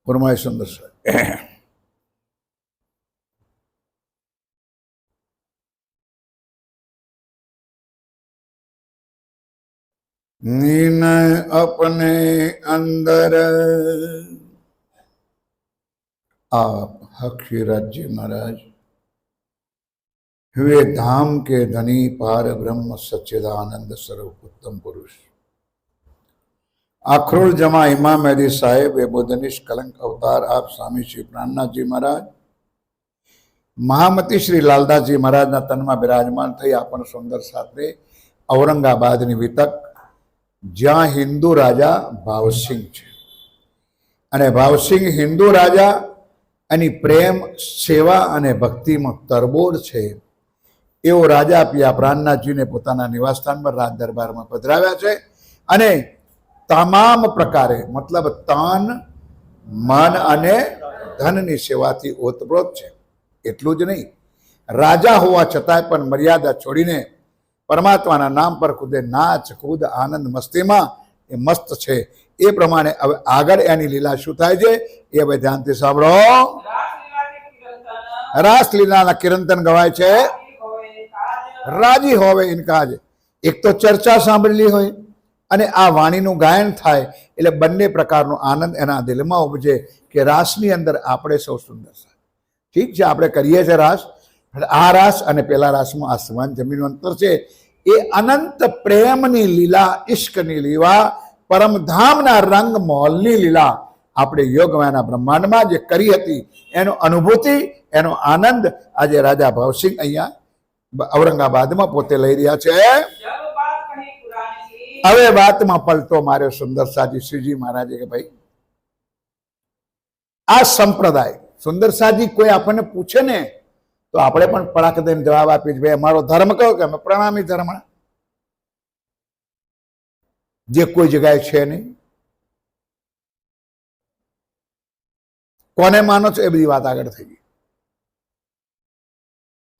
फरमाए सुंदर साहब। निर्णय अपने अंदर आप हक्षीराज जी महाराज हुए धाम के धनी पार ब्रह्म सच्चिदानंद स्वरूप उत्तम पुरुष आखरुल जमा इमाम मेहदी साहेब ए बुद्धनिश कलंक अवतार आप स्वामी श्री प्राणनाथ जी महाराज महामती श्री लालदास जी महाराज ना तन में विराजमान थई आपन सुंदर साथे औरंगाबाद नी वितक ज्यां हिंदू राजा भावसिंह छे अने भावसिंह हिंदू राजा एनी प्रेम सेवा अने भक्ति में तरबोळ छे एवो राजा पिया प्राणनाथ जी ने पोताना निवासस्थान पर राज दरबार में पधराव्या छे अने तमाम प्रकारे मतलब तन मन अने धन नी सेवाथी ओतप्रोत छे। एटલું જ नहीं राजा होवा छतांय पण मर्यादा छोड़ीने परमात्माना नाम पर खुदे नाच कूद आनंद मस्ती में ए मस्त छे। ए प्रमाणे हवे आगळ एनी लीला शुं थाय छे ए हवे ध्यानथी सांभळो। रासलीलाना कीर्तन गवाय छे राजी होवे इनकाज। एक तो चर्चा सांभळेली होय अने आ वाणीनुं गायन थाय एटले बंने प्रकारनो आनंद एना दिलमां उपजे के रासनी अंदर आपणे सौ सुंदर छे। ठीक छे आपणे करीए छे रास आ रास अने पेला रासमां आसमान जमीन अंतर छे। ए अनंत प्रेमनी लीला इश्कनी लीला परमधामना रंग महलनी लीला આપણે યોગવાના બ્રહ્માંડમાં જે કરી હતી એનો અનુભૂતિ એનો આનંદ આજે રાજા ભાવસિંહ અહીંયા ઔરંગાબાદમાં પોતે લઈ રહ્યા છે। હવે વાતમાં પલટો માર્યો સુંદર સાજી શ્રીજી મહારાજે કે ભાઈ આ સંપ્રદાય સુંદર સાજી કોઈ આપણને પૂછે ને તો આપણે પણ પડાક દઈને જવાબ આપી જ ભાઈ અમારો ધર્મ કયો કે અમે પ્રણામી ધર્મ જે કોઈ જગ્યાએ છે નહીં। કોને માનો છો એ બધી વાત આગળ થઈ ગઈ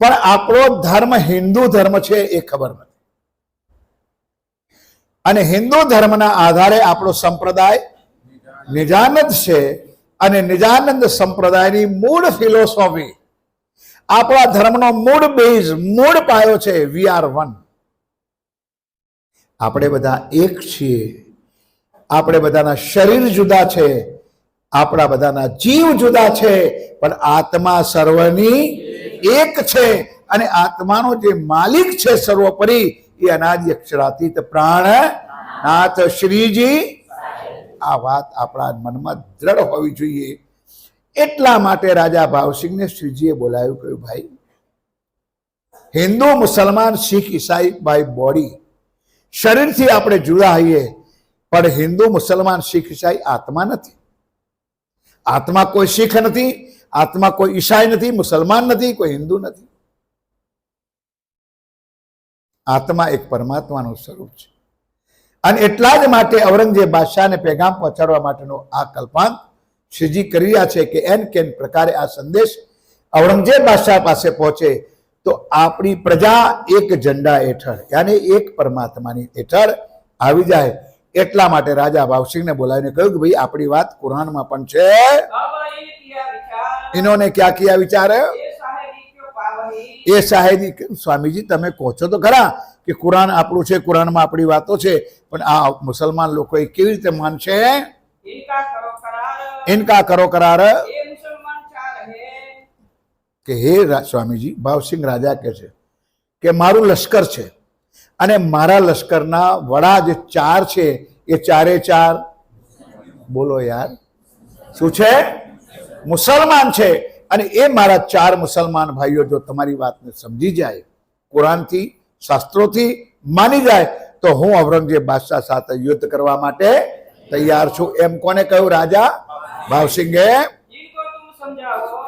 પણ આપણો ધર્મ હિન્દુ ધર્મ છે એ ખબર નથી અને હિન્દુ ધર્મના આધારે આપણો સંપ્રદાય નિજાનંદ છે અને નિજાનંદ સંપ્રદાયની મૂળ ફિલોસોફી આપણા ધર્મનો મૂળ બેઝ મૂળ પાયો છે વી આર વન। આપણે બધા એક છીએ આપણે બધાના શરીર જુદા છે આપણા બધાના જીવ जुदा છે પણ આત્મા સર્વની એક છે અને આત્માનો જે માલિક છે સર્વોપરી એ અનાદિ અક્ષરાતીત પ્રાણનાથ શ્રીજી। આ વાત આપણા મનમાં દ્રઢ હોવી જોઈએ। એટલા માટે રાજા ભાવસિંહને શ્રીજીએ બોલાવ્યું કહ્યું ભાઈ હિન્દુ મુસલમાન શીખ ઈસાઈ બાય બોડી શરીરથી આપણે જુદા હોઈએ પણ હિન્દુ મુસલમાન શીખ ઈસાઈ આત્મા નથી। आत्मा कोई सिख नहीं आत्मा कोई ईसाई नहीं मुसलमान नहीं कोई हिंदू नहीं आत्मा एक परमात्मा स्वरूप है अने एटला ज माटे औरंगजेब बादशाह ने पैगाम पहोंचाडवा माटेनो आ कल्पांत श्रीजी करी रह्या छे के एन केन प्रकारे आ संदेश औरंगजेब बादशाह पासे पहोंचे तो आपणी प्रजा एक झंडा हेठळ यानी एक परमात्मानी हेठळ आवी जाए। એટલા માટે રાજા ભાવસિંહને બોલાવીને કહ્યું કે ભાઈ આપણી વાત કુરાનમાં પણ છે। इन्होंने क्या किया विचार એ શાહેદી સ્વામીજી તમે કહો છો તો ખરા કે કુરાન આપણું છે કુરાનમાં આપણી વાતો છે પણ આ મુસલમાન લોકો એ કેવી રીતે માનશે। ઇનકા કરો કરાર કે હે સ્વામીજી ભાવસિંહ રાજા કહે છે કે મારું લશ્કર છે અને મારા લશ્કરના વડા જે ચાર છે એ ચારે ચાર બોલો યાર શું છે મુસલમાન છે અને એ મારા ચાર મુસલમાન ભાઈઓ જો તમારી વાતને સમજી જાય કુરાનથી શાસ્ત્રોથી માની જાય તો હું ઔરંગઝેબ બાદશાહ સાથે યુદ્ધ કરવા માટે તૈયાર છું। એમ કોને કહ્યું રાજા ભાવસિંહે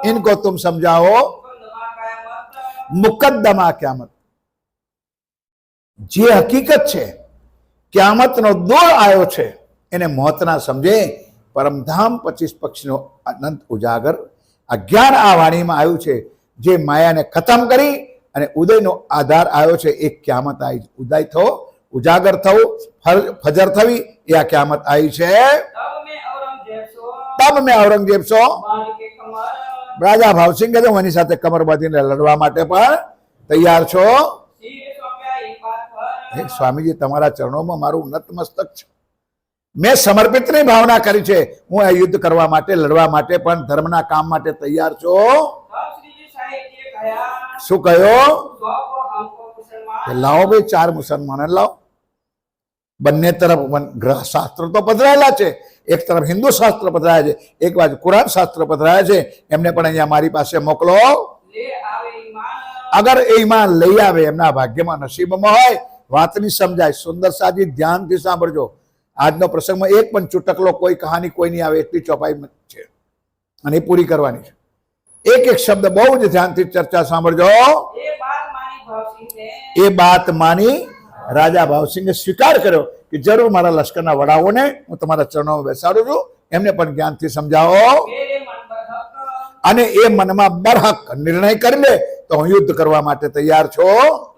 इनको तुम समझाओ मुकद्दमा क्यामत जे हकीकत है क्यामत नो दौर आयो छे एने मौत ना समझे। परमधाम 25 पक्ष नो अनंत उजागर अज्ञान आ वाणी में आयु छे जे माया ने खत्म करी अने उदय नो आधार आयो छे एक क्यामत आई उदय थो उजागर थो फजर थवी या क्यामत आई छे। तब मैं औरंगजेब सो बांध के कमर राजा भावसिंह कहते હું એની સાથે કમર બાંધીને લડવા માટે પણ તૈયાર છો શિર સોંપ્યા એક વાત પર હે સ્વામીજી તમારા ચરણોમાં મારું નતમસ્તક છે મેં સમર્પિતની ભાવના કરી છે હું આ યુદ્ધ કરવા માટે લડવા માટે પણ ધર્મના કામ માટે તૈયાર છો तब श्री जी साहिब ये कहा શું કહ્યો सौंपो हमको मुसलमान કે લાવો ભાઈ 4 મુસલમાનો લાવો બંને તરફ શાસ્ત્ર તો પધરાયેલા છે એક તરફ હિન્દુ શાસ્ત્ર પધરાયા છે એક બાજુ કુરાન શાસ્ત્ર પધરાયા છે એમને પણ અહીંયા મારી પાસે મોકલો ले आवे ईमान અગર એ ઈમાન લઈ આવે એમના ભાગ્યમાં નસીબમાં હોય વાતની સમજાય સુંદર સાજી ધ્યાનથી સાંભળજો આજનો પ્રસંગમાં એક પણ ચૂટકલો કોઈ કહાની કોઈ નહીં આવે એટલી ચોપાઈ છે અને એ પૂરી કરવાની છે એક એક શબ્દ બહુ જ ધ્યાનથી ચર્ચા સાંભળજો ये बात मानी भवसिंह ने એ બાત માની રાજા ભાવસિંહે સ્વીકાર કર્યો કે જરૂર મારા લશ્કરના વડાઓને હું તમારા ચરણોમાં બેસાડું છું એમને પણ જ્ઞાનથી સમજાવો मेरे मन पर हक અને એ મનમાં બરહક નિર્ણય કરી લે તો હું યુદ્ધ કરવા માટે તૈયાર છો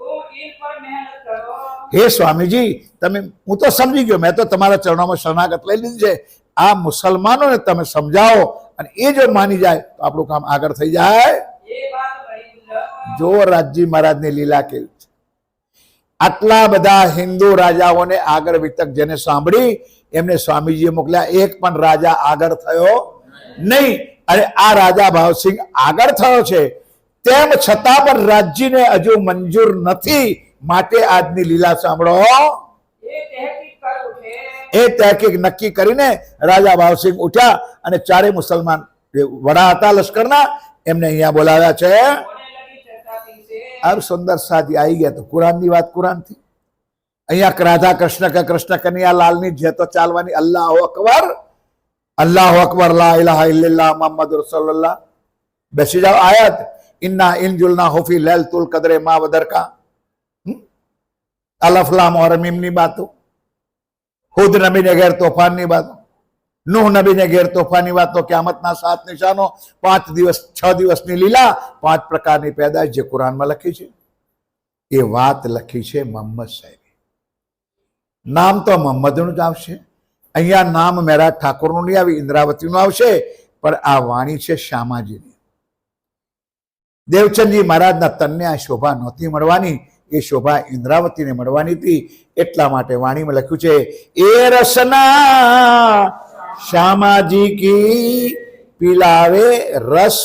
तुम इन पर मेहनत करो હે સ્વામીજી તમે હું તો સમજી ગયો મેં તો તમારા ચરણોમાં શરણાગત લઈ લીધી છે આ મુસલમાનોને તમે સમજાવો અને એ જો માની જાય તો આપણું કામ આગળ થઈ જાય ये बात बड़ी दुर्लभ જો રાજજી મહારાજની લીલા કેવી છે આટલા બધા હિન્દુ રાજાઓને આગળ વિતક જેને સાંભળી એમને સ્વામીજીએ મોકલ્યા એક પણ રાજા આગળ થયો નહીં અને આ રાજા ભાવસિંહ આગળ થયો છે તેમ છતાં પણ રાજ્યને હજુ મંજૂર નથી માટે આજની લીલા સાંભળો ये तहकीक कर उठे એ તહેકીક નક્કી કરીને રાજા ભાવસિંહ ઉઠ્યા અને ચારે મુસલમાન જે વડા હતા લશ્કરના એમને અહીંયા બોલાવ્યા છે होने लगी चर्चा सिंह से अब सुंदर साजी आई गया तो कुरान की बात कुरान थी અહીંયા રાધા કૃષ્ણ કનૈયા લાલની જે તો ચાલવાની અલ્લાહ અકબર લા ઇલાહા ઇલ્લલ્લાહ મુહમ્મદ રસૂલુલ્લાહ બેસી જાઓ આયત ઇન્ના ઇનજુલના હુફી લૈલતુલ કદરે મા વદર કા અલફ લામ ઓર મીમ ની બાતો ખુદ નબી ને ગેર તોફાન ની બાતો નૂહ નબી ને ગેર તોફાન ની બાતો કિયામતના 7 નિશાનો 5 દિવસ 6 દિવસની લીલા 5 પ્રકારની પેદાશ જે કુરાનમાં લખી છે એ વાત લખી છે મોહમ્મદ સાહેબ નામ તો મોહમ્મદનું જ આવશે અહીંયા નામ મેરા ઠાકોરનું નહીં આવી ઇન્દ્રાવતીનું આવશે પણ આ વાણી છે શ્યામાજીની દેવચંદજી મહારાજના તનને આ શોભા નહોતી મળવાની એ શોભા ઇન્દ્રાવતીને મળવાની હતી એટલા માટે વાણીમાં લખ્યું છે એ રસના શ્યામાજી કી પીલાવે રસ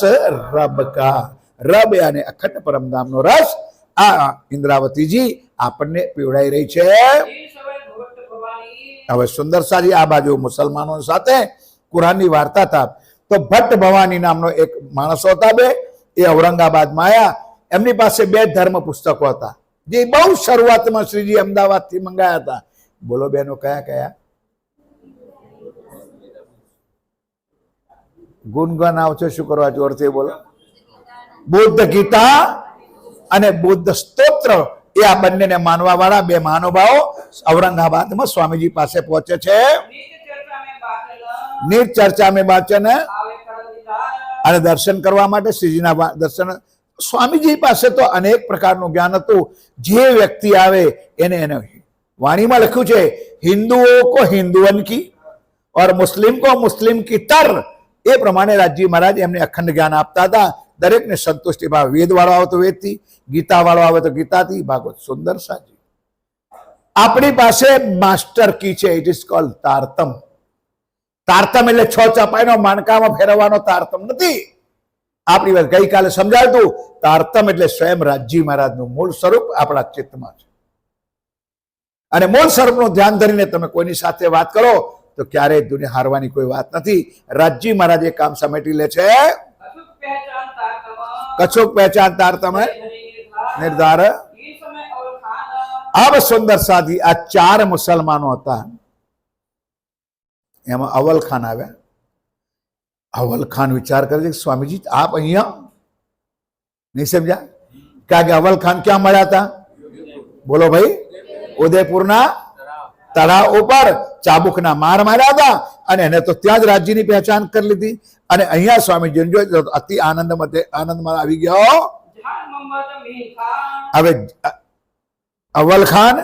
રબ કા રબ અને અખંડ પરમધામનો રસ આ ઇન્દ્રાવતીજી આપણને પીવડાઈ રહી છે ઈ સવે ભગત ભવાની હવે સુંદર સાજી આ બાજુ મુસલમાનો સાથે કુરાનની વાર્તા હતા તો ભટ્ટ ભવાની નામનો એક માણસ હતા બે એ ઔરંગાબાદમાં આવ્યા એમની પાસે 2 ધર્મ પુસ્તકો હતા જે બહુ શરૂઆતમાં શ્રીજી અમદાવાદથી મંગાયા હતા બોલો બેનો કયા કયા ગુણગાન આવશે શું કરવા જોરથી બોલો બુદ્ધ ગીતા અને બુદ્ધ સ્તોત્ર એ આ બંનેને માનવા વાળા 2 મહાનુભાવો ઔરંગાબાદમાં સ્વામીજી પાસે પહોંચે છે નીચ ચર્ચા નીચ ચર્ચા में बात મેં વાંચન આવે કરમ દીદાર અને દર્શન કરવા માટે શ્રીજીના દર્શન સ્વામીજી પાસે તો અનેક પ્રકારનું જ્ઞાન હતું જે વ્યક્તિ આવે એને એને વાણીમાં લખ્યું છે હિન્દુઓ કો હિન્દુવન કી और मुस्लिम को मुस्लिम की तर એ પ્રમાણે રાજજી મહારાજ એમને અખંડ જ્ઞાન આપતા હતા દરેકને સંતુષ્ટિ ભાવ વેદ વાળો આવે તો વેદથી ગીતા વાળો આવે તો ગીતાથી ભાગવત સુંદર સાજી આપણી પાસે માસ્ટર કી છે ઇટ ઇઝ કોલ્ડ તારતમ તારતમ એટલે 6 ચપાઈનો માણકામાં ફેરવવાનો તારતમ નથી આપણી વાત ગઈકાલે સમજાયું તારતમ એટલે સ્વયં રાજજી મહારાજનું મૂળ સ્વરૂપ આપણા ચિત્તમાં છે અને મૂળ સ્વરૂપનું ધ્યાન ધરીને તમે કોઈની સાથે વાત કરો તો ક્યારેય દુનિયા હારવાની કોઈ વાત નથી રાજજી મહારાજ એ કામ સમેટી લે છે अचूक पहचान तारतम કચોક પહેચાન તારતમ નિર્ધાર ઈ સમય અવલ ખાન अब सुंदर साथी आ 4 मुसलमानो હતા એમાં અવલ ખાન આવ્યા અવલ ખાન વિચાર કરે છે સ્વામીજી આપ અહીંયા નહીં સમજ્યા કારણ કે અવલ ખાન ક્યાં મળ્યા હતા બોલો ભાઈ ઉદયપુરના તળાવ ઉપર ચાબુકના માર માર્યા હતા અને એને તો ત્યાં જ રાજ્યની પહેચાન કરી લીધી અને અહીંયા સ્વામીજી જો અતિ આનંદમાં આવી ગયો જાન મોહમ્મદ મીર ખાન હવે અવલ ખાન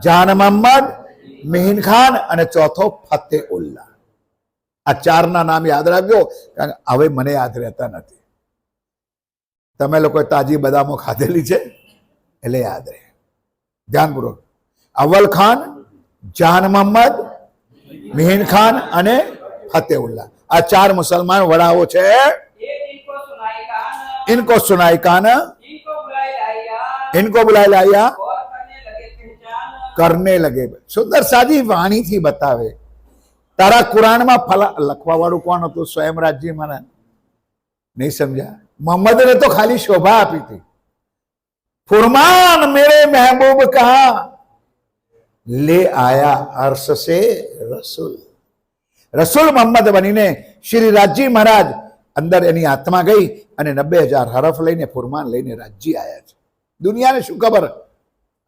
જાન મોહમ્મદ મિહિન ખાન અને ચોથો ફતેહુલ્લાહ આ ચારના નામ યાદ રાખજો, કારણ કે હવે મને યાદ રહેતા નથી. તમે લોકો તાજી બદામો ખાધેલી છે એટલે યાદ રહે. ધ્યાનપૂર્વક. અવ્વલ ખાન, જાન મોહમ્મદ, મિહિન ખાન અને ફતેહુલ્લાહ, આ ચાર મુસલમાન વડાઓ છે. ये इनको सुनाई कान इनको सुनाई कान, इनको बुलाई लाया इनको बुलाय लाया, और करने लगे पहचान करने लगे. સુંદર સાદી વાણીથી બતાવે. તારા કુરાનમાં ફલા લખવા વાળું કોણ હતું? સ્વયં રાજજી મહારાજ. નહીં સમજ્યા? મોહમ્મદને તો ખાલી શોભા આપી હતી. ફુરમાન મેરે મહેબૂબ કહા ले आया अर्श से रसूल. રસૂલ મોહમ્મદ બનીને શ્રી રાજજી મહારાજ અંદર એની આત્મા ગઈ અને 90,000 હરફ લઈને ફુરમાન લઈને રાજજી આયા છે. દુનિયાને શું ખબર?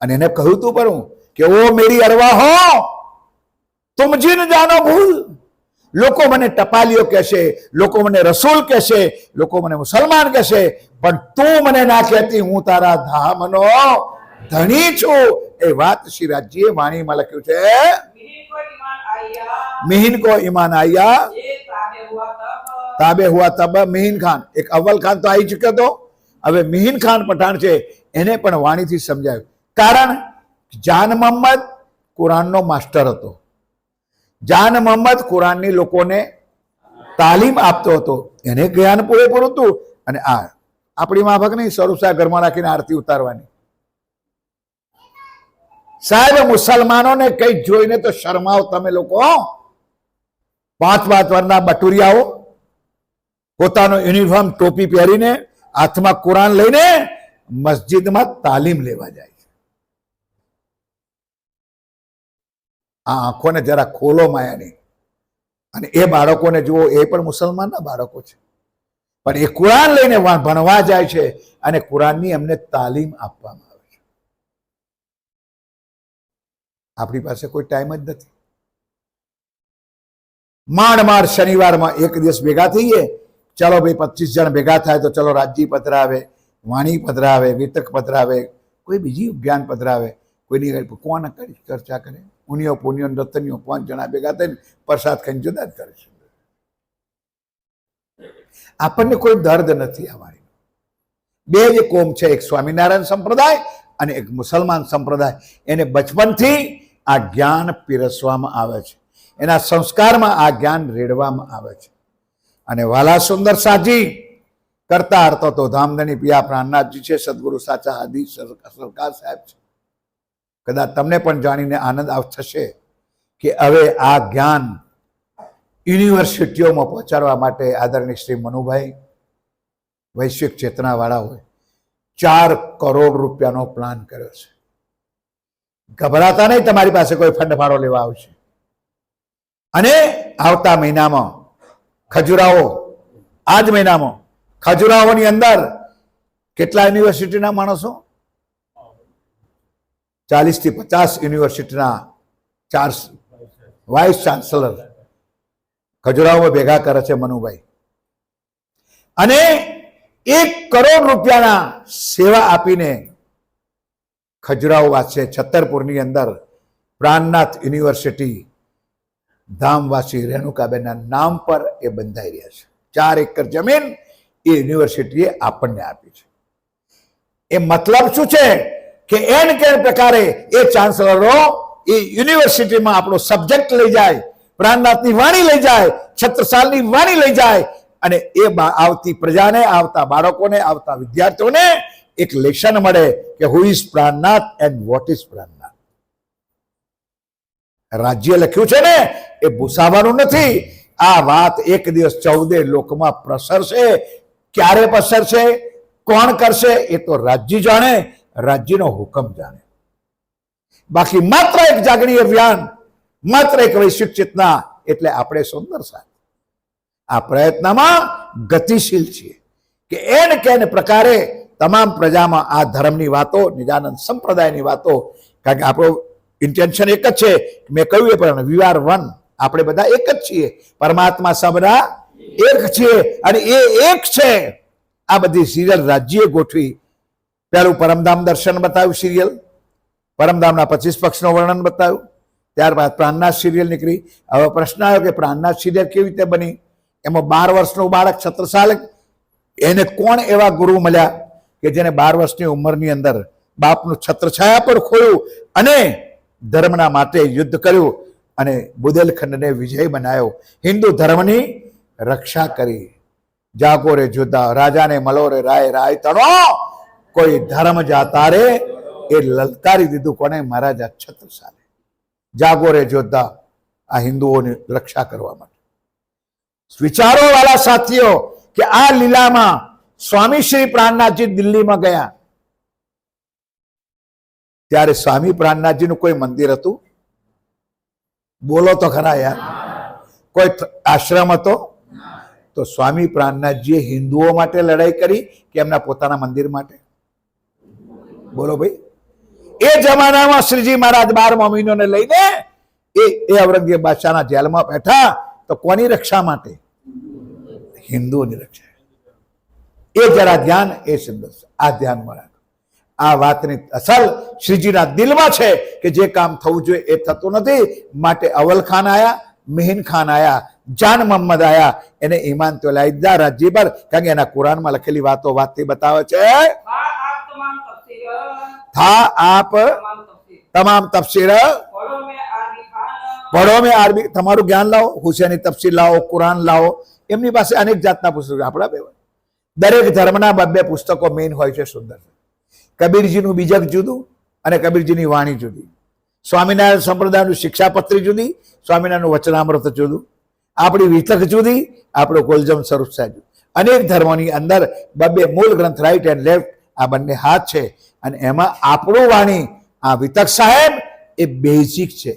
અને એને કહ્યું તું પણ કે ઓ મેરી અરવા હો તુમ જીન જાનો ભૂલ. લોકો મને ટપાલીઓ કહેશે, લોકો મને રસૂલ કહેશે, લોકો મને મુસલમાન કહેશે, પણ તું મને ના કહેતી હું તારા ધામનો ધણી છું. એ વાત શ્રી રાજજીએ વાણીમાં લખ્યું છે. मिहिन को ईमान आया મિહિન કો ઈમાન આયા, ये ताबे हुआ तब તાબે હુઆ તબ. મિહિન ખાન, એક અવ્વલ ખાન તો આવી ચૂક્યો હતો, હવે મિહિન ખાન પઠાણ છે, એને પણ વાણીથી સમજાવ્યું. કારણ જાન મોહમ્મદ કુરાનનો માસ્ટર હતો. જાન મોહમ્મદ કુરાનની લોકોને તાલીમ આપતો હતો, એને જ્ઞાન પૂરેપૂરું હતું. અને આ આપણી માફક નહીં, સ્વરૂપસા ઘરમાં રાખીને આરતી ઉતારવાની. સાહેબ મુસલમાનોને કઈ જોઈને તો શરમાવ તમે લોકો. 5 વર્ષના બટુરિયાઓ પોતાનો યુનિફોર્મ ટોપી પહેરીને હાથમાં કુરાન લઈને મસ્જિદમાં તાલીમ લેવા જાય છે. આ આંખોને જરા ખોલો માયાની. અને એ બાળકોને જુઓ, એ પણ મુસલમાનના બાળકો છે, પણ એ કુરાન લઈને ભણવા જાય છે અને કુરાનની એમને તાલીમ આપવામાં આવે છે. આપણી પાસે કોઈ ટાઈમ જ નથી. માંડ શનિવારમાં એક દિવસ ભેગા થઈએ, ચલો ભાઈ 25 જણ ભેગા થાય તો ચલો રાજજી પધરાવે, વાણી પધરાવે, વિતક પધરાવે, કોઈ બીજી જ્ઞાન પધરાવે, કોઈની કોણ કરી ચર્ચા કરે. ઉનિયો પુનિયો રતનિયો 5 જણા ભેગા થઈને પ્રસાદ ખાઈને જુદા જ કરે છે. આપણને કોઈ દર્દ નથી આ વાણી. બે જ કોમ છે, એક સ્વામિનારાયણ સંપ્રદાય અને એક મુસલમાન સંપ્રદાય. એને બચપનથી આ જ્ઞાન પીરસવામાં આવે છે, એના સંસ્કારમાં આ જ્ઞાન રેડવામાં આવે છે. અને વાલા સુંદર સાજી કરતા હરતો તો ધામધણી પિયા પ્રાણનાથજી છે, સદગુરુ સાચા આદિ સરકાર સાહેબ છે. કદાચ તમને પણ જાણીને આનંદ થશે કે હવે આ જ્ઞાન યુનિવર્સિટીઓમાં પહોંચાડવા માટે આદરણીય શ્રી મનુભાઈ વૈશ્વિક ચેતનાવાળા હોય 4 કરોડ રૂપિયાનો પ્લાન કર્યો છે. ગભરાતા નહીં, તમારી પાસે કોઈ ફંડ ફાળો લેવા આવશે. અને આવતા મહિનામાં ખજુરાહો, આ જ મહિનામાં ખજુરાહોની અંદર કેટલા યુનિવર્સિટીના માણસો? 40 થી 50 યુનિવર્સિટીના 4 વાઇસ ચાન્સલર ખજુરાહો ભેગા કરે છે મનુભાઈ. અને 1 કરોડ રૂપિયાના સેવા આપીને ખજુરાહો વાસી છતરપુરની અંદર પ્રાણનાથ યુનિવર્સિટી ધામવાસી રેણુકાબેનના નામ પર એ બંધાઈ રહ્યા છે. 4 એકર જમીન એ યુનિવર્સિટીએ આપણને આપી છે. એ મતલબ શું છે કે એન કે પ્રકારે એ ચાન્સલરો એ યુનિવર્સિટીમાં આપણો સબ્જેક્ટ લઈ જાય, પ્રાણનાથની વાણી લઈ જાય, છત્રસાલની વાણી લઈ જાય, અને એ આવતી પ્રજાને, આવતા બાળકોને, આવતા વિદ્યાર્થીઓને એક લેશન મળે કે who is Prannath and what is Prannath. રાજ્ય લખ્યું છે ને એ ભૂસાવાનું નથી. આ વાત એક દિવસ 14 લોકમાં પ્રસરશે. ક્યારે પ્રસરશે, કોણ કરશે, એ તો રાજ્ય જાણે, રાજ્યનો હુકમ જાણે. બાકી માત્ર એક જાગણી અભિયાન, માત્ર એક વૈશ્વિક ચેતના, એટલે આપણે સુંદર સાથ આ પ્રયત્નમાં ગતિશીલ છીએ કે એન કેન પ્રકારે તમામ પ્રજામાં આ ધર્મની વાતો, નિજાનંદ સંપ્રદાયની વાતો, કારણ કે આપણો ઇન્ટેન્શન એક જ છે. મેં કહ્યું એ પણ વી આર વન, આપણે બધા એક જ છીએ, પરમાત્મા સબના એક છીએ અને એ એક છે. આ બધી સિરિયલ રાજ્યએ ગોઠવી. પહેલું પરમધામ દર્શન બતાવ્યું સિરિયલ, પરમધામના 25 પક્ષનું વર્ણન બતાવ્યું, ત્યારબાદ પ્રાણનાથ સિરિયલ નીકળી. હવે પ્રશ્ન આવ્યો કે પ્રાણનાથ સિરિયલ કેવી રીતે બની? એમાં 12 વર્ષનું બાળક છત્રસાલ, એને કોણ એવા ગુરુ મળ્યા કે જેને 12 વર્ષની ઉંમરની અંદર બાપનું છત્રછાયા પર ખોયું અને ધર્મના માટે યુદ્ધ કર્યું અને બુદેલખંડને વિજય બનાવ્યો, હિન્દુ ધર્મની રક્ષા કરી. જાગો રે જોધા, રાજાને મલો રે રાય, રાય તણો કોઈ ધર્મ જાતા રે, એ લલકારી દીધું કોને? મહારાજા છત્રસાલે. જાગો રે જોધા, આ હિન્દુઓની રક્ષા કરવા માટે. વિચારો વાળા સાથીઓ કે આ લીલામાં સ્વામી શ્રી પ્રાણનાથજી દિલ્હીમાં ગયા ત્યારે સ્વામી પ્રાણનાથજીનું કોઈ મંદિર હતું? બોલો તો ખરા યાર. કોઈ આશ્રમ હતો? તો સ્વામી પ્રાણનાથજીએ હિન્દુઓ માટે લડાઈ કરી કે એમના પોતાના મંદિર માટે? બોલો ભાઈ. એ જમાનામાં શ્રીજી મહારાજ 12મા મહિનોને લઈને એ ઔરંગઝેબ બાદશાહના જેલમાં બેઠા તો કોની રક્ષા માટે? હિન્દુઓની રક્ષા. એ જરા ધ્યાન, એ સુંદર, આ ધ્યાનમાં રાખો. આ વાતની અસલ શ્રીજીના દિલમાં છે કે જે કામ થવું જોઈએ એ થતું નથી. માટે અવલ ખાન આયા, મિહિન ખાન આયા, જાન મોહમ્મદ આયા, એને ઈમાન તો લાવી દીધા રાજ્ય પર, કારણ કે એના કુરાનમાં લખેલી વાતો વાતથી બતાવે છે. था आप तमाम तफसीर पढ़ो में आरबी, તમારું જ્ઞાન લાવો, હુસૈની તફસીર લાવો, કુરાન લાવો. એમની પાસે અનેક જાતના પુસ્તકો, આપણા બે દરેક ધર્મના 2 પુસ્તકો મેઇન હોય છે. સુંદર. કબીરજીનું બીજક જુદું અને કબીરજીની વાણી જુદી, સ્વામિનારાયણ સંપ્રદાયનું શિક્ષાપત્રી જુદી, સ્વામિનારાયણનું વચનામૃત જુદું, આપણી વિતક જુદી, આપણો કોલજમ સ્વરૂપ સાહેબ. અનેક ધર્મોની અંદર 2 મૂળ ગ્રંથ, રાઈટ એન્ડ લેફ્ટ, આ બંને હાથ છે. અને એમાં આપણું વાણી આ વિતક સાહેબ એ બેઝિક છે,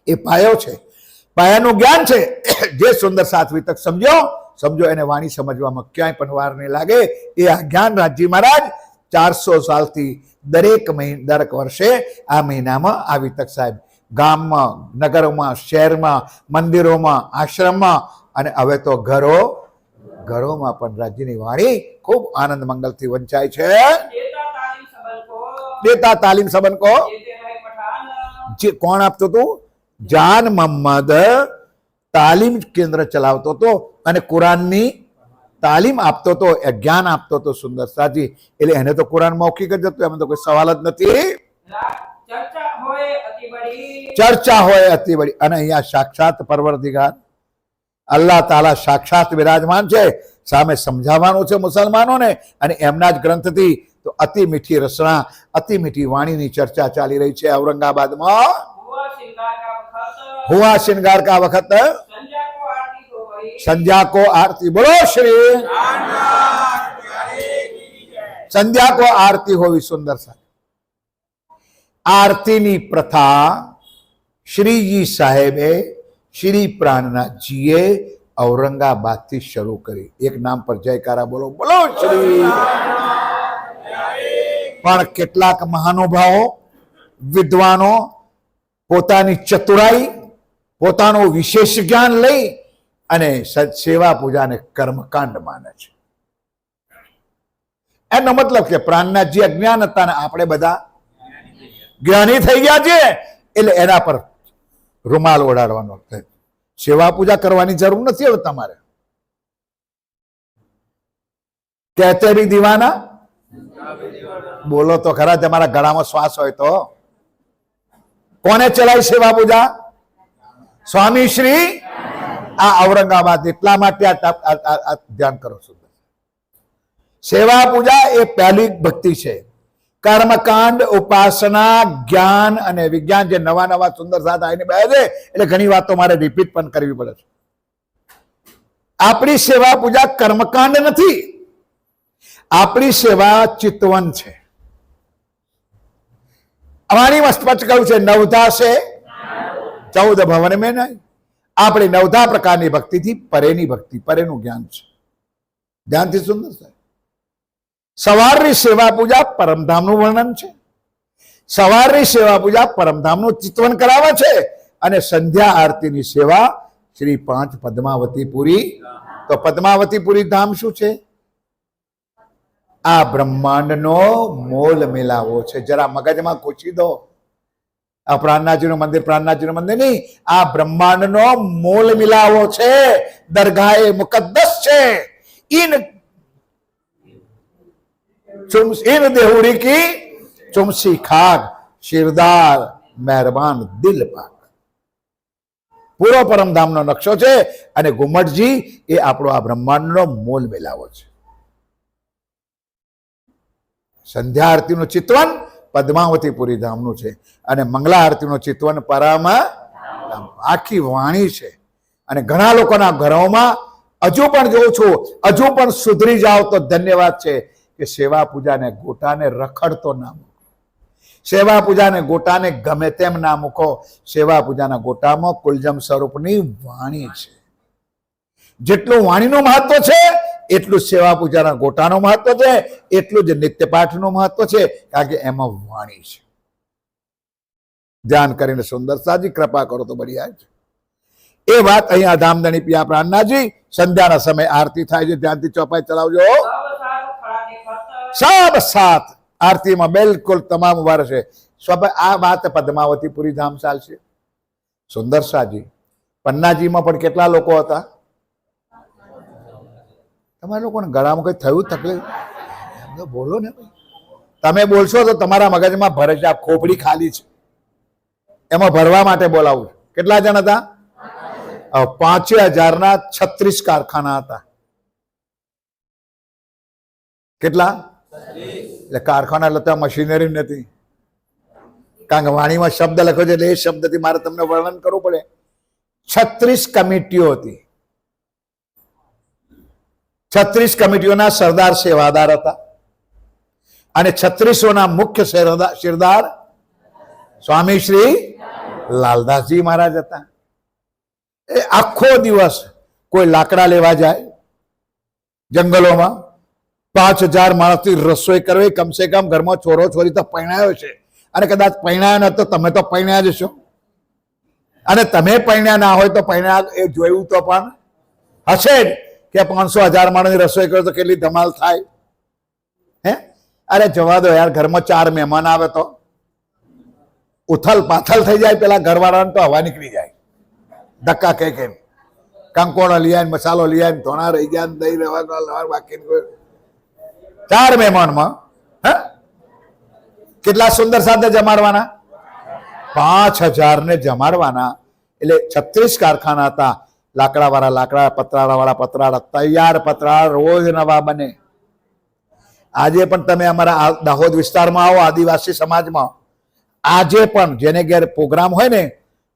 એ પાયો છે, પાયાનું જ્ઞાન છે. જે સુંદર સાથ વિતક સમજો એને વાણી સમજવામાં ક્યાંય પણ વાર નહીં લાગે. એ આ જ્ઞાન રાજજી મહારાજ 400 સાલથી દરેક વર્ષે આ મહિનામાં આ વિતક સાહેબ ગામમાં, નગરોમાં, શહેરમાં, મંદિરોમાં, આશ્રમમાં અને હવે તો ઘરોમાં પણ રાજ્યની વાણી ખૂબ આનંદ મંગલથી વંચાય છે. દેતા તાલીમ સબન કો જે કોણ આપતું હતું? જાન મોહમ્મદ તાલીમ કેન્દ્ર ચલાવતો હતો અને કુરાનની તાલીમ આપતો હતો, જ્ઞાન આપતો હતો. સુંદર સાજી, એટલે એને તો કુરાન મૌખિક જ હતું, એમાં તો કોઈ સવાલ જ નથી. ચર્ચા હોય અતિ બડી. અને અહીંયા સાક્ષાત પરવરદિગાર અલ્લાહ તાલા સાક્ષાત વિરાજમાન છે. સામે સમજાવવાનું છે મુસલમાનોને, અને એમના જ ગ્રંથથી તો અતિ મીઠી રસના, અતિ મીઠી વાણીની ચર્ચા ચાલી રહી છે ઔરંગાબાદમાં. હુઆ શ્रृंगार का वक्त संध्या को आरती, बोलो श्री संध्या को आरती होवी. सुंदर सा आरतीની પ્રથા શ્રીજી સાહેબે, શ્રી પ્રાણનાથજીએ ઔરંગાબાદથી શરૂ કરી. એક નામ પર જયકારા બોલો, બોલો શ્રી. પણ કેટલાક મહાનુભાવો, વિદ્વાનો પોતાની ચતુરાઈ, પોતાનું વિશેષ જ્ઞાન લઈ અને સેવા પૂજાને કર્મકાંડ માને છે. એનો મતલબ કે પ્રાણનાથજી અજ્ઞાન હતા ને આપણે બધા જ્ઞાની થઈ ગયા છે, એટલે એના પર રૂમાલ ઓઢાડવાનો. સેવા પૂજા કરવાની જરૂર નથી હવે તમારે. કહેતે ભી દીવાના, બોલો તો ખરા, તમારા ગળામાં શ્વાસ હોય તો. કોને ચલાવી સેવા પૂજા? સ્વામી શ્રી આ ઔરંગાબાદ. એટલા માટે ધ્યાન કરો. સુંદર સેવા પૂજા એ પહેલી ભક્તિ છે. કર્મકાંડ, ઉપાસના, જ્ઞાન અને વિજ્ઞાન જે નવા સુંદર સાથ આવીને બે છે, એટલે ઘણી વાતો મારે રિપીટ પણ કરવી પડે છે. આપણી સેવા પૂજા કર્મકાંડ નથી, આપણી સેવા ચિતવન છે. અમારીમાં સ્પષ્ટ કહ્યું છે, નવધા છે 14 ભવન મેં નહીં. આપણી 9 પ્રકારની ભક્તિથી પરેની ભક્તિ, પરેનું જ્ઞાન છે. ધ્યાનથી સુંદર છે. સવારની સેવા પૂજા પરમધામનું વર્ણન છે. સવારની સેવા પૂજા પરમધામનું ચિતવન કરાવે છે. અને સંધ્યા આરતીની સેવા શ્રી 5 પદ્માવતીપુરી. તો પદ્માવતીપુરી ધામ શું છે? આ બ્રહ્માંડનો મોલ મિલાવો છે. જરા મગજમાં કોચી દો. આ પ્રાણનાથજીનું મંદિર નહીં, આ બ્રહ્માંડનો મૂળ મિલાવો છે, દરગાહે મુકદ્દસ છે. ઇન દેહુડી કી ચુમસી ખાગ, શિરદાર મહેરબાન દિલ પાક. પૂરો પરમધામનો નકશો છે અને ઘુમટજી એ આપણો આ બ્રહ્માંડનો મૂળ મિલાવો છે. સંધ્યા આરતીનું ચિતવન પદ્માવતીપુરી ધામનું છે અને મંગલા આરતીનું ચિતવન પરામાં આખી વાણી છે. અને ઘણા લોકોના ઘરોમાં હજુ પણ જોઉં છું, હજુ પણ સુધરી જાઓ તો ધન્યવાદ છે કે સેવા પૂજાને ગોટાને રખડતો ના મૂકો, સેવા પૂજાને ગોટાને ગમે તેમ ના મૂકો. સેવા પૂજાના ગોટામાં કુલજમ સ્વરૂપની વાણી છે. જેટલું વાણીનું મહત્વ છે એટલું સેવા પૂજાના ગોટાનું મહત્વ છે, એટલું જ નિત્યપાઠનું મહત્વ છે, કારણ કે એમાં વાણી છે. ધ્યાન કરીને સુંદરતાજી કૃપા કરો તો બઢિયા છે. એ વાત અહીંયા ધામધણી પિયા પ્રાણનાથજી સંધ્યાના સમય આરતી થાય છે, ધ્યાનથી ચોપાઈ ચલાવજો. સબ સાથ આરતીમાં બિલકુલ તમામ વાર છે. આ વાત પદ્માવતીપુરી ધામ ચાલશે. સુંદર સાજી પન્નાજીમાં પણ કેટલા લોકો હતા? તમારા લોકોને ગળામાં કઈ થયું તકલીફ? બોલો ને, તમે બોલશો તો તમારા મગજમાં ભરે છે. આ ખોપડી ખાલી છે, એમાં ભરવા માટે બોલાવું છું. કેટલા જણ હતા? 5000ના 36 કારખાના હતા. કેટલા? એટલે કારખાના એટલે મશીનરી નથી, કારણ કે વાણીમાં શબ્દ લખ્યો છે એટલે એ શબ્દથી મારે તમને વર્ણન કરવું પડે. 36 કમિટીઓ હતી. 36 કમિટીઓના સરદાર સેવાદાર હતા અને 36ઓના મુખ્ય સરદાર સ્વામી શ્રી લાલદાસજી મહારાજ હતા. એ આખો દિવસ કોઈ લાકડા લેવા જાય જંગલોમાં, 5000 માણસની રસોઈ કરવી. કમસે કમ ઘરમાં છોરો છોરી તો પરણાયો છે, અને કદાચ પરણાયો ન તો તમે તો પરણ્યા જ છો, અને તમે પરણ્યા ના હોય તો પરણ્યા એ જોયું તો પણ હશે જ કે 500,000 માણસની રસોઈ કરો તો કેટલી ધમાલ થાય. હે, અરે જવા દો યાર, ઘરમાં 4 મહેમાન આવે તો ઉથલ પાથલ થઈ જાય. પેલા ઘરવાળાને તો હવા નીકળી જાય, ધક્કા કઈ કઈ કંકોડો લઈ આવીને, મસાલો લઈ આવીને, ધોણા રહી ગયા, દહીં રહેવા બાકી 4 મહેમાનમાં કેટલા સુંદર સાથે જમાડવાના? 5000 ને જમાડવાના. એટલે 36 કારખાના હતા. લાકડા વાળા લાકડા, પતરાળા વાળા પતરાળા, તૈયાર પતરાળા રોજ નવા બને. આજે પણ તમે અમારા દાહોદ વિસ્તારમાં આવો, આદિવાસી સમાજમાં, આજે પણ જેને ઘેર પ્રોગ્રામ હોય ને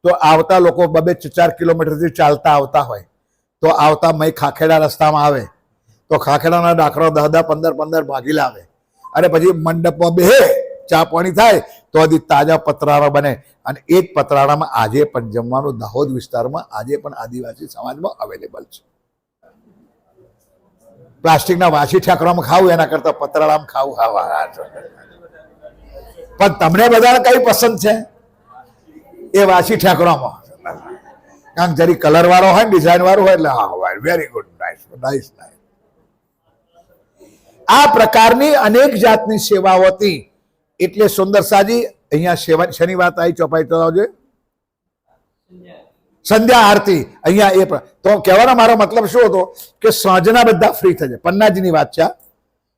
તો આવતા લોકો 2-4 કિલોમીટરથી ચાલતા આવતા હોય તો આવતા મય ખાખેડા રસ્તામાં આવે તો ખાખેડાના ડાકરો 10-15 ભાગી લાવે, અને પછી મંડપમાં બેહે, ચા પાણી થાય તો હજી તાજા પતરાળા બને. અને એ જ પતરાળામાં આજે પણ જમવાનું દાહોદ વિસ્તારમાં આજે પણ આદિવાસી સમાજમાં અવેલેબલ છે. પ્લાસ્ટિકના વાસી ઠેકરામાં ખાવું એના કરતા પતરાળામાં ખાવું. પણ તમને બધાને કઈ પસંદ છે? એ વાસી ઠેકરામાં, કારણ જરી કલર વાળો હોય ને, ડિઝાઇન વાળું હોય એટલે હા, very good, nice nice nice. આ પ્રકારની અનેક જાતની સેવાઓ હતી. એટલે સુંદર સાજી અહીંયા શેની વાત આવી? ચોપાઈ ચલાવજો. સંધ્યા આરતી અહીંયા એ તો કહેવાનો મારો મતલબ શું હતો કે સાંજના બધા ફ્રી થઈ જાય. પન્નાજીની વાત છે.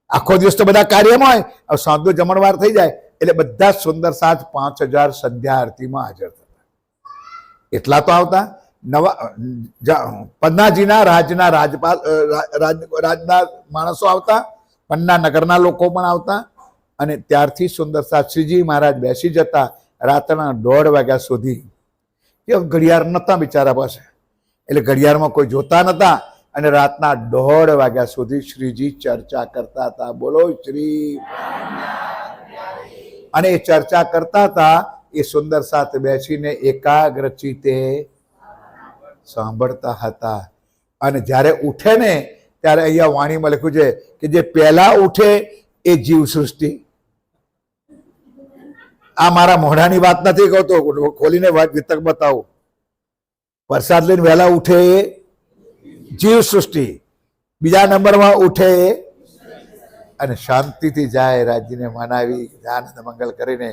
આખો દિવસ તો બધા કાર્યમાં હોય, સાંજનો જમણવાર થઈ જાય એટલે બધા સુંદર સાજ 5000 સંધ્યા આરતીમાં હાજર થતા. એટલા તો આવતા. પન્નાજીના રાજના રાજના માણસો આવતા, પન્ના નગરના લોકો પણ આવતા. અને ત્યારથી સુંદર સાજ શ્રીજી મહારાજ બેસી જતા રાતના 1:30 વાગ્યા સુધી. કે ઘડિયાળ નહોતા બિચારા પાસે, એટલે ઘડિયાળમાં કોઈ જોતા નહોતા, અને રાતના 1:30 વાગ્યા સુધી શ્રીજી ચર્ચા કરતા હતા. બોલો શ્રી. અને એ ચર્ચા કરતા હતા એ સુંદર સાથે બેસીને એકાગ્ર ચિત્તે સાંભળતા હતા. અને જ્યારે ઉઠે ને ત્યારે અહીંયા વાણીમાં લખ્યું છે કે જે પહેલા ઉઠે એ જીવ સૃષ્ટિ. આ મારા મોઢાની વાત નથી કહતો, ખોલીને વાત વિતક બતાવું. પ્રસાદ લઈને વહેલા ઉઠે એ જીવ સૃષ્ટિ, બીજા નંબરમાં ઉઠે અને શાંતિથી જાય, રાજ્યને મનાવી, ધ્યાન મંગલ કરીને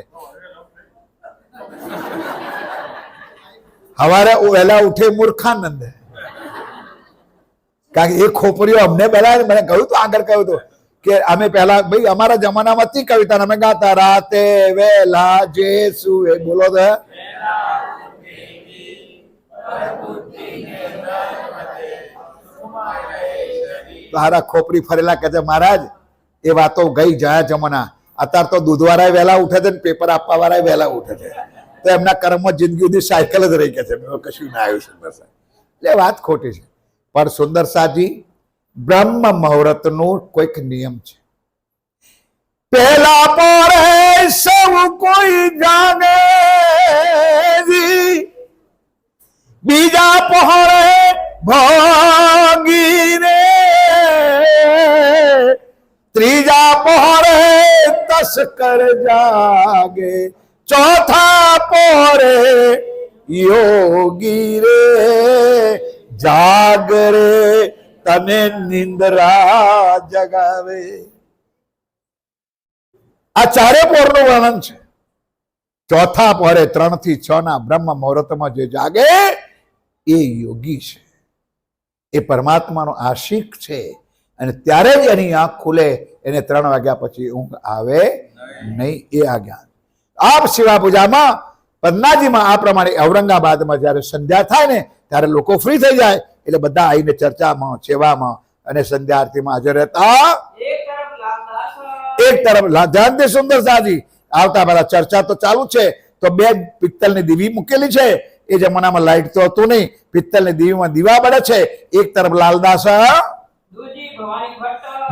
હવારે વહેલા ઉઠે મૂર્ખાનંદ, કારણ કે એ ખોપરીઓ અમને પહેલા મને કહ્યું હતું, આગળ કહ્યું હતું કે અમે પહેલા ભાઈ અમારા જમાનામાં હતી કવિતા, અમે ગાતા રાતે વેલા જે સુએ, બોલો તો તારા ખોપરી ફરેલા કે છે મહારાજ એ વાતો ગઈ જયા જમાના. અત્યારે તો દૂધવાળા વહેલા ઉઠે છે ને પેપર આપવા વાળા વહેલા ઉઠે છે, તો એમના કર્મમાં જિંદગી સુધી સાયકલ જ રહી કે છે, કશું ના આવ્યું સુંદર સાહેબ. એટલે વાત ખોટી છે. પણ સુંદર સાજી બ્રહ્મ મુહૂર્તનું કોઈક નિયમ છે. પહેલા પોરે સૌ કોઈ જાગે, બીજા પહોળે ભાગી રે, ત્રીજા પહોળે તસ્કર જાગે, ચોથા પહોળે યોગી રે, જાગરે તને નિંદ્રા જગાવે. આ ચારે પહોરનું વર્ણન છે. ચોથા પહોરે 3 થી 6 ના બ્રહ્મ મુહૂર્તમાં જે જાગે એ યોગી છે, એ પરમાત્માનો આશિક છે. અને ત્યારે જ એની આંખ ખુલે, એને 3 વાગ્યા પછી ઊંઘ આવે નહીં. એ આ જ્ઞાન આપ શિવા પૂજામાં પન્નાજીમાં આ પ્રમાણે ઔરંગાબાદમાં જ્યારે સંધ્યા થાય ને ત્યારે લોકો ફ્રી થઈ જાય એટલે બધા આવીને ચર્ચામાં, સેવામાં અને સંધ્યા આરતીમાં હાજર રહેતા. એક તરફ ધ્યાનથી સુંદર સાજી આવતા બધા ચર્ચા તો ચાલુ છે, તો 2 પિત્તલની દીવી મૂકેલી છે. એ જમાનામાં લાઈટ તો હતું નહીં, પિત્તલની દીવીમાં દીવા બળે છે. એક તરફ લાલદાસ,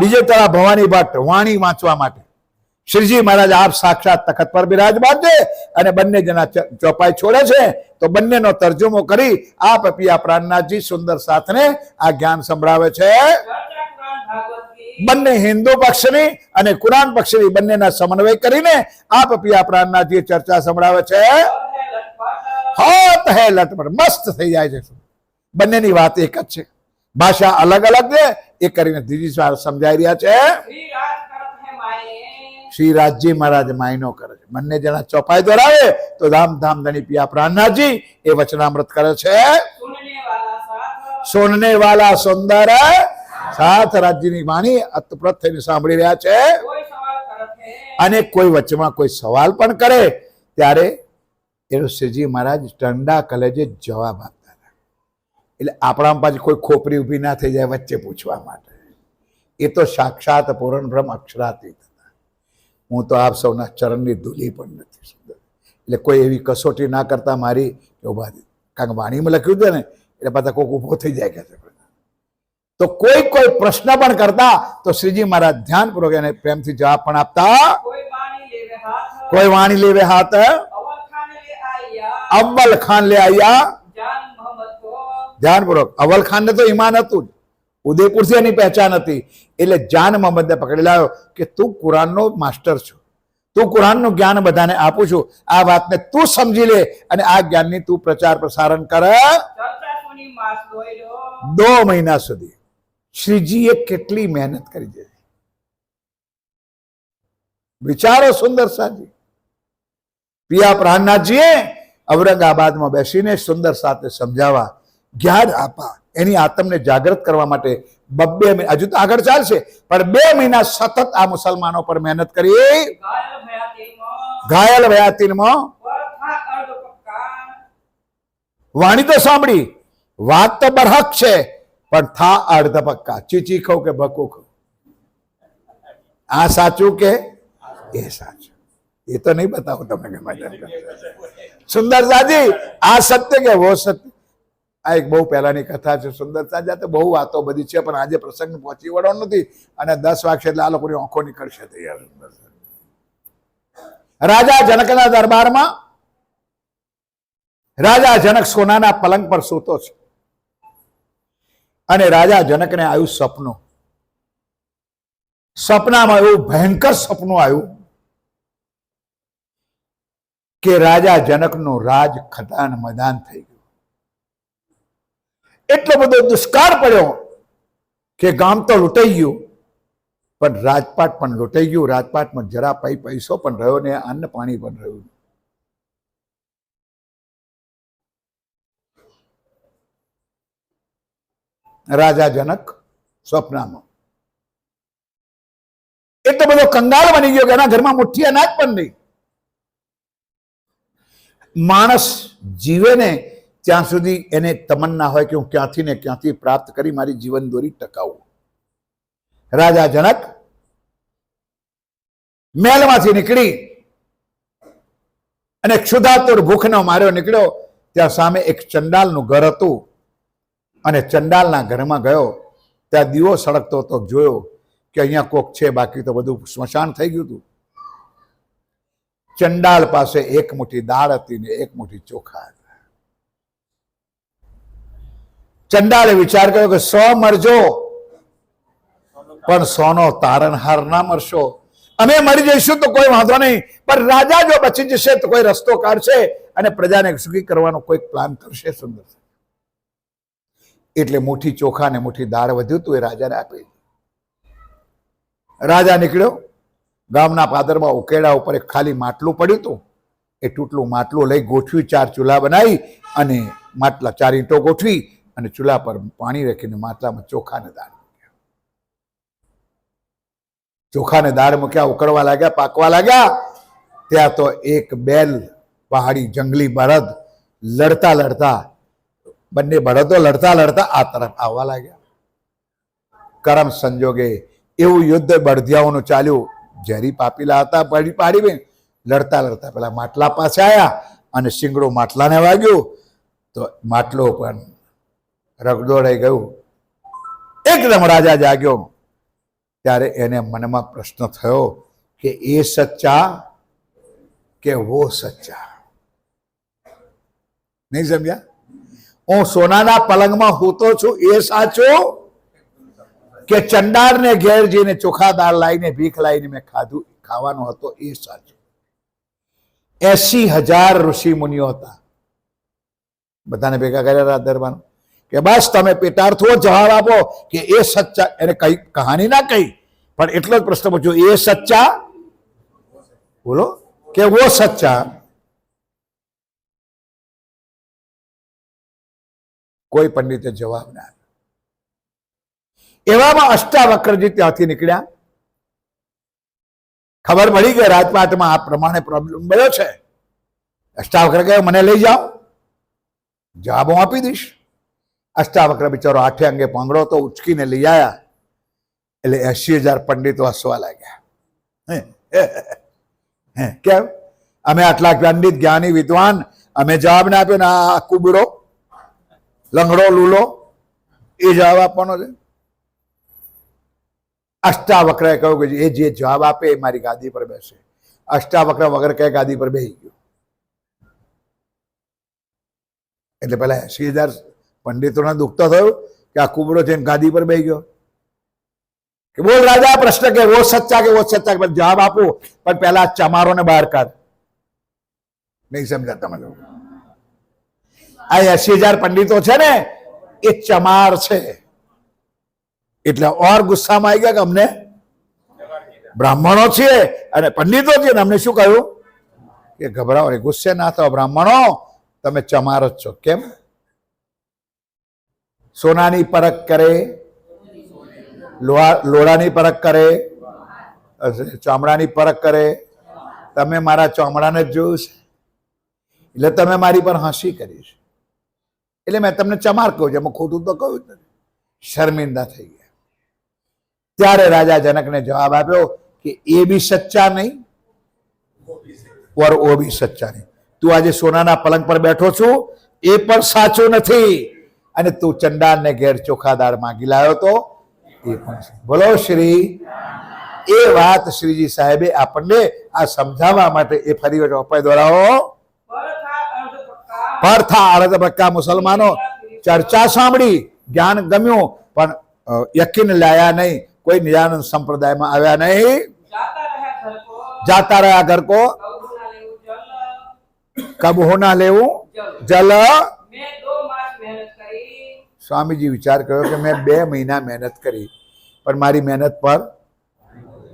બીજે તરફ ભવાની ભટ્ટ વાણી વાંચવા માટે. શ્રીજી મહારાજ આપ સાક્ષાત તખત પર બિરાજમાન છે અને બંને જણા ચોપાઈ છોડે છે, તો બંનેનો તર્જુમો કરી આપ પિયા પ્રાણનાથજી સુંદર સાથને આ જ્ઞાન સંભળાવે છે. બંને હિન્દુ પક્ષની અને કુરાન પક્ષની બંનેના સમન્વય કરીને આપ પિયા પ્રાણનાથજી ચર્ચા સંભળાવે છે. હોત હે લટપટ, મસ્ત થઈ જાય છે. બંનેની વાત એક જ છે, ભાષા અલગ અલગ છે. એ કરીને ત્રીજી વાર સમજાઈ રહ્યા છે. શ્રી રાજજી મહારાજ માયનો કરે છે. બંને જણા ચોપાઈ દોરાવે તો ધામ ધણી પિયા પ્રાણનાથજી એ વચનામૃત કરે છે. સુનને વાલા સુંદર સાથ રાજ્યની વાણી અતપ્રત થઈને સાંભળી રહ્યા છે. અને કોઈ વચમાં કોઈ સવાલ પણ કરે ત્યારે એનો શ્રીજી મહારાજ ઠંડા કલેજે જવાબ આપતા હતા. એટલે આપણામાં પાછી કોઈ ખોપરી ઊભી ના થઈ જાય વચ્ચે પૂછવા માટે. એ તો સાક્ષાત પૂરણ બ્રહ્મ અક્ષરાતીત હતા. હું તો આપ સૌના ચરણની ધૂલી પણ નથી સુંદર. એટલે કોઈ એવી કસોટી ના કરતા મારી ઉભા, કારણ કે વાણીમાં લખ્યું છે ને એટલે પાછા કોઈક ઊભો થઈ જાય કે તો કોઈ પ્રશ્ન પણ કરતા તો શ્રીજી મહારાજ ધ્યાનપૂર્વક એને પ્રેમથી જવાબ પણ આપતા. કોઈ વાણી લેવે હાથ, અવ્વલ ખાન લે આયા. ધ્યાનપૂર્વક અવ્વલ ખાન ને તો ઈમાન હતું, ઉદયપુર થી એની પહેચાન હતી. એટલે જાન મોહમ્મદ ને પકડી લાવ્યો કે તું કુરાનનો માસ્ટર છો, તું કુરાનનું જ્ઞાન બધાને આપું છું, આ વાતને તું સમજી લે અને આ જ્ઞાનની તું પ્રચાર પ્રસારણ કર. 2 મહિના સુધી શ્રીજીએ કેટલી મહેનત કરી છે વિચારો સુંદર સાજી. પિયા પ્રાણનાથજીએ ઔરંગાબાદમાં બેસીને સુંદર સાથે સમજાવવા, જ્ઞાન આપવા, એની આત્મને જાગૃત કરવા માટે 2 મહિના, હજુ તો આગળ ચાલશે પણ 2 મહિના સતત આ મુસલમાનો પર મહેનત કરી. ઘાયલ ભયાતીનમાં વાણી તો સાંભળી, વાત તો બરહક છે પણ થા અર્ધ પક્કા. ચીચી ખાવ કે ભક્કું ખાવ, આ સાચું કે એ સાચું, એ તો નહીં બતાવો તમે. સુંદર સાજી આ સત્ય કે વો સત્ય. આ એક બહુ પહેલાની કથા છે સુંદર સાજી. તો બહુ વાતો બધી છે પણ આજે પ્રસંગ પહોંચી વળવાનો નથી અને 10 વાગશે એટલે આ લોકોની આંખો નીકળશે તૈયાર. રાજા જનકના દરબારમાં રાજા જનક સોનાના પલંગ પર સૂતો છે અને રાજા જનકને આવ્યું સપનું. સપનામાં એવું ભયંકર સપનું આવ્યું કે રાજા જનકનું રાજ ખદાન મદાન થઈ ગયું. એટલો બધો દુષ્કાળ પડ્યો કે ગામ તો લૂંટાઈ ગયું પણ રાજપાટ પણ લૂંટાઈ ગયું. રાજપાટમાં જરા પૈસો પણ રહ્યો ને અન્ન પાણી પણ રહ્યું. રાજા જનક સ્વપ્નમાં એટલો બધો કંગાળ બની ગયો કે એના ઘરમાં મુઠ્ઠી અનાજ પણ નહીં. માણસ જીવે ને ત્યાં સુધી એને તમન્ના હોય કે હું ક્યાંથી ને ક્યાંથી પ્રાપ્ત કરી મારી જીવન દોરી ટકાવું. રાજા જનક મહેલમાંથી નીકળી અને ક્ષુધાતુર ભૂખનો માર્યો નીકળ્યો. ત્યાં સામે એક ચંડાલનું ઘર હતું અને ચંડાલના ઘરમાં ગયો. ત્યાં દીવો સળગતો હતો. જોયો કે અહીંયા કોક છે, બાકી તો બધું સ્મશાન થઈ ગયું હતું. ચંડાલ પાસે એક મુઠ્ઠી દાળ હતી ને એક મુઠ્ઠી ચોખા હતા. ચંડાલે વિચાર કર્યો કે 100 મરજો પણ 100નો તારણહાર ના મરશો. અમે મરી જઈશું તો કોઈ વાંધો નહીં, પણ રાજા જો બચી જશે તો કોઈ રસ્તો કાઢશે અને પ્રજાને સુખી કરવાનો કોઈ પ્લાન કરશે. સુંદર. એટલે મુઠ્ઠી ચોખા ને મુઠ્ઠી દાળ વધ્યું હતું એ રાજાને આપી. રાજા નીકળ્યો. ગામના પાદરમાં ઉકેડા ઉપર એક ખાલી માટલું પડ્યું હતું. એ તૂટલું માટલું લઈ ગોઠવી 4 ચૂલા બનાવી અને માટલા 4 ઈંટો ગોઠવી અને ચૂલા પર પાણી રાખીને માટલામાં ચોખા ને દાળ મૂક્યા. ચોખા ને દાળ મૂક્યા, ઉકળવા લાગ્યા, પાકવા લાગ્યા. ત્યાં તો એક બેલ પહાડી જંગલી બળદ લડતા લડતા, બંને બળદો લડતા લડતા આ તરફ આવવા લાગ્યા. કરમ સંજોગે એવું યુદ્ધ બળદિયાઓનું ચાલ્યું. ઝેરી પાપીલા હતા, પાડી લડતા લડતા પેલા માટલા પાસે આવ્યા અને શિંગડો માટલાને વાગ્યું તો માટલો પણ રગદોડાઈ ગયું. એકદમ રાજા જાગ્યો. ત્યારે એને મનમાં પ્રશ્ન થયો કે એ સચ્ચા કે વો સચ્ચા. નહીં સમજ્યા? હું સોનાના પલંગમાં હૂતો છું એ સાચું કે ચંડાળને ઘેર જઈને ચોખા દાળ લાવીને ભીખ લાવીને મેં ખાવાનો હતો એ સાચું? 80,000 ઋષિ મુનિઓ હતા. બધાને ભેગા કર્યા દરબારમાં કે બસ તમે પેટાર્થો જવાબ આપો કે એ સચ્ચા. એને કઈ કહાની ના કહી, પણ એટલો જ પ્રશ્ન પૂછ્યો, એ સચ્ચા બોલો કે વો સચ્ચા? કોઈ પંડિતે જવાબ ના આપ્યો. એવામાં અષ્ટાવક્રજી ત્યાંથી નીકળ્યા. ખબર પડી કે રાજપાટમાં આ પ્રમાણે પ્રોબ્લેમ બન્યો છે. અષ્ટાવક્ર કહે મને લઈ જાઓ, જવાબ હું આપી દઈશ. અષ્ટાવક્ર બિચારો આઠે અંગે પાંગડો તો ઉચકીને લઈ આવ્યા. એટલે 80,000 પંડિતો હસવા લાગ્યા. કેમ? અમે આટલા પંડિત જ્ઞાની વિદ્વાન, અમે જવાબ ના આપ્યો ને આ કુબરો લંગડો લૂલો એ જવાબ આપવાનો છે. અષ્ટાવક્રએ કહ્યું કે એ જે જવાબ આપે એ મારી ગાદી પર બેસે. અષ્ટાવક્ર વગર કઈ ગાદી પર બેસી ગયો. એટલે પેલા 80,000 પંડિતોને દુઃખ તો થયું કે આ કુબડો છે ગાદી પર બેસી ગયો. કે બોલ રાજા, પ્રશ્ન કે વો સચ્ચા કે વો સચ્ચા? જવાબ આપો, પણ પેલા ચમારો ને બહાર કાઢ. નહીં સમજા તમે લોકો? આ 80,000 પંડિતો છે ને એ ચમાર છે. એટલે ઓર ગુસ્સામાં આવી ગયા કે અમને બ્રાહ્મણો છીએ અને પંડિતો છીએ ને અમને શું કહ્યું કે ગભરાવો નહીં, ગુસ્સે ના થાઓ બ્રાહ્મણો, તમે ચમાર જ છો. કેમ? સોનાની પરખ કરે, લોડાની પરખ કરે, ચામડાની પરખ કરે. તમે મારા ચામડાને જ જોયું છે એટલે તમે મારી પર હસી કરી છે. એટલે મેં તમને ચમાર કહું છું, એમાં ખોટું તો કહ્યું જ નથી. શર્મિંદા થઈ ગયા. ત્યારે રાજા જનકને જવાબ આપ્યો કે એ બી સચ્ચા નહીં ઓર ઓ બી સચ્ચા નહીં. તું આજે સોનાના પલંગ પર બેઠો છું એ પણ સાચું નથી, અને તું ચંડાલને ઘેર ચોખા દાળ માંગી લાવ્યો તો એ પણ. બોલો શ્રી. એ વાત શ્રીજી સાહેબે આપણને આ સમજાવવા માટે એ ફરી અપાય દોરાવો. પરથા અડધ પક્કા મુસલમાનો ચર્ચા સાંભળી, જ્ઞાન ગમ્યું, પણ યકીન લાયા નહીં. કોઈ નિજાનંદ સંપ્રદાયમાં આવ્યા નહીં. જાતા રહ્યા ઘર કો કબ હોના લેવું જલ. સ્વામીજી વિચાર કર્યો કે મેં 2 મહિના મહેનત કરી, પણ મારી મહેનત પર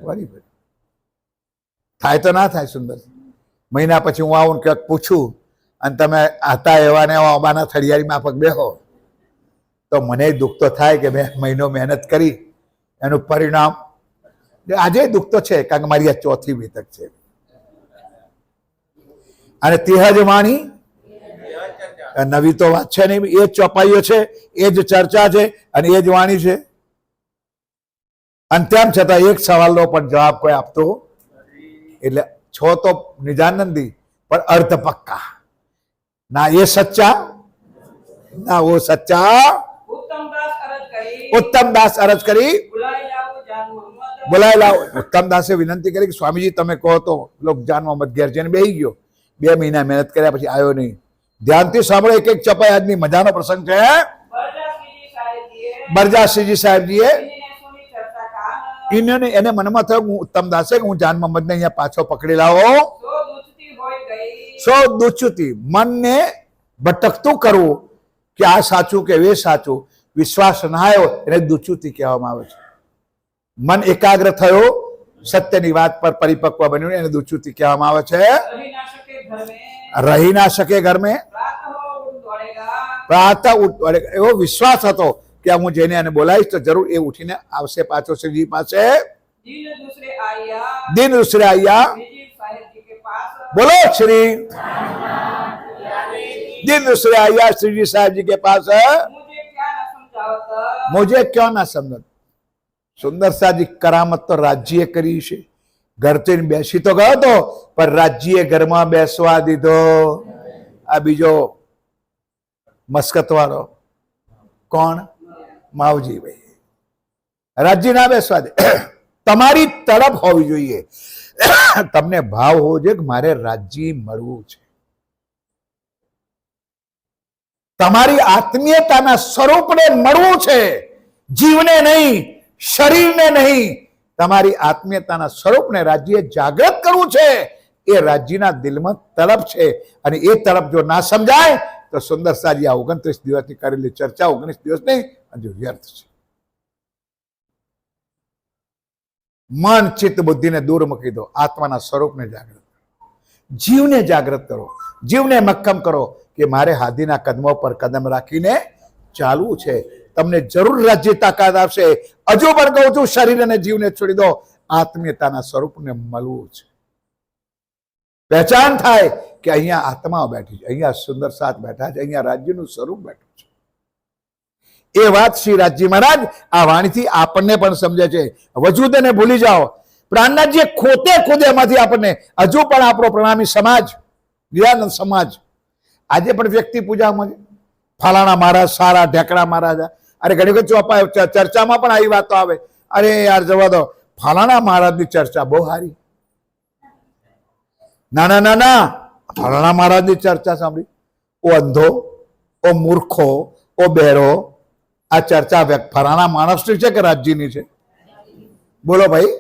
વળી થાય તો ના થાય. સુંદર. મહિના પછી હું આવું ક્યાંક પૂછું અને તમે હતા એવા ને એવા અમારા થળિયારી માફક બેહો તો મને દુઃખ તો થાય કે મેં મહિનો મહેનત કરી, એનું પરિણામ આજે દુઃખ તો છે, કારણ કે મારી આ ચોથી વિતક છે. અને તેહજ વાણી નવી તો વાત છે નહીં, એ જ ચોપાઈઓ છે, એ જ ચર્ચા છે અને એ જ વાણી છે. અને તેમ છતાં એક સવાલનો પણ જવાબ કોઈ આપતો એટલે છો તો નિજાનંદી પણ અર્ધ પક્કા ના, એ સચ્ચા ના વો સચ્ચા. उत्तम दास अरज करी ઉત્તમ દાસ અરજ કરી बुलाए लाओ जान मोहम्मद બોલાય લાવો. ઉત્તમ દાસે વિનંતી કરી કે સ્વામીજી તમે કહો તો. લોક જાન મોહમ્મદ ઘેર જઈને બેસી ગયો. 2 મહિના મહેનત કર્યા પછી આવ્યો નહીં. ધ્યાનથી સાંભળો, એક એક ચપાઈ આજની મજાનો પ્રસંગ છે. बरदाश्री सारे दिए બરજાશીજી સાહેબજીએ इन्हें सुनी चर्चा का એને મનમાં થયું હું ઉત્તમ દાસે કે હું જાન મોહમ્મદને અહીંયા પાછો પકડી લાવો. तो दूसरी होई गई સો દુચુતી મનને ભટકતું કરવું કે આ સાચું કે એ સાચું, વિશ્વાસ ના આવ્યો એને દુચુતી કહેવામાં આવે છે. મન એકાગ્ર થયો, સત્યની વાત પર પરિપક્વ બન્યું, એને દુચુતી કહેવામાં આવે છે. रही ना सके घर में રહી ના શકે ઘર મેં रात हो उठ दौड़ेगा પ્રાતઃ એવો વિશ્વાસ હતો કે હું જઈને એને બોલાવીશ તો જરૂર એ ઉઠીને આવશે પાછો શ્રીજી પાસે. दिन दूसरे आया દિન દુસરે આયા श्रीजी साहेब जी के पास બોલો શ્રી દિન દુસરે આયા શ્રીજી સાહેબજી કે પાસ. मुझे क्या न समझावत મુझे ક્યાં ના સમજ. સુંદર સાજી કરામત તો રાજ્યએ કરી છે. ઘરથી બેસી તો ગયો તો પણ રાજ્યએ ઘરમાં બેસવા દીધો. આ બીજો મસ્કત વાળો કોણ? માવજી ભાઈ. રાજ્ય ના બેસવા દે. તમારી તડપ હોવી જોઈએ, તમને ભાવ હોવો જોઈએ કે મારે રાજ્ય મળવું છે. તમારી આત્મીયતાના સ્વરૂપને મળવું છે, જીવને નહીં, શરીરને નહીં. તમારી આત્મીયતાના સ્વરૂપને રાજ્ય જાગૃત કરવું છે. એ રાજ્યના દિલમાં તડપ છે. અને એ તડપ જો ના સમજાય તો સુંદર સાજી આ 29 દિવસની કરેલી ચર્ચા 19 દિવસ નહીં હજુ વ્યર્થ છે. મન ચિત્ત બુદ્ધિને દૂર મૂકી દો, આત્માના સ્વરૂપને જાગૃત કરો, જીવને જાગૃત કરો, જીવને મક્કમ કરો કે મારે હાદીના કદમો પર કદમ રાખીને ચાલવું છે. તમને જરૂર રાજ્ય તાકાત આપશે. હજુ પણ કહું છું, શરીર અને જીવને છોડી દો, આત્મીયતાના સ્વરૂપને મળવું છે. પહેચાન થાય કે અહીંયા આત્માઓ બેઠી છે, અહીંયા સુંદર સાથ બેઠા છે, અહીંયા રાજ્યનું સ્વરૂપ બેઠું છે. એ વાત શ્રી રાજજી મહારાજ આ વાણીથી આપણને પણ સમજે છે. વજૂદને ભૂલી જાઓ. પ્રાણનાથજીએ ખોતે ખુદે એમાંથી આપણને હજુ પણ આપણો પ્રણામી સમાજ, નિરાનંદ સમાજ આજે પણ વ્યક્તિ પૂજામાં ફલાણા મહારાજ સારા, ઢેકડા મહારાજ. અરે ઘણી વખત ચોપા ચર્ચામાં પણ આવી વાતો આવે, અરે યાર જવા દો, ફલાણા મહારાજની ચર્ચા બહુ સારી. ના ના ના ના, ફલાણા મહારાજની ચર્ચા સાંભળી, ઓ અંધો, ઓ મૂર્ખો, ઓ બહેરો, આ ચર્ચા ફલાણા માણસની છે કે રાજ્યની છે? બોલો ભાઈ.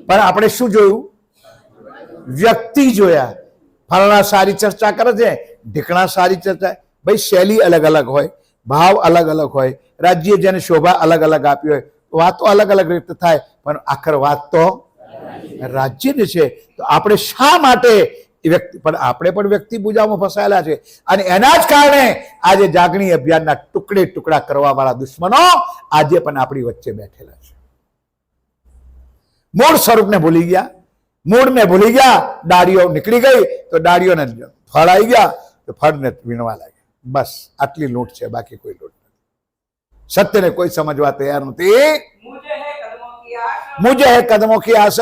પણ આપણે શું જોયું? વ્યક્તિ જોયા. ફલાણા સારી ચર્ચા કરે છે, ઢીકણા સારી ચર્ચા. ભાઈ શૈલી અલગ અલગ હોય, ભાવ અલગ અલગ હોય, રાજ્ય જેને શોભા અલગ અલગ આપી હોય, વાતો અલગ અલગ રીતે થાય, પણ આખર વાત તો રાજ્યની છે. તો આપણે શા માટે વ્યક્તિ, પણ આપણે પણ વ્યક્તિ પૂજામાં ફસાયેલા છે. અને એના જ કારણે આજે જાગણી અભિયાનના ટુકડે ટુકડા કરવા વાળા દુશ્મનો આજે પણ આપણી વચ્ચે બેઠેલા છે. મૂળ સ્વરૂપને ભૂલી ગયા, મૂળને ભૂલી ગયા. ડાળીઓ નીકળી ગઈ તો ડાળીઓને ફળ આવી ગયા તો ફળને વીણવા લાગ્યા. બસ આટલી લૂંટ છે, બાકી કોઈ લૂંટ નથી. સત્યને કોઈ સમજવા તૈયાર નથી. મુજે હે કદમો કી આસ.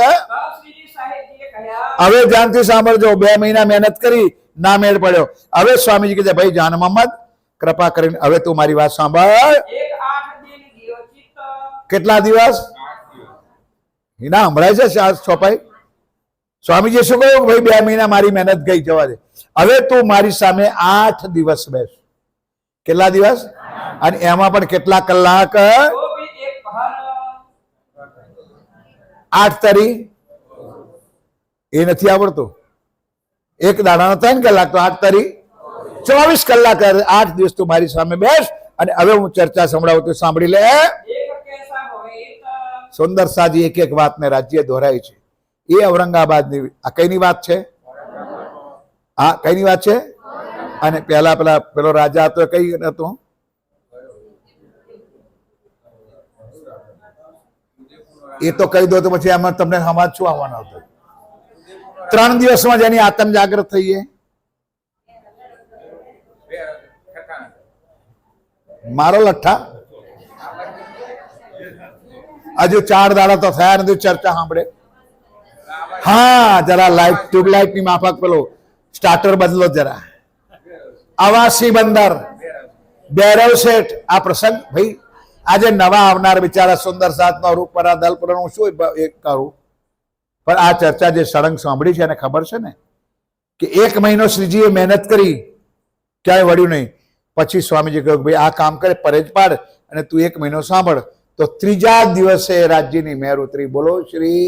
હવે ધ્યાનથી સાંભળજો. 2 મહિના મહેનત કરી, ના મેળ પડ્યો. હવે સ્વામીજી કહે ભાઈ જાન મોહમ્મદ કૃપા કરીને હવે તું મારી વાત સાંભળ. કેટલા દિવસ? એના સંભળાય છે ચોપાઈ. સ્વામીજી શું કહ્યું? ભાઈ 2 મહિના મારી મહેનત ગઈ, જવા દે. હવે તું મારી સામે 8 દિવસ બેસ. કેટલા દિવસ? અને એમાં પણ કેટલા કલાક? 8 તરી એ નથી આવડતું. એક દાડાના 3 કલાક તો 8 તરી 24 કલાક. 8 દિવસ તું મારી સામે બેસ અને હવે હું ચર્ચા સંભળાવું તો સાંભળી લે. સુંદર સાજી એક એક વાતને રાજ્ય દોહરાય છે. એ ઔરંગાબાદની આ કઈની વાત છે? હા, કઈની વાત છે? અને પેલો રાજા હતો, કઈ હતો? એ તો કહી દો તો પછી આમાં તમને સમાજ શું આવવાનો હતો? 3 દિવસમાં જેની આત્મ જાગૃત થઈ છે, મારો લઠ્ઠા હજુ 4 દાડા તો થયા નથી ચર્ચા સાંભળે. હા, જરા લાઈટ ટ્યુબલાઇટ ની માફક પેલો સ્ટાર્ટર બદલો જરા. આવાસી બંદર, બેરવ શેઠ, આ પ્રસંગ ભાઈ આજે નવા આવનાર બિચારા સુંદર સાતનો રૂપરા દલપરા હું શું એક કરું, પણ આ ચર્ચા જે સળંગ સાંભળી છે એને ખબર છે ને કે 1 મહિનો શ્રીજીએ મહેનત કરી, ક્યાંય વળ્યું નહીં. પછી સ્વામીજી કહ્યું ભાઈ આ કામ કરે, પરેજ પાડ અને તું 1 મહિનો સાંભળ. તો 3જા દિવસે રાજ્યની મહેર ઉતરી. બોલો શ્રી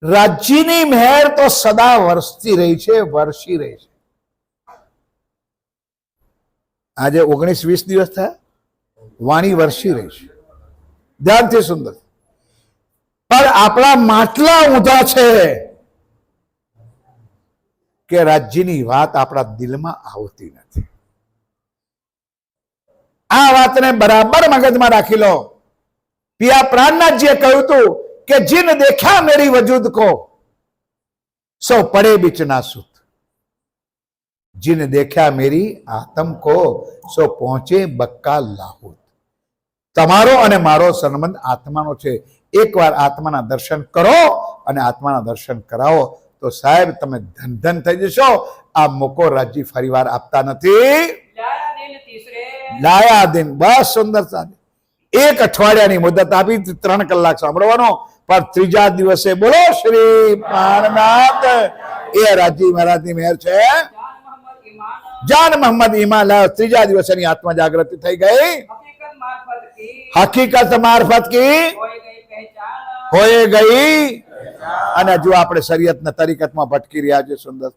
રાજ્યની મહેર તો સદા વરસતી રહી છે, વરસી રહી છે. આજે 19-20 દિવસ થયા, વાણી વરસી રહી છે. ધ્યાનથી સુંદર. પણ આપણા માટલા ઊંધા છે કે રાજ્યની વાત આપણા દિલમાં આવતી નથી. આ વાતને બરાબર મગજમાં રાખી લો. પિયા પ્રાણનાથજીએ કહ્યું હતું કે જીન દેખ્યા મેરી વજૂદ કો સો પડે બીચના સુત, જીન દેખ્યા મેરી આતમ કો સો પહોંચે બક્કા લાહુત. તમારો અને મારો સંબંધ આત્માનો છે. એકવાર આત્માના દર્શન કરો અને આત્માના દર્શન કરાવો તો સાહેબ તમે ધન ધન થઈ જશો. આ મોકો રાજ્ય ફરીવાર આપતા નથી. लाया दिन तीसरे લાયા દિન, બસ સુંદર સાહેબ 1 અઠવાડિયાની મુદત આપી, 3 કલાક સાંભળવાનો. પણ 3જા દિવસે બોલો શ્રી પ્રાણનાથ, એ રાજ્ય મહારાજની મહેર છે. जान मोहम्मद ईमान જાન મોહમ્મદ ઈમાન લાવ્યો. 3જા દિવસે એની આત્મા જાગૃતિ થઈ ગઈ. हकीकत હકીકત મારફત मार्फत की કી होए गई पहचान હોએ ગઈ. અને જો આપણે શરીયતના તરીકતમાં ભટકી રહ્યા છે. સુંદર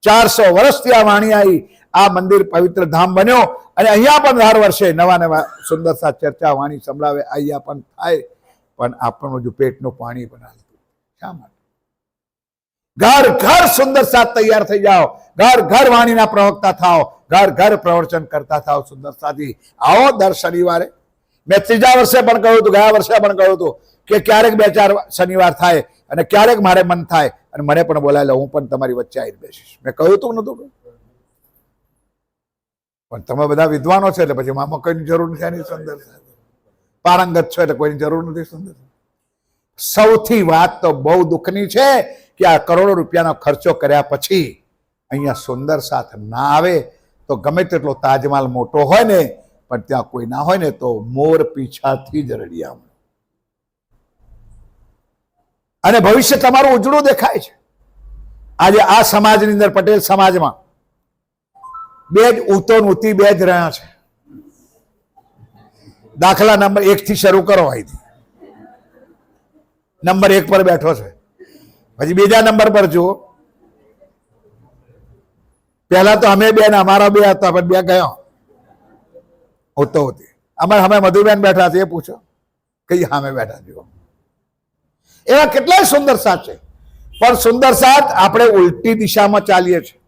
400 વર્ષથી આ વાણી આવી, આ મંદિર પવિત્ર ધામ બન્યો અને અહીંયા પણ દર વર્ષે નવા નવા સુંદર સા ચર્ચા વાણી સંભળાવે, અહીંયા પણ થાય. પણ આપણનું જો પેટનું પાણી બનાવતું શા માટે? ઘર ઘર સુંદર સાથ તૈયાર થઈ જાઓ, ઘર ઘર વાણીના પ્રવક્તા થાઓ, ઘર ઘર પ્રવચન કરતા થાઓ. સુંદર સાથી આવો દર શનિવારે. મેં 3જા વર્ષે પણ કહ્યું હતું, ગયા વર્ષે પણ કહ્યું હતું કે ક્યારેક 2-4 શનિવાર થાય અને ક્યારેક મારે મન થાય અને મને પણ બોલાય લો, હું પણ તમારી વચ્ચે આવીને બેસીશ. મેં કહ્યું હતું નતું? પણ તમે બધા વિદ્વાનો છો એટલે પછી મામા કોઈની જરૂર નથી. એની સુંદર પારંગત છો એટલે કોઈની જરૂર નથી. સુંદર સૌથી વાત તો બહુ દુઃખની છે કે આ કરોડો રૂપિયાનો ખર્ચો કર્યા પછી અહીંયા સુંદર સાથ ના આવે તો ગમે તેટલો તાજમહાલ મોટો હોય ને પણ ત્યાં કોઈ ના હોય ને તો મોર પીછાથી જ રડિયા. અને ભવિષ્ય તમારું ઉજળું દેખાય છે. આજે આ સમાજની અંદર પટેલ સમાજમાં 2 જ ઉતો ઉતી 2 જ રહ્યા છે. દાખલા નંબર 1 થી શરૂ કરો. અહીંથી નંબર 1 પર બેઠો છે. પછી બીજા નંબર પર જુઓ. પહેલા તો અમે 2 ને અમારા 2 હતા, પણ 2 ગયો ઉતો ઉતી. અમારે અમે મધુબેન બેઠા છે, એ પૂછો કઈ સામે બેઠા જુઓ. એવા કેટલાય સુંદર સાથ છે, પણ સુંદર સાથ આપણે ઉલટી દિશામાં ચાલીએ છીએ.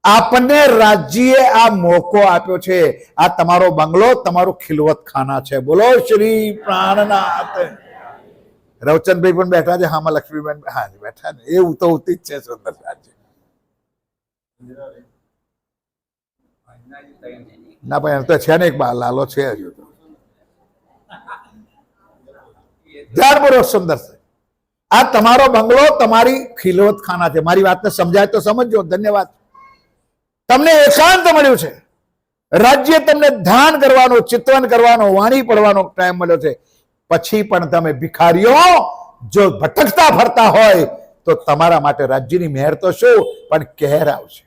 આપને રાજ્યએ આ મોકો આપ્યો છે. આ તમારો બંગલો, તમારું ખિલવત ખાના છે. બોલો શ્રી પ્રાણનાથ. રવચંદભાઈ પણ બેઠા છે, હામાં લક્ષ્મીબેન હા બેઠા ને, એ ઉતો ઉતી જ છે. સુંદર સાથ છે. ના ભાઈ તો છે ને એક લાલો છે હજુ તો. ધ્યાનપૂર્વક સુંદર છે. આ તમારો બંગલો, તમારી ખિલવત ખાના છે. મારી વાતને સમજાય તો સમજજો. ધન્યવાદ. તમને એકાંત મળ્યું છે. રાજ્ય તમને ધ્યાન કરવાનો, ચિંતન કરવાનો, વાણી પડવાનો ટાઈમ મળ્યો છે. પછી પણ તમે ભિખારીઓ જો ભટકતા ફરતા હોય તો તમારા માટે રાજ્યની મહેર તો શું પણ કહેર આવશે.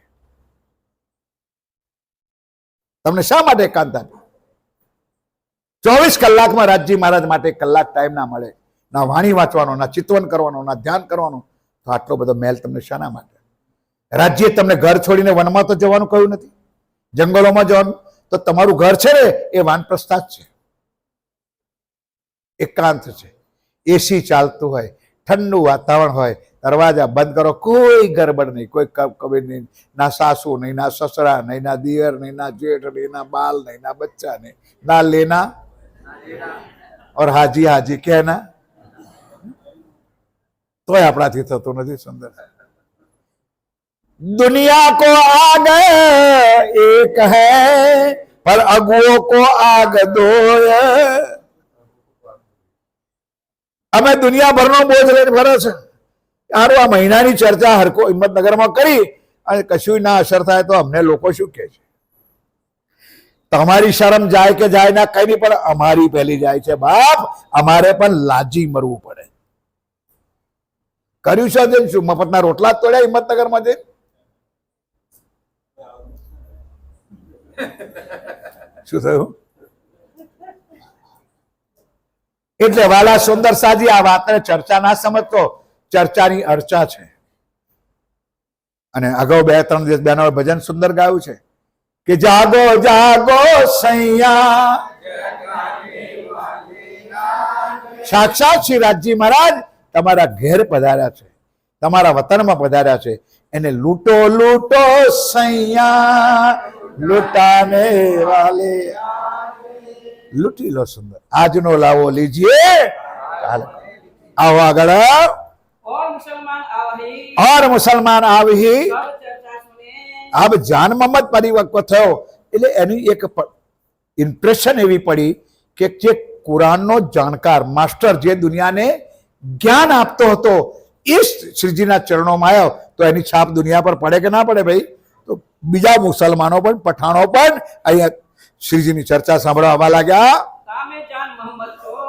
તમને શા માટે એકાંત આપ્યું? 24 કલાકમાં રાજ્ય મહારાજ માટે 1 કલાક ટાઈમ ના મળે, ના વાણી વાંચવાનો, ના ચિંતન કરવાનો, ના ધ્યાન કરવાનો, તો આટલો બધો મેલ તમને શાના માટે? રાજ્ય તમને ઘર છોડીને વનમાં તો જવાનું કહ્યું નથી, જંગલોમાં જવાનું. તો તમારું ઘર છે ને એ વાનપ્રસ્થાત છે, એકાંત છે. એસી ચાલતું હોય, ઠંડુ વાતાવરણ હોય, દરવાજા બંધ કરો, કોઈ ગરબડ નહીં, કોઈ કબીર નહીં, ના સાસુ નહીં, ના સસરા નહીં, ના દિયર નહીં, ના જેઠ નહીં, ના બાલ નહીં, ના બચ્ચા નહીં, ના લેના और हाजी हाजी कहना, તોય આપણાથી થતું નથી. સુંદર दुनिया को आग एक है पर अगुओं को आग दो. અમે દુનિયાભરનો બોજ લઈને ફરે છે. સારું, આ મહિનાની ચર્ચા હરકો હિંમતનગરમાં કરી અને કશું ના અસર થાય તો અમને લોકો શું કહે છે? તમારી શરમ જાય કે જાય ના કઈ નહીં, પણ અમારી પહેલી જાય છે બાપ. અમારે પણ લાજી મરવું પડે. કર્યું છે શું? મફતના રોટલા જ તોડ્યા હિંમતનગરમાં જઈને? શું થયું? એટલે વાલા સુંદર સાજી, આ વાતને ચર્ચા ના સમજતો, ચર્ચાની અર્ચા છે. અને અગાઉ 2-3 દિવસ બેનો ભજન સુંદર ગાયું છે કે જાગો જાગો સૈયા. સાક્ષાત શ્રી રાજજી મહારાજ તમારા ઘેર પધાર્યા છે, તમારા વતનમાં પધાર્યા છે. એને લૂંટો લૂંટો સૈયા, લૂંટાને વાલે લૂંટી લો. સુંદર આજનો લાવો લીજીએ, આવો આગળ. और मुसलमान આવી अब જાન મોહમ્મદ પરિવક્વ થયો એટલે એની એક ઇમ્પ્રેશન એવી પડી કે જે કુરાનનો જાણકાર માસ્ટર, જે દુનિયાને જ્ઞાન આપતો હતો, એ શ્રીજીના ચરણોમાં આવ્યો તો એની છાપ દુનિયા પર પડે કે ના પડે ભાઈ? તો બીજા મુસલમાનો પણ, પઠાણો પણ અહીંયા શ્રીજીની ચર્ચા સાંભળવા આવવા લાગ્યા.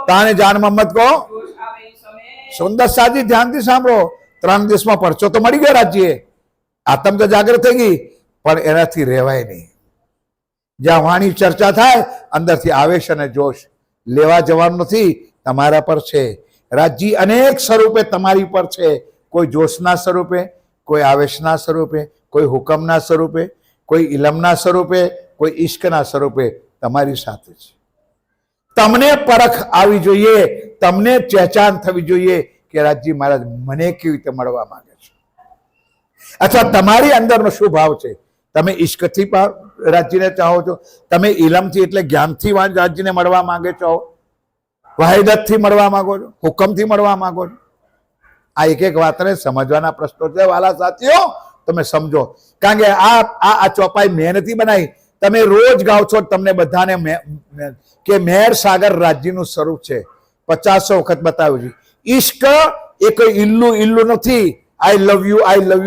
તાને જાન મોહમ્મદ કો સુંદર સાજી, ધ્યાનથી સાંભળો. 3 દિવસમાં પરચો તો મળી ગયો રાજ્યે, આત્મ તો જાગૃત થઈ ગઈ, પણ એનાથી રહેવાય નહીં. જ્યાં વાણી ચર્ચા થાય અંદરથી આવેશ અને જોશ લેવા જવાનું નથી, તમારા પર છે. રાજ્ય અનેક સ્વરૂપે તમારી પર છે. કોઈ જોશના સ્વરૂપે, કોઈ આવેશના સ્વરૂપે, કોઈ હુકમના સ્વરૂપે, કોઈ ઇલમના સ્વરૂપે, કોઈ ઈશ્કના સ્વરૂપે તમારી સાથે છે. તમને પરખ આવી જોઈએ, તમને ચેચાન થવી જોઈએ કે રાજજી મહારાજ મને કેવી રીતે મળવા માંગે છે, અથવા તમારી અંદરનો શું ભાવ છે. તમે ઈશ્કથી રાજ્યને ચાહો છો, તમે ઇલમથી એટલે જ્ઞાનથી રાજ્યને મળવા માંગે છો, વાહિદતથી મળવા માંગો છો, હુકમથી મળવા માંગો છો. આ એક એક વાતને સમજવાના પ્રશ્નો છે વાલા સાથીઓ. તમે સમજો, કારણ કે આ ચોપાઈ મેં નથી બનાવી, તમે રોજ ગાઓ છો. તમને બધાને કે મહેર સાગર રાજ્યનું સ્વરૂપ છે, 50 વખત બતાવ્યું છે. ઈશ્ક એ કોઈ ઇલ્લુ નથી. આઈ લવ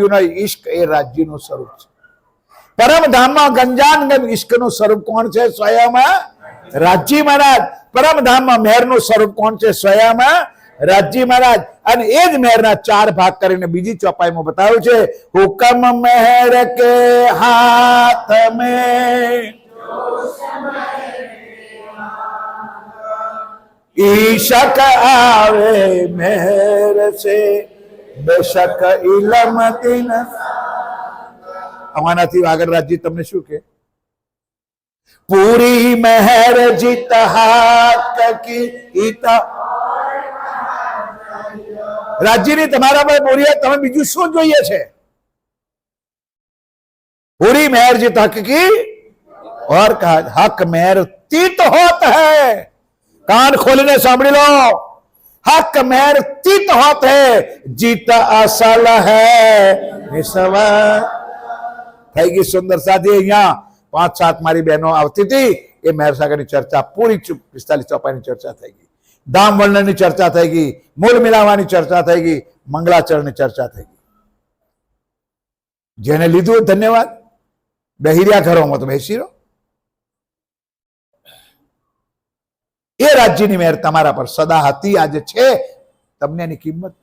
યુ ના ઈશ્ક એ રાજ્યનું સ્વરૂપ છે. પરમધામમાં ગંજાનગમ ઈશ્કનું સ્વરૂપ કોણ છે? સ્વયં રાજજી મહારાજ. પરમધામમાં મહેરનું સ્વરૂપ કોણ છે? સ્વયં રાજજી મહારાજ. અને એ જ મહેરના 4 ભાગ કરીને બીજી ચોપાઈમાં બતાવ્યું છે. હુકમ મહેર કે હાથ મેં ईशक आवे मेहर से बेशक इलम दिन. આનાથી આગળ રાજ્ય તમને શું કે? પૂરી મહેર જીત હાથ કી ઈતા. રાજ્યની તમારા પર પૂરી, તમે બીજું શું જોઈએ છે? પૂરી મહેર જીત હક કી और हक मेहर तीत होत है. कान खोलने सामने लो. हक मेहर तीत होत है, जीत असल है. થઈ ગઈ સુંદર સાથી. અહીંયા 5-7 મારી બહેનો આવતી હતી, એ મહેર સાગરની ચર્ચા પૂરી 45 ચોપાઈની ચર્ચા થઈ ગઈ. ધામ વર્ણનની ચર્ચા થઈ ગઈ, મૂળ મિલાવાની ચર્ચા થઈ ગઈ, મંગલાચરણની ચર્ચા થઈ ગઈ. જેને લીધું ધન્યવાદ. બેહી રહ્યા ઘરોમાં તો બેસી રહો. એ રાજ્યની મહેર તમારા પર સદા હતી, આજે છે. તમને એની કિંમત,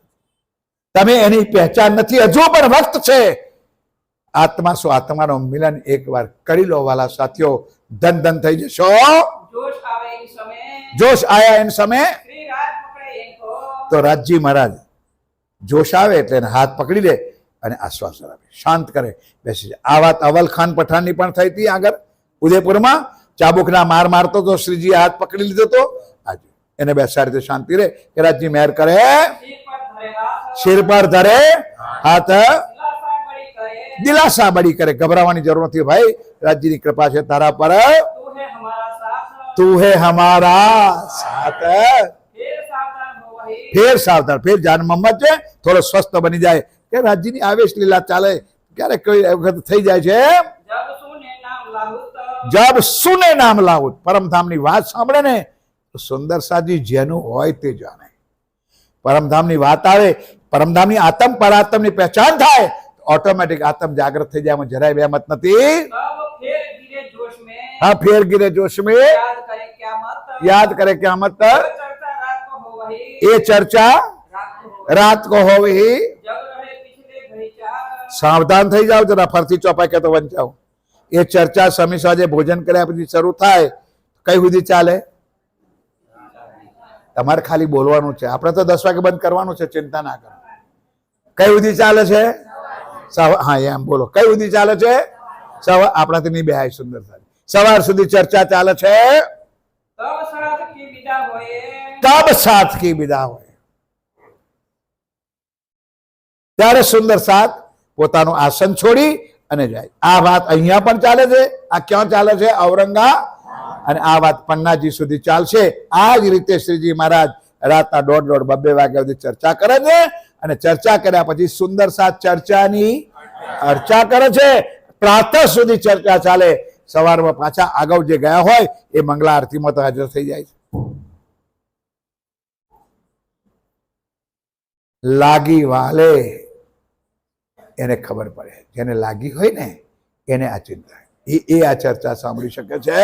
તમે એની પહેચાન નથી. હજુ પણ વખત છે. આત્મા શું આત્માનો મિલન એકવાર કરી લો વાલા સાથીઓ. ધન ધન થઈ જશો. જોશ આયા એન સમય તો રાજજી મહારાજ જોશ આવે એટલે એને હાથ પકડી લે અને આશ્વાસન આપે, શાંત કરે, બેસી જાય. આ વાત અવલ ખાન પઠાણની પણ થઈ હતી આગળ ઉદયપુરમાં. ચાબુકના માર મારતો તો શ્રીજી હાથ પકડી લીધો તો. આજે એને બેસાડી દે, શાંતિ રે કે રાજજી મહેર કરે. ધરે હાથ શિર પર ધરે હાથ, દિલાસા બળી કરે દિલાસા બળી કરે. ગભરાવાની જરૂર નથી ભાઈ, રાજ્યની કૃપા છે તારા પર, તું હે હમારા સાથ તું હે હમારા સાથ. ફેર સાવધાન હો વહી ફેર સાવધાન, ફેર જાન મોહમ્મદ છે થોડો સ્વસ્થ બની જાય કે રાજ્યની આવેશ લીલા ચાલે, ક્યારેક કોઈ વખત થઈ જાય છે. જબ સુને નામ લાહુત જબ સુને નામ લાઉદ, પરમધામની વાત સાંભળે ને તો સુંદર સાજી જેનું હોય તે જાણે. પરમધામની વાત આવે, પરમધામની આત્મ પરાત્મની પહેચાન થાય, ઓટોમેટિક આત્મ જાગૃત થઈ જાય, એમાં જરાય બેમત નથી. तब फिर गिरे जोश में હા, ફેર ગીરે જોશ મેં याद करे क्या मत યાદ કરે ક્યામત, चर्चा रात को हो वही એ ચર્ચા रात को हो રાત કો હોવી. जब रहे पिछले घड़ी चार સાવધાન થઈ જાવ જરા, ફરતી ચોપાઈ કે તો વંચાવ. એ ચર્ચા સમી સાંજે ભોજન કર્યા પછી શરૂ થાય, કઈ સુધી ચાલે? તમારે ખાલી બોલવાનું છે, આપણે તો 10 વાગે બંધ કરવાનું છે, ચિંતા ના કરો. કઈ સુધી ચાલે છે? હા એમ બોલો, કઈ સુધી ચાલે છે? સવાર, આપણાથી નહીં બેહાય સુંદર સાહેબ, સવાર સુધી ચર્ચા ચાલે છે. तब साथ की विदा होए તબ સાથ કી વિદા હોય, ત્યારે સુંદર સાથ પોતાનું આસન છોડી અને જાય. આ વાત અહીંયા પણ ચાલે છે, આ ક્યાં ચાલે છે? ઔરંગા. અને આ વાત પન્નાજી સુધી ચાલશે. આ જ રીતે શ્રીજી મહારાજ રાતના 1:30-2 વાગ્યા સુધી ચર્ચા કરે છે, અને ચર્ચા કર્યા પછી સુંદર સાથ ચર્ચાની અર્ચા કરે છે. પ્રાતઃ સુધી ચર્ચા ચાલે, સવારમાં પાછા આગળ જે ગયા હોય એ મંગલા આરતીમાં તો હાજર થઈ જાય છે. લાગી વાલે એને ખબર પડે, જેને લાગી હોય ને એને આ ચિંતા, એ આ ચર્ચા સાંભળી શકે છે.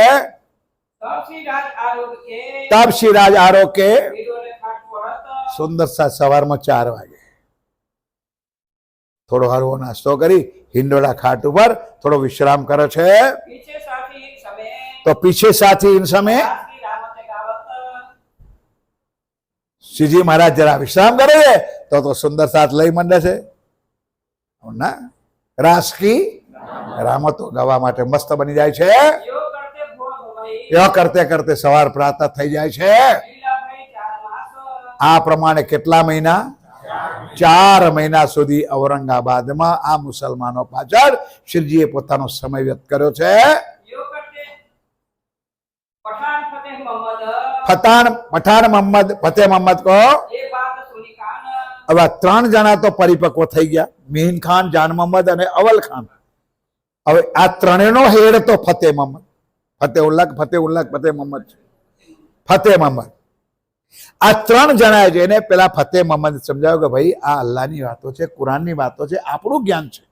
तब श्री राज आरोग के તબ શિરાજ આરોકે वीरों ने खाट पड़त સુંદર સાથ સવારમાં 4 વાગે થોડો હળવો નાસ્તો કરી હિંડોળા ખાટ ઉપર થોડો વિશ્રામ કરે છે. पीछे साथी एक समय તો પીછે સાથી ઇન સમય रात की रामते गावत શ્રીજી મહારાજ જરા વિશ્રામ કરે છે તો સુંદર સાથ લઈ મંડે છે ના, રાસકી રામતો ગાવા માટે મસ્ત બની જાય છે. यो करते भोर हो गई એવા કરતે કરતે સવાર પ્રાતઃ થઈ જાય છે. लीला भाई 4 मास આ પ્રમાણે કેટલા મહિના? 4 મહિના સુધી ઔરંગાબાદમાં આ મુસલમાનો પાછળ શ્રીજીએ પોતાનો સમય વ્યક્ત કર્યો છે. यो करते पठान फतेह मोहम्मद પઠાણ મોહમ્મદ ફતેહ મોહમ્મદ કો ये बात सुनी कान હવે આ 3 જણા તો પરિપક્વ થઈ ગયા, મીન ખાન, જાન મોહમ્મદ અને અવલ ખાન. હવે આ ત્રણેયનો હેડ તો ફતેહ મોહમ્મદ, ફતેહ મોહમ્મદ છે. ફતેહ મોહમ્મદ આ 3 જણાએ જેને પેલા ફતેહ મોહમ્મદ સમજાવ્યું કે ભાઈ આ અલ્લાહની વાતો છે, કુરાનની વાતો છે, આપણું જ્ઞાન છે,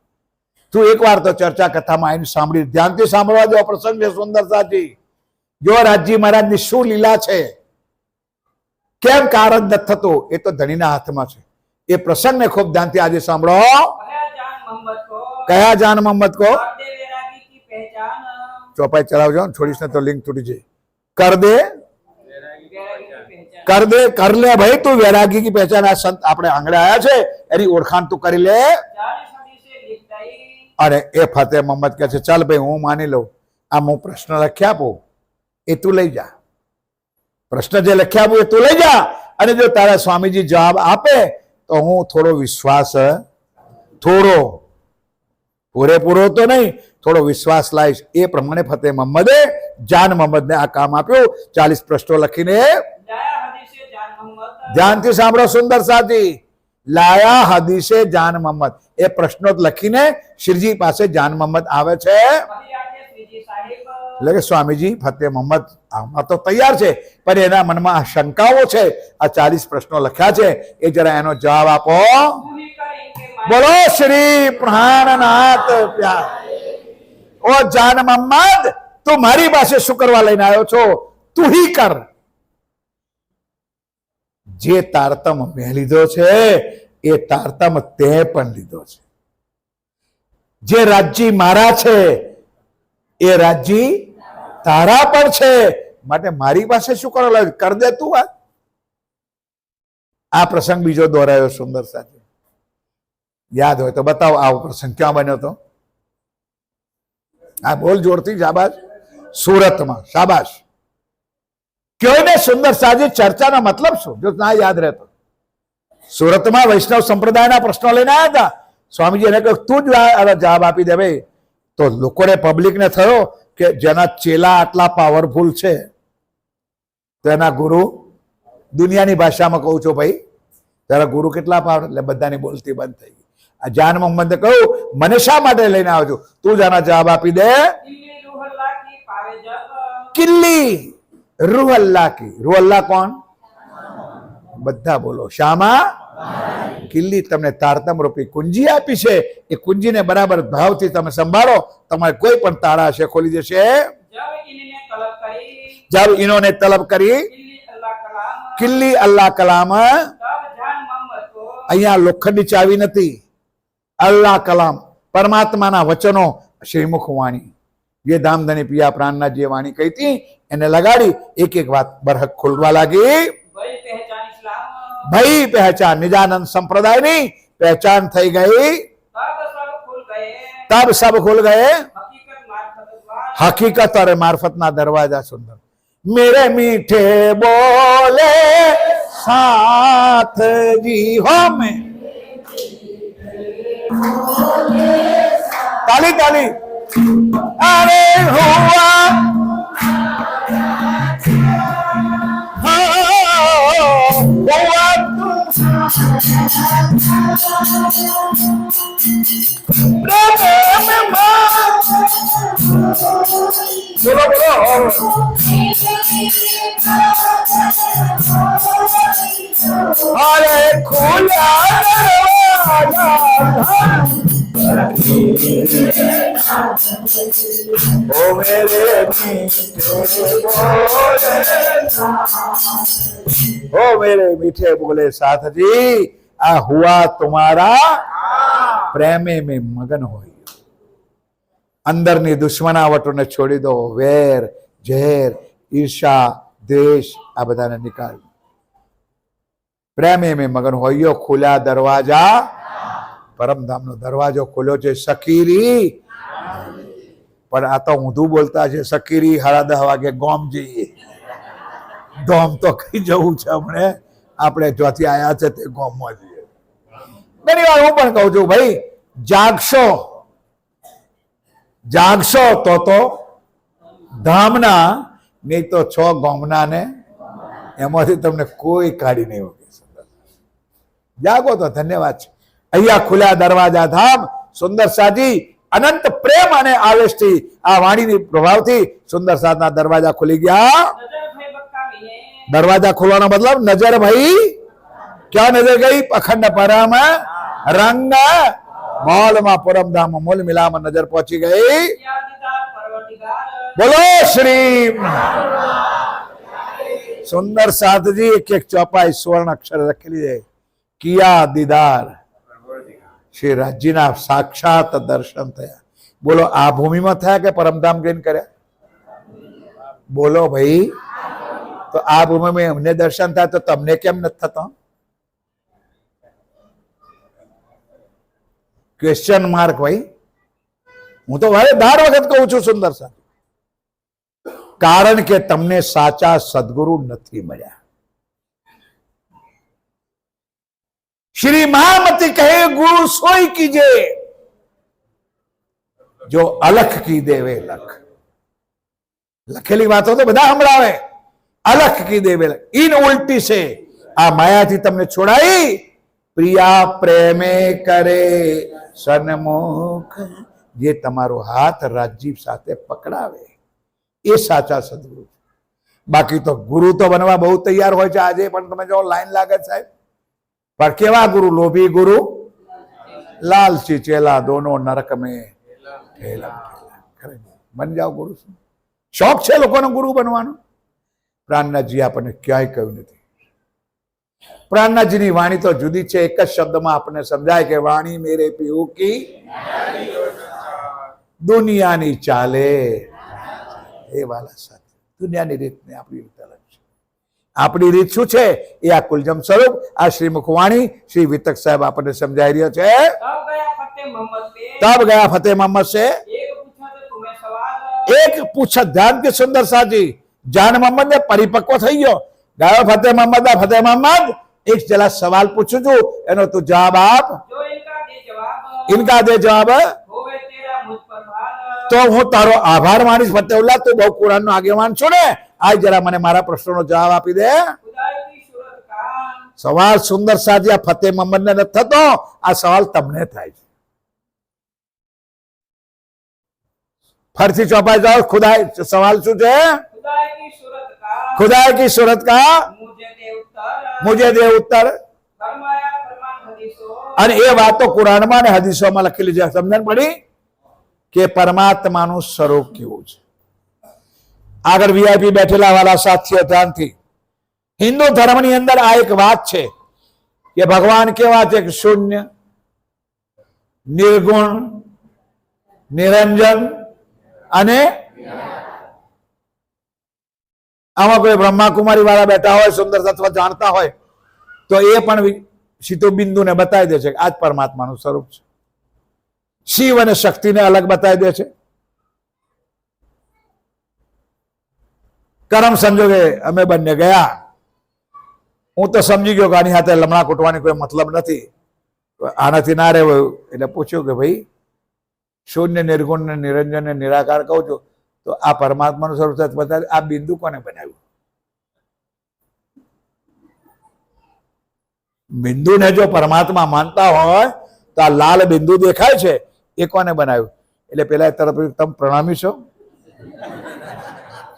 તું એકવાર તો ચર્ચા કથામાં આવીને સાંભળી, ધ્યાનથી સાંભળવા જેવો પ્રસંગ છે. સુંદર સાથી જો રાજજી મહારાજની શું લીલા છે, કેમ કારણ નથી થતો એ તો ધણીના હાથમાં છે. એ પ્રસંગને ખૂબ ધ્યાનથી આજે સાંભળો. कहा जान मोहम्मद को કયા જાન મોહમ્મદ કો? पर्दे वैरागी की पहचान ચોપાઈ ચલાવજો ને, છોડીશ ને તો લિંક તૂટી જાય. કર દે, वैरागी की पहचान કર દે, કર લે ભાઈ તું વૈરાગી કી પહેચાન. આ સંત આપણે આંગળે આયા છે એની ઓળખાણ તું કરી લે. 40 सदी से लिखताई અને એ ફતેહ મોહમ્મદ કહે છે ચાલ ભાઈ હું માની લઉં, આમ હું પ્રશ્ન લખી આપું એ તું લઈ જા, પ્રશ્ન જે લખી આપું એ તું લઈ જા, અને જો તારા સ્વામીજી જવાબ આપે તો હું થોડો વિશ્વાસ, થોડો, પૂરેપૂરો તો નહીં, થોડો વિશ્વાસ લાવીશ. એ પ્રમાણે ફતેહ મોહમ્મદે જાન મોહમ્મદને આ કામ આપ્યું. 40 પ્રશ્નો લખીને, लाया हदीसे जान मोहम्मद ધ્યાનથી સાંભળો સુંદર સાથી, લાયા હદીસે જાન મોહમ્મદ, એ પ્રશ્નો લખીને શ્રીજી પાસે જાન મોહમ્મદ આવે છે. वही आके श्रीजी साहिब એટલે કે સ્વામીજી ફતેહ મોહમ્મદ આમાં તો તૈયાર છે, પણ એના મનમાં આ શંકાઓ છે. આ 40 પ્રશ્નો લખ્યા છે, એ જરા એનો જવાબ આપો. तू ही कर इनके माय બોલો શ્રી પ્રાણનાથ પ્યાર. ઓ જાન મોહમ્મદ, તું મારી પાસે શું કરવા લઈને આવ્યો છો? તું હી કર. જે તારતમ મેં લીધો છે એ તારતમ તે પણ લીધો છે. જે રાજ્ય મારા છે એ રાજ્ય તારા પણ છે, માટે મારી પાસે શું કરવા લાગ્યો? કર દે તું વાત. આ પ્રસંગ બીજો દોહરાયો સુંદર સાથે, યાદ હોય તો બતાવો. આ પ્રસંગ ક્યાં બન્યો હતો? આ બોલ જોરથી, શાબાશ. સુરતમાં, શાબાશ. કયો ને સુંદર સાજી ચર્ચાનો મતલબ શું જો ના યાદ રહેતો? સુરતમાં વૈષ્ણવ સંપ્રદાયના પ્રશ્નો લઈને આવ્યા હતા. સ્વામીજી એને કહ્યું તું જ જવાબ આપી દે ભાઈ. તો લોકોને પબ્લિકને થયો કે જેના ચેલા આટલા પાવરફુલ છે તો એના ગુરુ, દુનિયાની ભાષામાં કહું છું ભાઈ, તારા ગુરુ કેટલા પાવર, એટલે બધાની બોલતી બંધ થઈ ગઈ. આ જાન મોહમ્મદે કહ્યું મને શા માટે લઈને આવ્યો છું, તું જ આના જવાબ આપી દે. दिल्ली रूहल्ला की पावे जब કિલ્લી રૂહ અલ્લાહ કી. રૂહ અલ્લાહ કોણ? બધા બોલો. શામાં? કિલ્લી તમને તારતમ રૂપી કુંજી આપી છે. એ કુંજીને બરાબર ભાવથી તમે સંભાળો, તમારે કોઈ પણ તાળા હશે ખોલી દેશે. जब इन्होंने तलब करी જબ ઇનોને તલબ કરી दिल्ली अल्लाह कलाम, કિલ્લી અલ્લાહ કલામ. तब जान मोहम्मद को અહીંયા લોખંડની ચાવી નથી. અલ્લાહ કલામ પરમાત્માના વચનો, શ્રીમુખ વાણી, જે ધામધની પિયા પ્રાણના જે વાણી કહી હતી એને લગાડી એક એક વાત બરહક ખોલવા લાગી. वही पहचान इस्लाम, ભાઈ પહેચાન નિજાનંદ સંપ્રદાયની પહેચાન થઈ ગઈ. तब सब खुल गए તબ સબ ખુલ ગયે हकीकत मार्फत द्वार, હકીકત और મારફતના દરવાજા. સુંદર. મેરે મીઠે બોલે સાથ જી હો મેં. તાલી તાલી. અરે હુઆ હુઆ બોલો બોલો. અરે ખુલા દરવાજા ઓ મેરે ઓ મેરે મીઠે બોલે સાથ જી, આ હુઆ તુમારા પ્રેમે में મગન હોય. અંદરની દુશ્મનાવટોને છોડી દો. વેર, ઝેર, ઈર્ષા, દ્વેષ આ બધાને નિકાલ. પ્રેમે में મગન હોયો. ખુલ્યા દરવાજા, પરમધામનો દરવાજો ખોલ્યો છે. સકીરી, પણ આ તો ઊંધું બોલતા છે. સકીરી 10:30 વાગે ગોમ જઈએ. ગોમ તો કઈ જવું છે હમણે, આપણે જ્યાંથી આયા છે તે ગોમમાં જઈએ. ઘણી વાર હું પણ કહું છું ભાઈ જાગશો જાગશો તો ધામના, નહીં તો 6 ગોમના ને એમાંથી તમને કોઈ કાઢી નહીં શકે. જાગો તો ધન્યવાદ છે. અહીંયા ખુલ્યા દરવાજા ધામ. સુંદર સાજી અનંત પ્રેમ અને આવેશથી આ વાણીની પ્રભાવથી સુંદર સાધના દરવાજા ખુલી ગયા. नजर भय बक्का मिले દરવાજા ખોલવાનો મતલબ નજર ભાઈ ક્યાં નજર ગઈ? અખંડ પરમ રંગ મોલમાં પરમધામ મૂલ મિલામાં નજર પહોંચી ગઈ. यादगार परवरदिगार, બોલો શ્રી સુંદર સાધજી. એક એક ચોપાઈ સુવર્ણ અક્ષર લખેલી છે. કિયા દીદાર, શ્રી રાજ્યના સાક્ષાત દર્શન થયા. બોલો આ ભૂમિમાં થયા કે પરમધામ ગઈને કર્યા? બોલો ભાઈ. તો આ ભૂમિમાં અમને દર્શન થાય તો તમને કેમ નથી થતા? ક્વેશ્ચન માર્ક ભાઈ. હું તો ભાઈ 10 વખત કહું છું સુંદર સાહેબ, કારણ કે તમને સાચા સદગુરુ નથી મળ્યા. શ્રી મહામતી કહે ગુરુ સોઈ કીજે જો અલખ કી દેવે લખ. લખેલી વાતો તો બધા સંભળાવે. અલખ કી દેવે લખ. ઇન ઉલટી છે. આ માયાથી તમને છોડાઈ. પ્રિયા પ્રેમે કરે સન્મુખ. જે તમારો હાથ રાજીવ સાથે પકડાવે એ સાચા સદગુરુ. બાકી તો ગુરુ તો બનવા બહુ તૈયાર હોય છે આજે પણ. તમે જો લાઈન લાગે સાહેબ, पर केवा गुरु? लोभी गुरु, लालची चेला, दोनों नरक में ठेला ठेला. बन जाओ गुरु. शौक છે લોકોનો ગુરુ બનવાનો. પ્રાણનાથજી આપણને ક્યાંય કહ્યું નથી. પ્રાણનાથજીની વાણી તો જુદી છે. એક જ શબ્દમાં આપણને સમજાય કે વાણી મેરે પીહુ કી દુનિયાની ચાલે. એ વાલા સાથે દુનિયાની રીતને આપણી રીત અલગ છે. આપણી રીત શું છે એ આ કુલજમ સ્વરૂપ આ શ્રીમુખ વાણી શ્રી વિતક સાહેબ આપણને સમજાઈ રહ્યો છે. तब गया तब गया फतेह मोहम्मद पे, फतेह मोहम्मद से एक पूछा तो तुम्हें सवाल, एक पूछा. ध्यान के सुंदर साजी. જાન મોહમ્મદ ને પરિપક્વ થઈ ગયો. ગયો ફતેહ મોહમ્મદ. ફતેહ મોહમ્મદ એક જરા સવાલ પૂછું છું, એનો તું જવાબ આપ. जो इनका दे जवाब ઇનકા દે જવાબ. होवे तेरा मुझ पर भार તો હું તારો આભાર માનીશ ફતેહુલ્લા, તું બહુ કુરાનનો આગેવાન છો ને, આજ જરા મને મારા પ્રશ્નનો જવાબ આપી દે. खुदाई की सूरत का સવાલ સુંદર સાજી આ ફતેહ મોહમ્મદને નથી થતો, આ સવાલ તમને થાય છે. ફરીથી ચોપાઈ જાઓ. ખુદા સવાલ શું છે? खुदाई की सूरत का ખુદા કી સુરત કા मुझे दे उत्तर મુજે દે ઉત્તર. फरमाया फरमान हदीसो અને એ વાતો કુરાનમાં અને હદીસોમાં લખેલી છે. સમજણ પડી કે પરમાત્માનું સ્વરૂપ કેવું છે. આગળ વીઆઈપી બેઠેલા વાળા સાથીઓ ધ્યાનથી, હિન્દુ ધર્મની અંદર આ એક વાત છે કે ભગવાન કેવા છે? કે શૂન્ય, નિર્ગુણ, નિરંજન અને આમાં કોઈ બ્રહ્માકુમારી વાળા બેઠા હોય, સુંદર તત્વ જાણતા હોય તો એ પણ સીધું બિંદુને બતાવી દે છે કે આ જ પરમાત્માનું સ્વરૂપ છે. શિવ અને શક્તિને અલગ બતાવી દે છે. કરમ સંજોગે અમે બંને ગયા. હું તો સમજી ગયો કે આની સાથે લમણા કૂટવાની કોઈ મતલબ નથી, આનાથી ના રહેવાયું. એટલે પૂછ્યું કે ભાઈ, શૂન્ય, નિર્ગુણ ને નિરંજન ને નિરાકાર કહું છું, તો આ પરમાત્માનું સ્વરૂપ છે, બતાવી આ બિંદુ કોને બનાવ્યું? બિંદુને જો પરમાત્મા માનતા હોય તો આ લાલ બિંદુ દેખાય છે એ કોને બનાવ્યું? એટલે પેલા તરફ તમે પ્રણામી છો?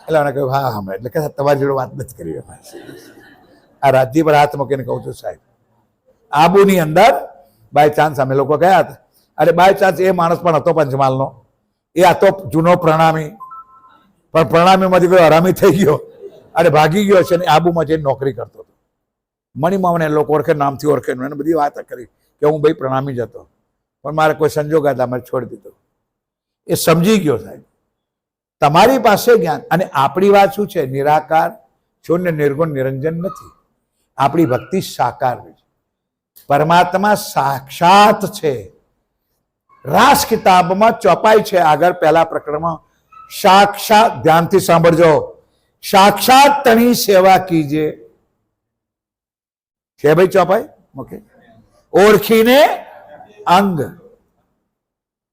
એટલે મને કહ્યું હા હા. એટલે કે તમારી જોડે વાત નથી કરી. આ રાજ્ય પર હાથ મૂકીને કહું છું સાહેબ, આબુની અંદર બાય ચાન્સ અમે લોકો ગયા હતા. અરે બાય ચાન્સ એ માણસ પણ હતો પંચમહાલનો, એ આ તો જૂનો પ્રણામી, પણ પ્રણામીમાંથી કોઈ હરામી થઈ ગયો અને ભાગી ગયો છે ને આબુમાં જઈને નોકરી કરતો હતો. મણીમાં લોકો ઓળખે, નામથી ઓળખે, એને બધી વાત કરી કે હું ભાઈ પ્રણામી જતો, પણ મારે કોઈ સંજોગ હતા, મારે છોડી દીધો. એ સમજી ગયો સાહેબ, તમારી પાસે જ્ઞાન. અને આપણી વાત શું છે? નિરાકાર, શૂન્ય, નિર્ગુણ, નિરંજન નથી. આપણી ભક્તિ સાકાર છે. પરમાત્મા સાક્ષાત છે. રાસ કિતાબમાં ચોપાઈ છે આગળ પહેલા પ્રકરણમાં, સાક્ષાત, ધ્યાનથી સાંભળજો, સાક્ષાત તણી સેવા કીજે છે ભાઈ ચોપાઈ. ઓકે, ઓળખીને અંગ,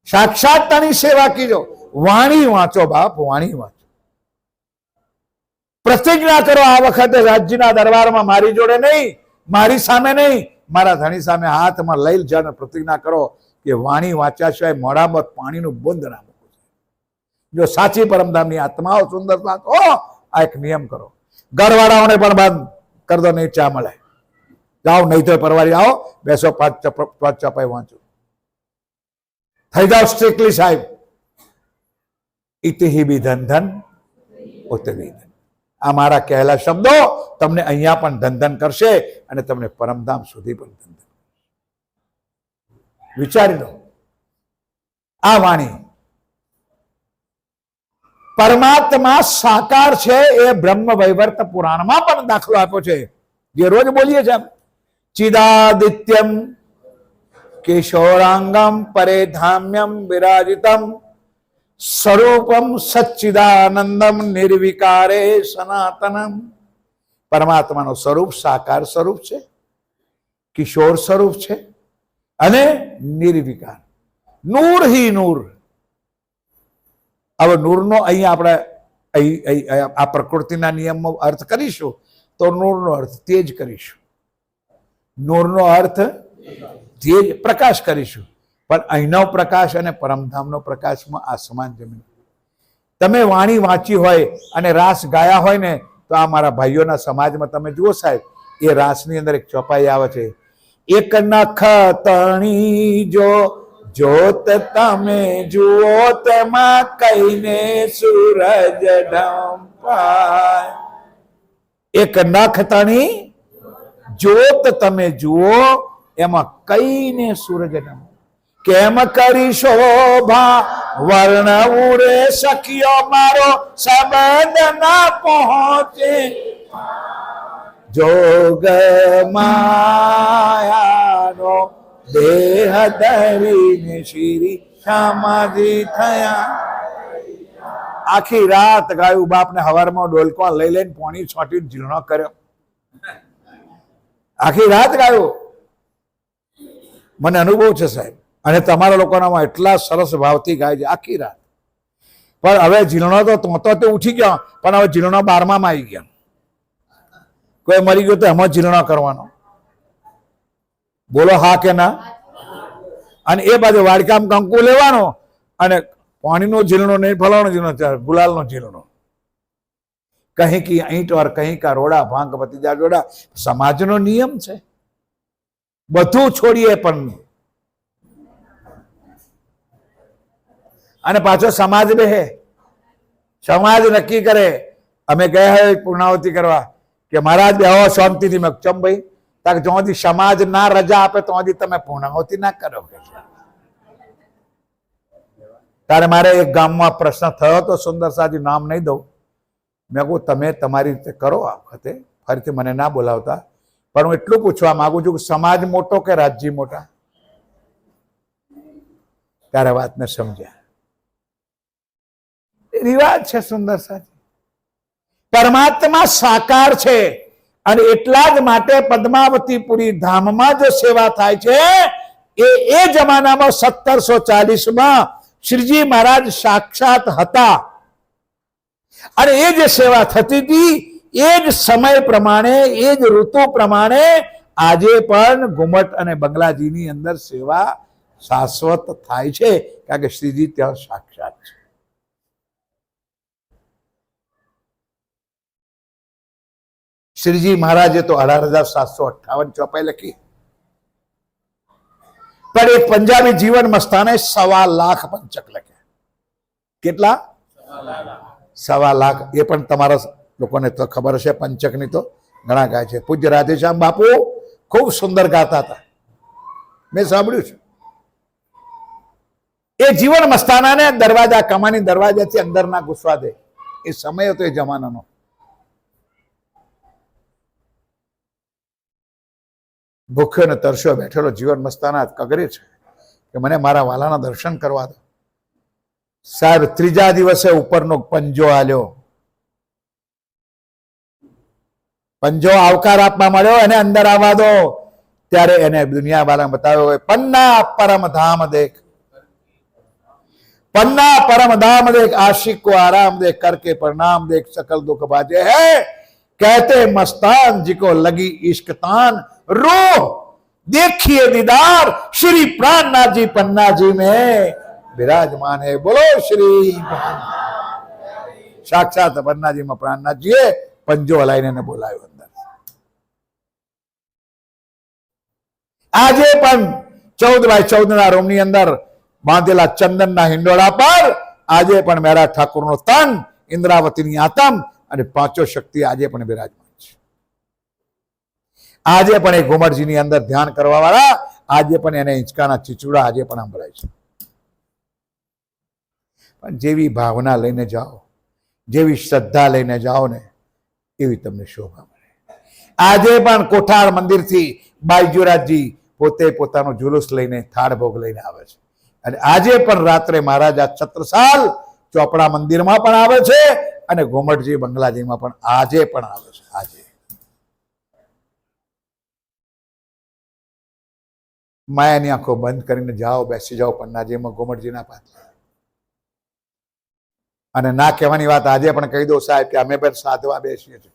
સાક્ષાત તણી સેવા કીજો. વાણી વાંચો બાપ, વાણી વાંચો. પ્રતિજ્ઞા કરો આ વખતે રાજ્યના દરબારમાં મારી જોડે નહીં, મારી સામે નહીં, મારા ધણી સામે હાથમાં લઈ જઈને પ્રતિજ્ઞા કરો કે વાણી વાંચ્યા સિવાય મોઢામાં પાણીનું બુંદ ના મૂકવું. જો સાચી પરમધામની આત્માઓ સુંદર વાત હો, આ એક નિયમ કરો. ઘરવાળાઓને પણ બંધ કરી દો, નહીં ચા મળે. જાઓ, નહીં તો પરવારી આવો, બેસો, પાંચ ચપાઈ વાંચો, થઈ જાઓ સ્ટ્રિક્ટલી સાહેબ. ઇતિહિ બી ધન ધન ઉતરી ધન. આ મારા કહેલા શબ્દો તમને અહીંયા પણ ધન કરશે અને તમને પરમધામ સુધી પણ ધન. વિચારી લો, આ વાણી પરમાત્મા સાકાર છે. એ બ્રહ્મ વૈવર્ત પુરાણમાં પણ દાખલો આપ્યો છે, જે રોજ બોલીએ છીએ. ચિદાદિત્યમ કિશોરાંગમ પરેધામ્યમ વિરાજિતમ સ્વરૂપમ સચ્ચિદાનંદમ નિર્વિકારે સનાતનમ. પરમાત્માનું સ્વરૂપ સાકાર સ્વરૂપ છે, કિશોર સ્વરૂપ છે અને નિર્વિકાર. નૂર હી નૂર. હવે નૂરનો અહીંયા આપણે આ પ્રકૃતિના નિયમમાં અર્થ કરીશું તો નૂરનો અર્થ તેજ કરીશું. નૂરનો અર્થ તેજ, પ્રકાશ કરીશું. પણ અહીંનો પ્રકાશ અને પરમધામનો પ્રકાશમાં આસમાન જમીન. તમે વાણી વાંચી હોય અને રાસ ગાયા હોય ને, તો આ મારા ભાઈઓના સમાજમાં તમે જુઓ સાહેબ, એ રાસની અંદર એક ચોપાઈ આવે છે, એક નખ તણી જો જોત તમે જુઓ તેમાં કઈને સૂરજ ઢંપાય. એક નખ તણી જોત તમે જુઓ એમાં કઈને સૂરજ ઢંપાય. કેમ કરી શોભા વર્ણવું રે સખિયો, મારો સંબંધ ના પહોંચે. જોગ માયાનો દેહ ધરીને શ્રી સમાધિ થયા. આખી રાત ગાયું બાપને હવારમાં ડોલકો લઈ લઈને પોણી છોટીને ઝીણો કર્યો. આખી રાત ગાયો. મને અનુભવ છે સાહેબ, અને તમારા લોકોનામાં એટલા સરસ ભાવથી ગાય છે આખી રાત. પણ હવે ઝીલણો તો તે ઉઠી ગયા, પણ હવે ઝીલણો 12માં આવી ગયા. કોઈ મરી ગયો તો એમાં ઝીલણો કરવાનો. બોલો હા કે ના? અને એ બાજુ વાડકામ કંકુ લેવાનો, અને પાણીનો ઝીલણો નહીં, ફલાણો ઝીલણો, ગુલાલનો ઝીલણો. કहीं કી ઈંટ और कहीं का रोड़ा, भांग भतीजा जोड़ा. સમાજનો નિયમ છે, બધું છોડીએ પણ. અને પાછો સમાજ બેહે, સમાજ નક્કી કરે. અમે ગયા હોય પૂર્ણાવતી કરવા કે મહારાજ બેહો શાંતિથી. મેં ચમ ભાઈ? તાકે જો સુધી સમાજ ના રજા આપે તો સુધી તમે પૂર્ણાવતી ના કરો. તારે મારે એક ગામમાં પ્રશ્ન થયો તો, સુંદર સાજી, નામ નહીં દઉં. મેં કહું તમે તમારી રીતે કરો આ વખતે, ફરીથી મને ના બોલાવતા. પણ હું એટલું પૂછવા માંગુ છું કે સમાજ મોટો કે રાજ્ય મોટા? ત્યારે વાતને સમજ્યા. રિવાજ છે સુંદર સાજી. પરમાત્મા સાકાર છે, અને એટલા જ માટે પદ્માવતીપુરી ધામમાં જો સેવા થાય છે એ જમાનામાં 1740માં શ્રીજી મહારાજ સાક્ષાત હતા. અને એ જે સેવા થતી હતી એ જ સમય પ્રમાણે, એ જ ઋતુ પ્રમાણે આજે પણ ઘુમટ અને બંગલાજીની અંદર સેવા શાશ્વત થાય છે, કારણ કે શ્રીજી ત્યાં સાક્ષાત છે. શ્રીજી મહારાજે તો 18,758 ચોપાઈ લખી. પણ એક પંજાબી જીવન મસ્તાને 1.25 લાખ પંચક લખ્યા. કેટલા? 1.25 લાખ. એ પણ તમારા લોકોને તો ખબર હશે, પંચકની તો ઘણા ગાય છે. પૂજ્ય રાધેશ્યામ બાપુ ખૂબ સુંદર ગાતા હતા, મેં સાંભળ્યું છે. એ જીવન મસ્તાનાને દરવાજા, કમાની દરવાજાથી અંદર ના ઘૂસવા દે. એ સમય હતો એ જમાનાનો. ભૂખ્યો ને તરસ્યો બેઠેલો જીવન મસ્તાના કગરે છે કે મને મારા વાલાના દર્શન કરવા દો. સાહેબ ત્રીજા દિવસે ઉપરનો પંજો આલ્યો. પંજો આવકાર આપવા મળ્યો, એને અંદર આવવા દો. ત્યારે એને દુનિયા વાળા બતાવ્યો, પન્ના પરમ ધામ દેખ, पन्ना परम धाम देख, आशिक को आराम देख, करके प्रणाम देख, सकल दुख बाजे है, कहते मस्तान जी को लगी इश्क तान, रूह देखिए दीदार श्री प्राणनाथ जी पन्ना जी में विराजमान है. बोलो श्री साक्षात पन्ना जी में प्राणनाथ जी है. पंजो हलाઈને બોલાવ્યો અંદર. આજે પણ 14x14 ના રૂમની અંદર બાંધેલા ચંદનના હિંડોળા પર આજે પણ મેરા ઠાકોરનો તન, ઇન્દ્રાવતીની આતમ અને પાંચો શક્તિ આજે પણ બિરાજમાન છે. આજે પણ એ ઘુમટજીની અંદર ધ્યાન કરવા વાળા આજે પણ એને હિંચકાના ચીચુડા આજે પણ સંભળાય છે. પણ જેવી ભાવના લઈને જાઓ, જેવી શ્રદ્ધા લઈને જાઓ ને, એવી તમને શોભા મળે. આજે પણ કોઠાર મંદિરથી બાઈજીરાજજી પોતે પોતાનો જુલુસ લઈને થાળ ભોગ લઈને આવે છે. અને આજે પણ રાત્રે મહારાજા છત્રસાલ ચોપડા મંદિરમાં પણ આવે છે, અને ઘુમટજી બંગલાજીમાં પણ આજે પણ આવે છે. આજે માયાની આંખો બંધ કરીને જાઓ, બેસી જાઓ પન્નાજીમાં ઘુમટજીના પાછળ. અને ના કહેવાની વાત આજે પણ કહી દો સાહેબ કે અમે પણ સાધવા બેસીએ છીએ.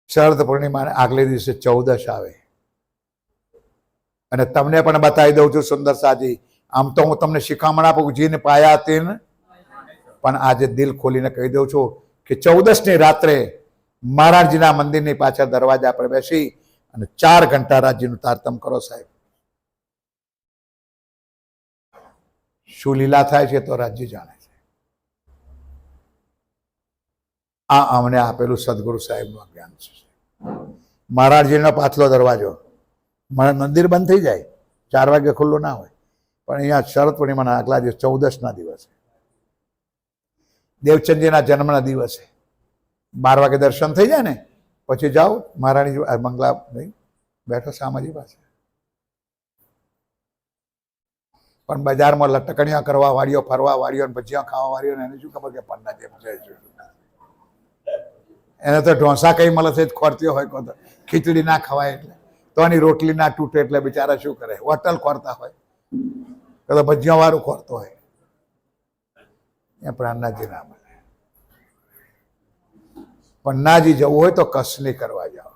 શરદ પૂર્ણિમા આગલે દિવસે 14 આવે, અને તમને પણ બતાવી દઉં છું સુંદર સાજી. આમ તો હું તમને શિખામણ આપું જીને પાયા તીન, પણ આજે દિલ ખોલીને કહી દઉં છું કે 14ની રાત્રે મહારાજજીના મંદિરની પાછળ દરવાજા પર બેસી અને 4 ઘંટા રાજ્યનું તારતમ કરો સાહેબ. શું લીલા થાય છે તો રાજ્ય જાણે છે. આ અમને આપેલું સદગુરુ સાહેબનું જ્ઞાન છે. મહારાજજીનો પાછલો દરવાજો, મંદિર બંધ થઈ જાય, 4 વાગે ખુલ્લું ના હોય, પણ અહીંયા શરદ પૂર્ણિમાના આગલા દિવસ 14ના દિવસે, દેવચંદજીના જન્મના દિવસે 12 વાગે દર્શન થઈ જાય ને પછી જાઓ મહારાણી મંગલા નહીં બેઠો સામાજી પાસે. પણ બજારમાં લટકણીયા કરવા વાળીઓ, ફરવા વાળીઓ, ભજીયા ખાવા વાળીઓ, એને શું ખબર કે પન્ના જેમ છે. એને તો ઢોસા કઈ મળે છે જ ખોરતી હોય કો તો ખીચડી ના ખવાય એટલે તો એની રોટલી ના તૂટે એટલે બિચારા શું કરે હોટલ ખોરતા હોય તો ભજીયા વાળું ખોરતો હોય ત્યાં પ્રાણનાથજી ના મળે. પણ નાજી જવું હોય તો કસની કરવા જાઓ.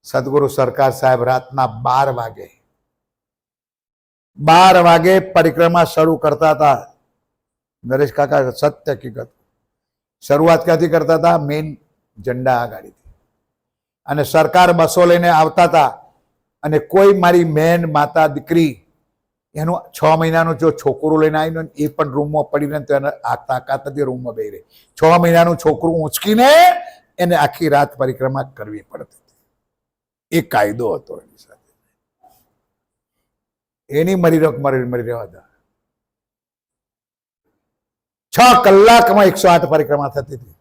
સદગુરુ સરકાર સાહેબ રાતના 12 વાગે પરિક્રમા શરૂ કરતા હતા. નરેશ કાકા સત્ય હકીકત શરૂઆત ક્યાંથી કરતા હતા? મેઇન ઝંડા આગાડીથી. અને સરકાર બસો લઈને આવતા હતા અને કોઈ મારી મેન માતા દીકરી એનું 6 મહિનાનું જો છોકરું લઈને આવીને એ પણ રૂમમાં પડીને તો એને આ તાકાત નથી રૂમમાં બેહી રહી. 6 મહિનાનું છોકરું ઊંચકીને એને આખી રાત પરિક્રમા કરવી પડતી હતી. એ કાયદો હતો એની સાથે. એની મરી રહેવા હતા. 6 કલાકમાં 108 પરિક્રમા થતી હતી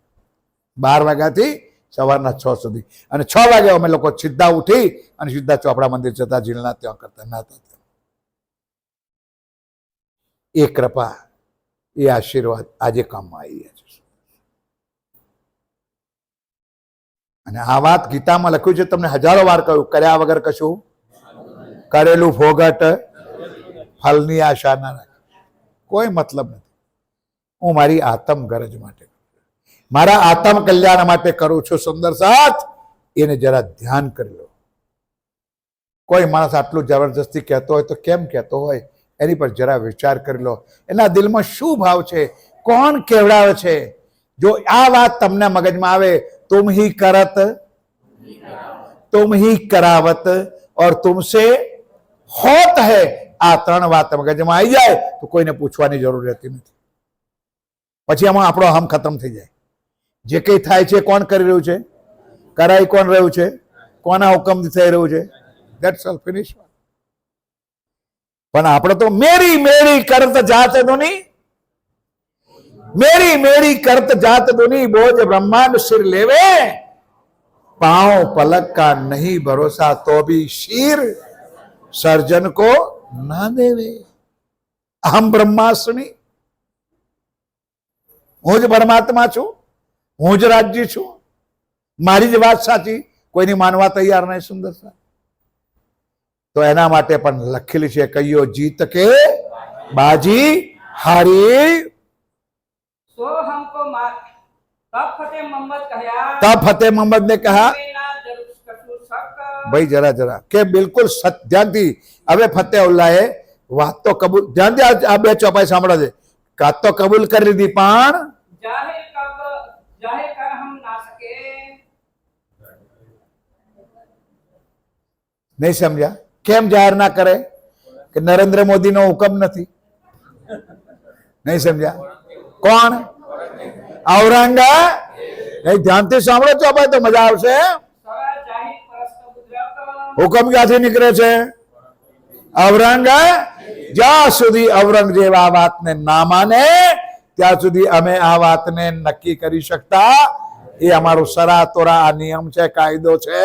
12 વાગ્યાથી સવારના 6 સુધી. અને 6 વાગે અમે લોકો સીધા ઉઠી અને સીધા ચોપડા મંદિર જતા જીલના ત્યાં કરતા નાતા. એ કૃપા એ આશીર્વાદ આજે કામમાં આવી રહ્યા છે. અને આ વાત ગીતામાં લખ્યું છે, તમને હજારો વાર કહ્યું, કર્યા વગર કશું કરેલું ફોગટ ફલની આશા ના રાખે. કોઈ મતલબ નથી. હું મારી આત્મ ગરજ માટે મારા આત્મ કલ્યાણ માટે કરું છું. સુંદર સાથ એને જરા ધ્યાન કરી લો. કોઈ માણસ આટલું જબરજસ્તી કહેતો હોય તો કેમ કહેતો હોય એની પર જરા વિચાર કરી લો. એના દિલમાં શું ભાવ છે, કોણ કેવડાવે છે. જો આ વાત તમને મગજમાં આવે, તુમ હી કરત તુમ હી કરાવત और तुमसे होत है, આ 3 વાત મગજમાં આવી જાય તો કોઈને પૂછવાની જરૂર રહેતી નથી. પછી આમાં આપણો હમ ખતમ થઈ જાય. જે કંઈ થાય છે કોણ કરી રહ્યું છે, કરાઈ કોણ રહ્યું છે, કોના હુકમથી થઈ રહ્યું છે, ધેટ્સ ઓલ, ફિનિશ. પણ આપણે તો મેરી મેરી કરત જાત દુની, मेरी मेरी करत जात दुनी, बोझ ब्रह्मांड सिर लेवे, पांव पलक का नहीं भरोसा तो भी शीर सर्जन को ना देवे. अहम ब्रह्मास्मि, હું જ પરમાત્મા છું, હું જ રાજ્ય છું, મારી જ વાત સાચી, કોઈની માનવા તૈયાર નહીં. સુંદર સા તો એના માટે પણ લખેલી છે, કહીયો જીત કે બાજી હારી. सो हमको मार तब फतेह मोहम्मद कहा, तब फतेह मोहम्मद ने कहा, मेरा जरूर कसूर शक भाई जरा કે બિલકુલ ધ્યાનથી. હવે ફતેહુલ્લાહે વાત તો કબૂલ, ધ્યાનથી આ 2 ચોપાઈ સાંભળો છે. વાત તો કબૂલ કરી લીધી પણ जाहिर कर हम ना सके. નહીં સમજ્યા? કેમ જાહેર ના કરે? કે નરેન્દ્ર મોદીનો હુકમ નથી. નહીં સમજ્યા? કોણ? ઔરંગા. નહીં, ધ્યાનથી સાંભળો ચોપાઈ તો મજા આવશે. सवा जाहिर परस्त मुद्रक હુકમ ક્યાંથી નીકળે છે? ઔરંગા. જ્યાં સુધી ઔરંગઝેબ આ વાતને ના માને ત્યાં સુધી અમે આ વાતને નક્કી કરી શકતા. એ અમારું સરાતોરા આ નિયમ છે, કાયદો છે.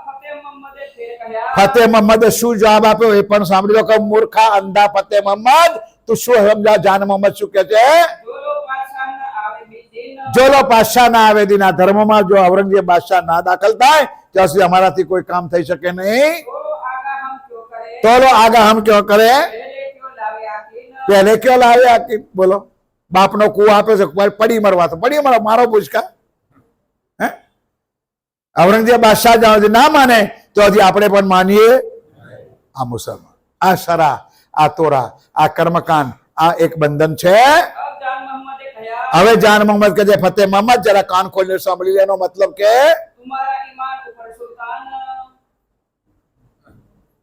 फतेह मोहम्मदे फिर कहा, ફતેહ મોહમ્મદે શું જવાબ આપ્યો એ પણ સાંભળી લો. કે મૂર્ખા અંધા ફતેહ મોહમ્મદ, તું શું સમજા? જાન મોહમ્મદ શું કે છે? जो लोग बादशाह न आवे दिन જો લો પાતશાહ ના આવે દીના ધર્મમાં જો ઔરંગઝેબ બાદશાહ ના દાખલ થાય ત્યાં સુધી અમારાથી કોઈ કામ થઈ શકે નહીં. तो आगा हम क्यों करे, તો લો આગા હમ ક્યો કરે? पहले क्यों लावे પહેલે કયો લાવે आकीन. આકી? બોલો, બાપનો કુવો આપે છે, પડી મરવા તો પડી મરો, મારો પૂછકા. હે, ઔરંગઝેબ બાદશાહ જ્યાં સુધી ના માને તો હજી આપણે પણ માનીએ. આ મુસલમાન, આ શરા, આ તોરા, આ કર્મકાંડ, આ એક બંધન છે. अब जान मोहम्मदे कहा, હવે જાન મોહમ્મદ કે જે ફતેહ મોહમ્મદ જરા કાન ખોલીને સાંભળી લે. એનો મતલબ કે तुम्हारा ईमान ऊपर सुल्तान.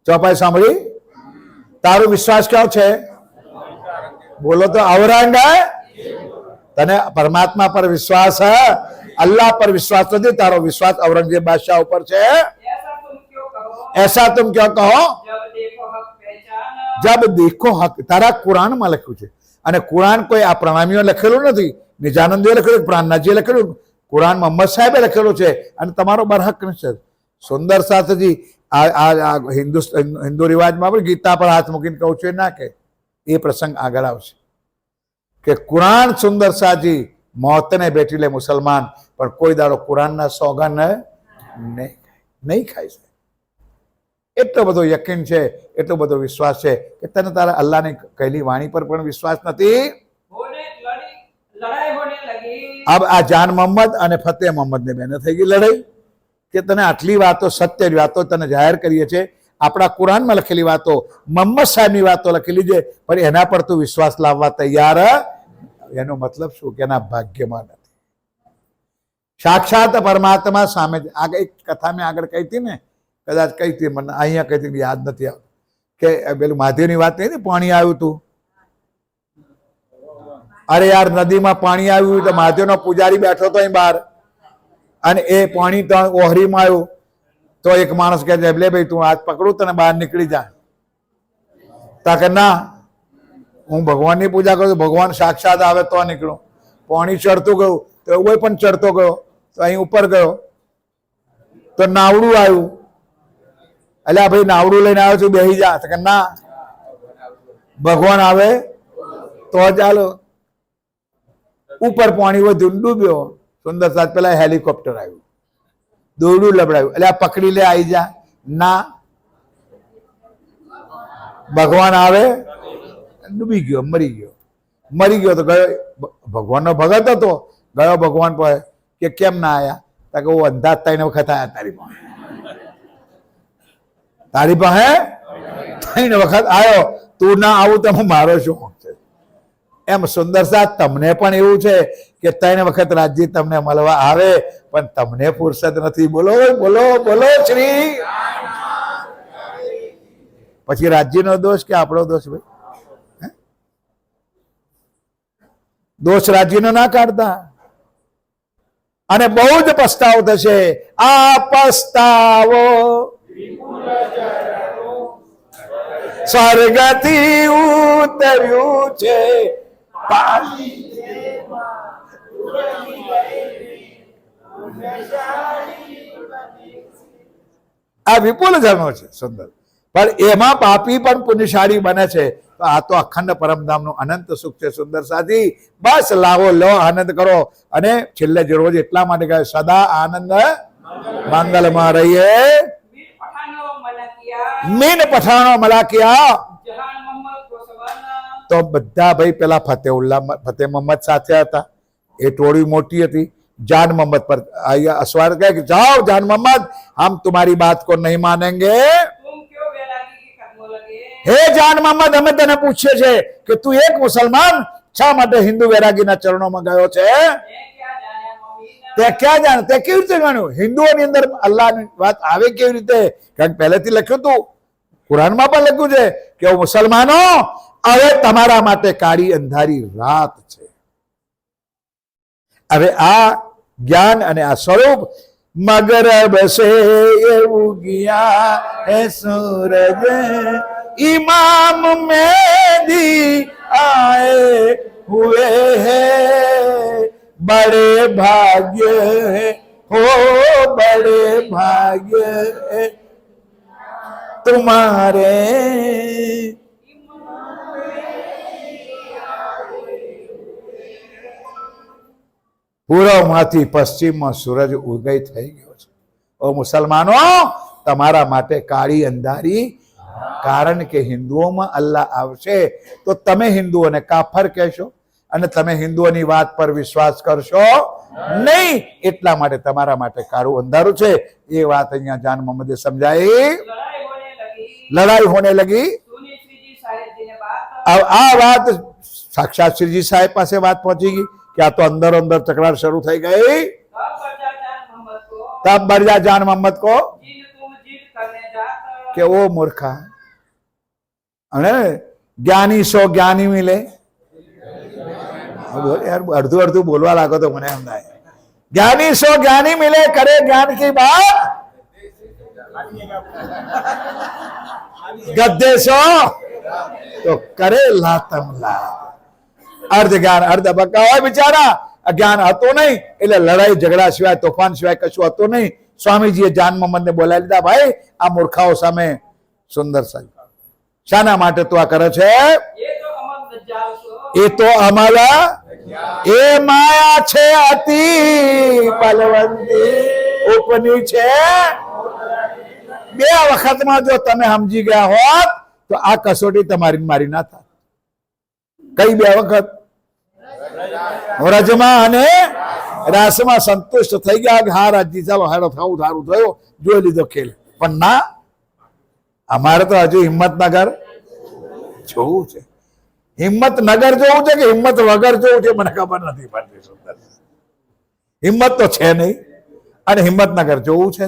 ચોપાઈ સાંભળી? તારો વિશ્વાસ ક્યાં છે? બોલો તો ઔરંગા. તને પરમાત્મા પર વિશ્વાસ હે, અલ્લાહ પર વિશ્વાસ નથી. તારો વિશ્વાસ ઔરંગઝેબ બાદશાહ ઉપર છે. ऐसा तुम क्यों कहो, એસા તુમ ક્યાં કહો? जब देखो हक पहचान. જબ દેખો હક. તારા કુરાનમાં લખ્યું છે. અને કુરાન કોઈ આ પ્રણામીઓ લખેલું નથી, નિજાનંદીએ લખેલું, પ્રાણનાથજીએ લખેલું, કુરાન મોહમ્મદ સાહેબે લખેલું છે. અને તમારો બરહક નથી. સુંદર સાથજી આ હિન્દુ રિવાજમાં પણ ગીતા પર હાથ મૂકીને કહું છું, એ ના કે એ પ્રસંગ આગળ આવશે. કે કુરાન સુંદર સાજી મોતને બેઠી લે મુસલમાન, પણ કોઈ દાડો કુરાનના સોગંદ નહીં ખાઈ શકે. એટલો બધો યકીન છે, એટલો બધો વિશ્વાસ છે કે તને તારા અલ્લાહની કહેલી વાણી પર પણ વિશ્વાસ નથી. लड़ाई होने लगी. अब આ જાન મોહમ્મદ અને ફતેહ મોહમ્મદ ને બેને થઈ ગઈ લડાઈ કે તને આટલી વાતો, સત્ય વાતો તને જાહેર કરીએ છે, આપણા કુરાનમાં લખેલી વાતો, મોહમ્મદ સાહેબની વાતો લખેલી છે, પણ એના પર તું વિશ્વાસ લાવવા તૈયાર, એનો મતલબ શું કે એના ભાગ્યમાં નથી. સાક્ષાત પરમાત્મા સામે. આગળ એક કથા મેં આગળ કહી હતી ને, કદાચ કહી હતી, મને અહીંયા કહી હતી, યાદ નથી આવતું, કે પેલું મહાદેવની વાત નહીં, પાણી આવ્યું હતું. અરે યાર, નદીમાં પાણી આવ્યું તો મહાદેવનો પૂજારી બેઠો હતો અહીં બહાર, અને એ પાણી તો ઓહરીમાં આવ્યું તો એક માણસ કહે છે, લે ભાઈ તું હાથ પકડું તને બહાર નીકળી જા. તા કે ના, હું ભગવાનની પૂજા કરું, ભગવાન સાક્ષાત આવે તો નીકળું. પાણી ચડતું ગયું તો એવું પણ ચડતો ગયો, તો અહીં ઉપર ગયો તો નાવડું આવ્યું. એટલે ભાઈ નાવડું લઈને આવ્યો છું, બેસી જા. તો કે ના, ભગવાન આવે તો ચાલો. ઉપર પાણી વધ્યું, ડૂબ્યો. સુંદર સાથ પેલા હેલિકોપ્ટર આવ્યું, દોરડું લબડાવ્યું, એટલે આ પકડી લે, આવી જા. ના, ભગવાન આવે, ડૂબી ગયો, મરી ગયો. તો ગયો, ભગવાનનો ભગત હતો, ગયો ભગવાન પાસે કે કેમ ના આયા? તો કે હું અંદાજ 3 વખત આયા તારી પાસે 3 વખત આવ્યો, તું ના આવું તો મારો શું છે? એમ સુંદર સાથ તમને પણ એવું છે કે 3 વખત રાજ્ય તમને મળવા આવે, પણ તમને ફુરસદ નથી. બોલો બોલો બોલો શ્રી. પછી રાજ્યનો દોષ કે આપણો દોષ? ભાઈ, દોષ રાજ્યનો ના કાઢતા. અને બહુ જ પસ્તાવો થશે. આ પસ્તાવો સ્વર્ગથી ઉતર્યું છે. આ વિપુલ ધર્મ છે સુંદર, પણ એમાં પાપી પણ પુણ્યશાળી બને છે. તો આ તો અખંડ પરમધામનું અનંત સુખ છે. સુંદર સાથી, બસ લાવો, લો, આનંદ કરો. અને છેલ્લે જ રોજ એટલા માટે કહે, સદા આનંદ મંગલમાં રહીએ. મીન પઠાણો મલાકિયા. તો બધા ભાઈ પેલા ફતેહ મોહમ્મદ સાથે હતા, એ ટોળી મોટી હતી. જાન મોહમ્મદ પર અસવાર કહે કે જાઓ જાન મોહમ્મદ, हम तुम्हारी बात को नहीं मानेंगे. હે જાન મોહમ્મદ, અમે તને પૂછીએ છે કે તું એક મુસલમાન શા માટે હિન્દુ વૈરાગીના ચરણોમાં ગયો છે? તે ક્યાં જાણે, તે કેવી રીતે જાણ્યું? હિન્દુઓની અંદર અલ્લાહની વાત આવે કેવી રીતે? કારણ કે પહેલેથી લખ્યું હતું, કુરાનમાં પણ લખ્યું છે કે મુસલમાનો, હવે તમારા માટે કાળી અંધારી રાત છે. હવે આ જ્ઞાન અને આ સ્વરૂપ મગરબ સે ઉગિયા હે સૂરજ, इमाम मेहदी आए हुए हैं, बड़े भाग्य है हो, बड़े भाग्य है तुम्हारे. પૂર્વમાંથી પશ્ચિમમાં સૂરજ ઉદય થઈ ગયો છે. ઓ મુસલમાનો, તમારા માટે કાળી અંધારી. કારણ કે હિન્દુઓમાં અલ્લાહ આવશે તો તમે હિન્દુઓને કાફર કહેશો, અને તમે હિન્દુઓની વાત પર વિશ્વાસ કરશો નહીં. એટલા માટે તમારા માટે કાળું અંધારું છે. એ વાત અહીંયા જાન મોહમ્મદે સમજાઈ. લડાઈ હોને લગી. આ વાત સાક્ષાત શ્રીજી સાહેબ પાસે વાત પહોંચી ગઈ કે આ તો અંદર અંદર તકરાર શરૂ થઈ ગઈ. તબ બરજા જાન મોહમ્મદ કો કે ઓ મૂર્ખા, અને જ્ઞાની સો જ્ઞાની મિલે. અડધું અડધું બોલવા લાગો તો મને એમ થાય. જ્ઞાની સો જ્ઞાની મિલે, કરે જ્ઞાન કી બાત ગદ્દે સો તો કરે લાતમ લા. અર્ધ જ્ઞાન અર્ધ બકા હોય બિચારા. જ્ઞાન હતું નહીં એટલે લડાઈ ઝઘડા સિવાય, તોફાન સિવાય કશું હતું નહીં. સ્વામીજીએ જાન મોહમ્મદને બોલાવી લીધા. ભાઈ, આ મૂર્ખાઓ સામે સુંદર સાહેબ શાના માટે તું આ કરે છે? એ તો અમારા એ માયા છે અતિ બલવંતી ઉપની છે. બે વખતમાં જો તમે સમજી ગયા હોત તો આ કસોટી તમારી ને મારી ના થાય. કઈ બે વખત? વ્રજમાં અને રાસમાં સંતુષ્ટ થઈ ગયા કે હા રાજજી ચાલો હેડો થવું સારું થયું, જોઈ લીધો ખેલ. પણ ના, અમારે તો હજુ હિંમતનગર જોવું છે. હિંમતનગર જોવું છે કે હિંમત વગર જોવું છે મને ખબર નથી પડતી. સુંદર હિંમત તો છે નહીં અને હિંમતનગર જોવું છે.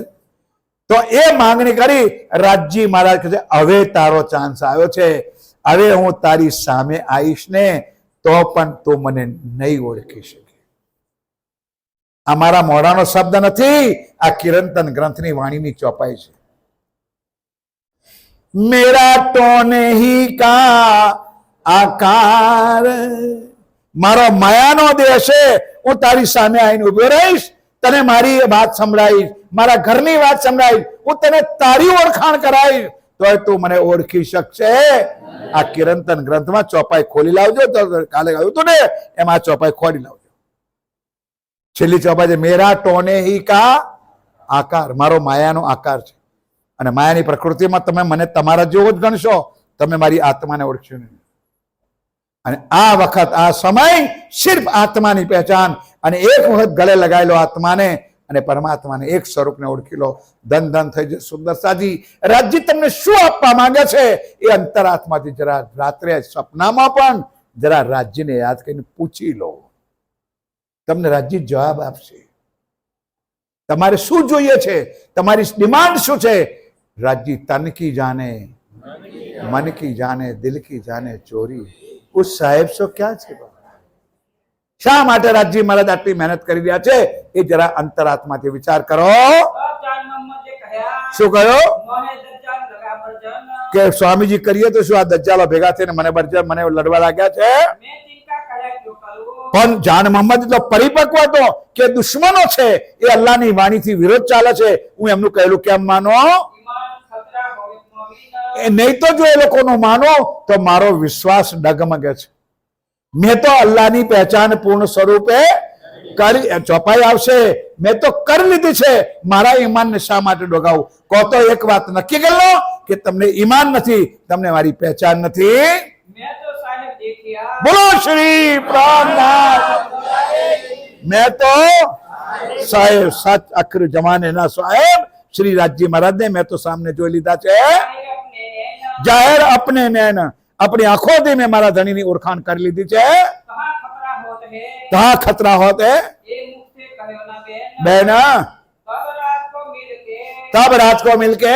તો એ માંગણી કરી. રાજજી મહારાજ કહે છે હવે તારો ચાન્સ આવ્યો છે, હવે હું તારી સામે આવીશ ને તો પણ તું મને નહીં ઓળખી શકે. આ મારા મોઢાનો શબ્દ નથી, આ કિરંતન ગ્રંથની વાણીની ચોપાઈ છે. મેરા ટોને હી કા આકાર, મારો માયાનો દેહ છે. હું તારી સામે આવીને ઉભો રહીશ, તને મારી વાત સંભળાવીશ, મારા ઘરની વાત સંભળાવીશ, હું તને તારી ઓળખાણ કરાવીશ, તો તું મને ઓળખી શકશે. આ કિરંતન ગ્રંથમાં ચોપાઈ ખોલી લાવજો. તો કાલે કહ્યું હતું ને એમ આ ચોપાઈ ખોલી લાવજો. છેલ્લી ચોપાઈ છે મેરા ટોને હી કા આકાર, મારો માયાનો આકાર છે. અને માયાની પ્રકૃતિમાં તમે મને તમારા જેવો જ ગણશો, તમે મારી આત્માને ઓળખશો નહીં. અને આ વખત આ સમય સિર્ફ આત્માની પહેચાન, અને એક વખત ગળે લગાવેલો આત્માને અને પરમાત્માને એક સ્વરૂપને ઓળખી લો. ધન ધન થઈ જશે. સુંદર સાજી રાજજી તમને શું આપવા માંગે છે એ અંતરાત્માથી જરા રાત્રે સપનામાં પણ જરા રાજ્યને યાદ કરીને પૂછી લો. તમને રાજ્ય જવાબ આપશે. તમારે શું જોઈએ છે, તમારી ડિમાન્ડ શું છે. રાજ્ય તન કી જાને મન કી જાને દિલ કી જાને ચોરી, ઉસ સાહેબ સો ક્યાં છે. શા માટે રાજજી મહારાજ આટલી મહેનત કરી રહ્યા છે એ જરા અંતરાત્માથી વિચાર કરો. શું કહ્યો કે સ્વામીજી કરીએ તો શું આ દજ્જાલો ભેગા થઈને મને લડવા લાગ્યા છે. પણ જાન મોહમ્મદ તો પરિપક્વ હતો કે દુશ્મનો છે એ અલ્લાહની વાણીથી વિરોધ ચાલે છે, હું એમનું કહેલું કેમ માનો. નહીં તો જો એ લોકોનું માનો તો મારો વિશ્વાસ ડગમગે છે. મેં તો અલ્લાહની પહેચાન પૂર્ણ સ્વરૂપે કરી, ચોપાઈ આવશે. મેં તો કરી લીધી છે, મારા ઈમાનને શા માટે ડોગાવું. કહો તો એક વાત નક્કી કરી લો કે તમને ઈમાન નથી, તમને મારી પહેચાન નથી. બોલો શ્રી પ્રાણનાથ. મેં તો સાહેબ સચ અખર જમાને ના સાહેબ શ્રી રાજજી મહારાજ ને મેં તો સામને જોઈ લીધા છે. જાહેર અપને નૈન, अपनी आंखों में मारा धनी ની ઓળખાણ કરી લીધી છે. कहाँ खतरा होत है बहना, तब रात को मिलके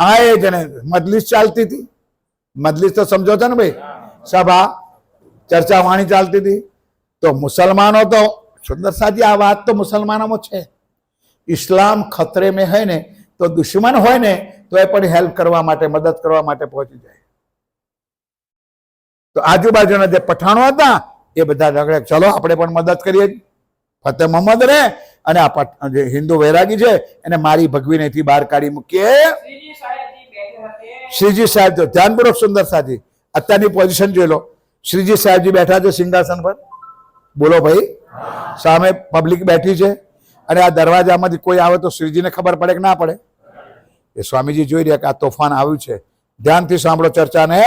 आए जने. मजलिस चालती थी, मजलिस तो समझो था ना भाई, सभा चर्चा वाणी चालती थी. तो मुसलमानों तो सुंदर साजी आ बात तो मुसलमानों में छे. इस्लाम खतरे में है ने तो दुश्मन होय ने तो ए पण हेल्प करवा माटे, मदद करवा माटे पहुंची जाए. तो आजूबाजूना जे पठाणो हता એ બધા ઝઘડે, ચલો આપણે પણ મદદ કરીએ. ફતેહ મોહમ્મદ રે અને આ જે હિન્દુ વૈરાગી છે એને મારી ભગવીનેથી બહાર કાઢી મૂકીએ. શ્રીજી સાહેબ તો ધ્યાનપૂર્વક સુંદર સાજી અત્યારની પોઝિશન જોઈ લો. શ્રીજી સાહેબજી બેઠા છે સિંહાસન પર. બોલો ભાઈ, સામે પબ્લિક બેઠી છે અને આ દરવાજામાંથી કોઈ આવે તો શ્રીજીને ખબર પડે કે ના પડે. એ સ્વામીજી જોઈ રહ્યા કે આ તોફાન આવ્યું છે. ધ્યાનથી સાંભળો ચર્ચાને.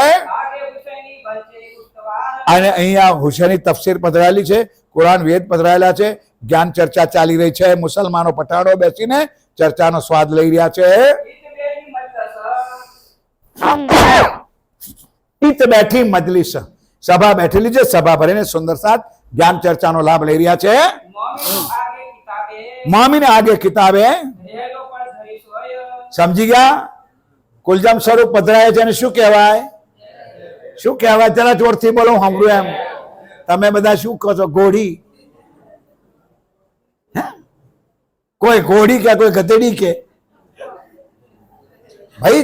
અને અહીંયા હુસૈની તફસીર પધરાયેલી છે, કુરાન વેદ પધરાયેલા છે, જ્ઞાન ચર્ચા ચાલી રહી છે. મુસલમાનો પઠાણો બેસીને ચર્ચાનો સ્વાદ લઈ રહ્યા છે. ઈત બેઠી મજલિસ, સભા બેઠેલી છે. સભા ભરીને સુંદર સાથ જ્ઞાન ચર્ચાનો લાભ લઈ રહ્યા છે. મોમીને આગે કિતાબે, સમજી ગયા. કુલજામ સ્વરૂપ પધરાય છે. એને શું કહેવાય? શું કહેવાય? જરા જોરથી બોલો, સાંભળું એમ. તમે બધા શું કહો છો? ઘોડી? કોઈ ઘોડી કે કોઈ ગધેડી કે? ભાઈ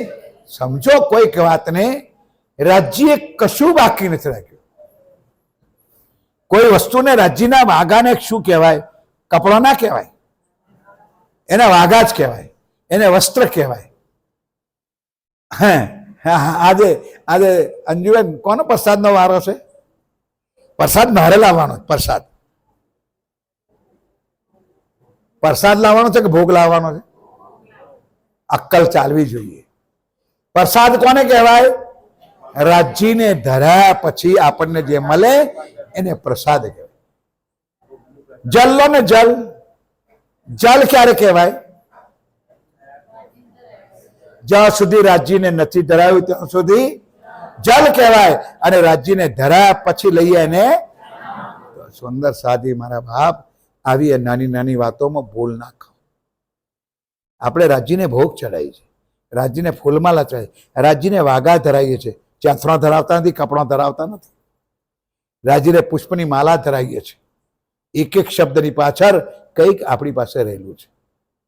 સમજો કોઈક વાતને. રાજ્ય કશું બાકી નથી રાખ્યું. કોઈ વસ્તુને રાજ્યના વાઘાને શું કહેવાય? કપડો ના કહેવાય, એને વાઘા જ કહેવાય, એને વસ્ત્ર કહેવાય. આજે આજે અંજુબેન કોનો પ્રસાદનો વારો છે? પ્રસાદ મારે લાવવાનો પ્રસાદ પ્રસાદ લાવવાનો છે કે ભોગ લાવવાનો છે? અક્કલ ચાલવી જોઈએ. પ્રસાદ કોને કહેવાય? રાજ્યને ધરાયા પછી આપણને જે મળે એને પ્રસાદ કહેવાય. જલ લો ને જલ, જલ ક્યારે કહેવાય? જ્યાં સુધી રાજ્યને નથી ધરાયું ત્યાં સુધી જલ કહેવાય, અને રાજ્યને ધરાયા પછી લઈએ એને સુંદર સાદી. મારા બાપ, આવી નાની નાની વાતોમાં ભૂલ ના ખાઓ. આપણે રાજ્યને ભોગ ચડાવીએ છીએ, રાજ્યને ફૂલમાલા ચડાવીએ, રાજ્યને વાઘા ધરાવીએ છીએ, ચાંથરો ધરાવતા નથી, કપડો ધરાવતા નથી. રાજ્યને પુષ્પની માલા ધરાવીએ છીએ. એક એક શબ્દની પાછળ કંઈક આપણી પાસે રહેલું છે.